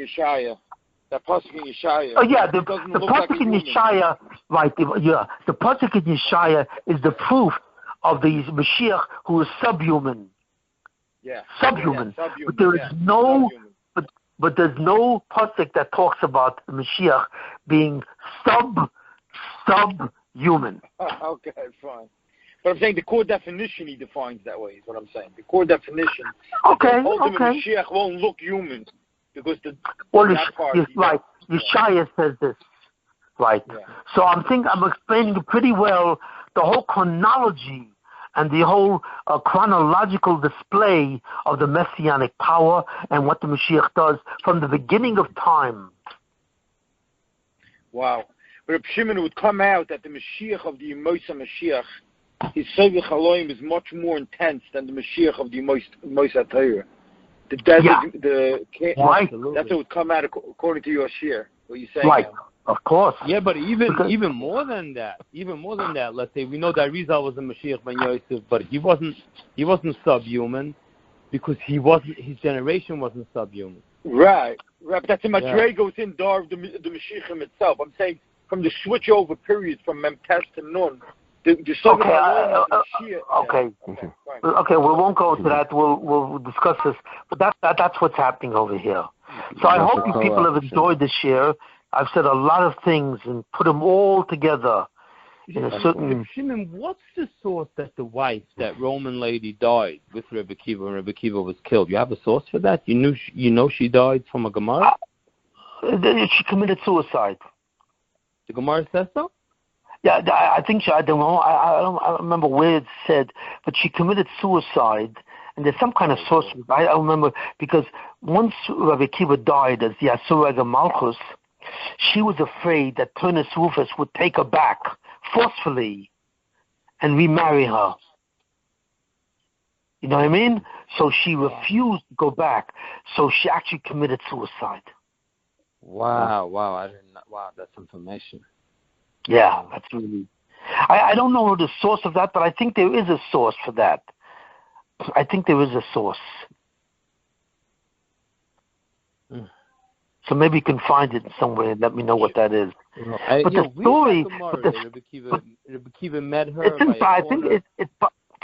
That pasuk in Yeshaya. Oh yeah, the pasuk in Yeshaya, right? The pasuk in Yeshaya is the proof of the Mashiach who is subhuman. Yeah. Subhuman. Yeah, but there is no but there's no pasuk that talks about the Mashiach being subhuman. Okay, fine. But I'm saying the core definition he defines that way, is what I'm saying. The core definition. Okay. Mashiach won't look human because right. Yeshaya says this. Right. Yeah. So I'm explaining pretty well the whole chronology and the whole chronological display of the messianic power and what the Mashiach does from the beginning of time. Wow. But Reb Shimon, would come out that the Mashiach of the Yemos Mashiach, his Sovich Haloim is much more intense than the Mashiach of the Yemos HaTorah. The desert, right. That's what would come out according to your shir. What you saying? Right. Now. Of course. Yeah, but even more than that, let's say we know that Rizal was a Mashiach ben Yosef, but he wasn't subhuman because his generation wasn't subhuman. Right. That's a Madrego within Dar of the Mashiachim itself. I'm saying from the switch over period from Memtes to Nun. Okay. Okay, we won't go into that. We'll discuss this. But that's what's happening over here. So I hope you people have enjoyed this year. I've said a lot of things and put them all together in a certain... Shimon, what's the source that the wife, that Roman lady, died with Rabbi Akiva when Rabbi Akiva was killed? You have a source for that? You know she died from a Gemara? She committed suicide. The Gemara says so? Yeah, I think I don't know. I don't remember where it said, but she committed suicide, and there's some kind of source. I remember because once Rabbi Akiva died as the Asurag Malchus, she was afraid that Turnus Rufus would take her back forcefully and remarry her. You know what I mean? So she refused to go back. So she actually committed suicide. Wow! I didn't. Wow, that's information. Yeah, that's really... I don't know the source of that, but I think there is a source for that. I think there is a source. So maybe you can find it somewhere and let me know what that is. But the story... Rabbi Akiva met her. It's inside.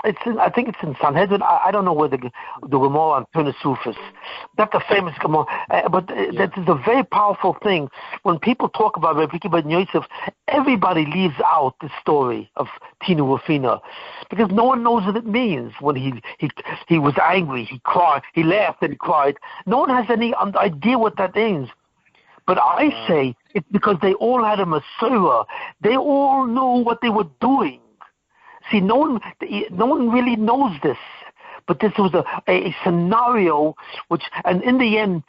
I think it's in Sanhedrin. I don't know where the Gemara on Turnus Rufus. That's a famous Gemara. But that is a very powerful thing. When people talk about Rabbi Akiva ben Yosef, everybody leaves out the story of Tinu Rufina because no one knows what it means. When he was angry, he cried, he laughed and he cried. No one has any idea what that means. But I say it's because they all had a Messiah. They all knew what they were doing. See, no one really knows this, but this was a scenario which, and in the end,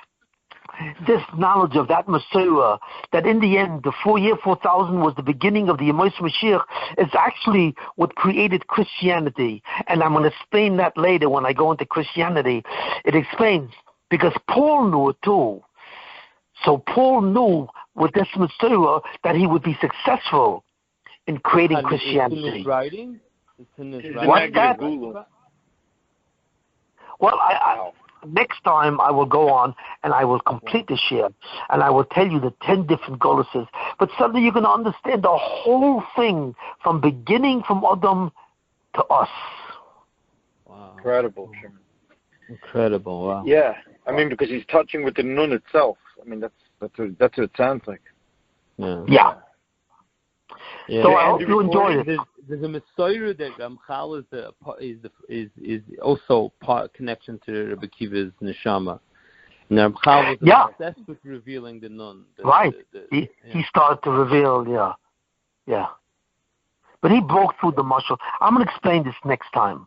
this knowledge of that Messiah, that in the end, the year 4000 was the beginning of the Yemos Mashiach, is actually what created Christianity. And I'm going to explain that later when I go into Christianity. It explains, because Paul knew it too. So Paul knew with this Messiah that he would be successful in creating Christianity. It's in his writing? What's that? Well, next time I will go on and I will complete the share and I will tell you the 10 different goluses. But suddenly you're going to understand the whole thing from beginning from Adam to us. Wow. Incredible, Shimon. Incredible, wow. Yeah, I mean, because he's touching with the nun itself. I mean, that's what it sounds like. Yeah. So I hope you enjoyed it. There's a Messiah that Ramchal is also part connection to Rabbi Akiva's neshama. And Ramchal was obsessed with revealing the nun. He started to reveal, yeah. But he broke through the mashal. I'm going to explain this next time.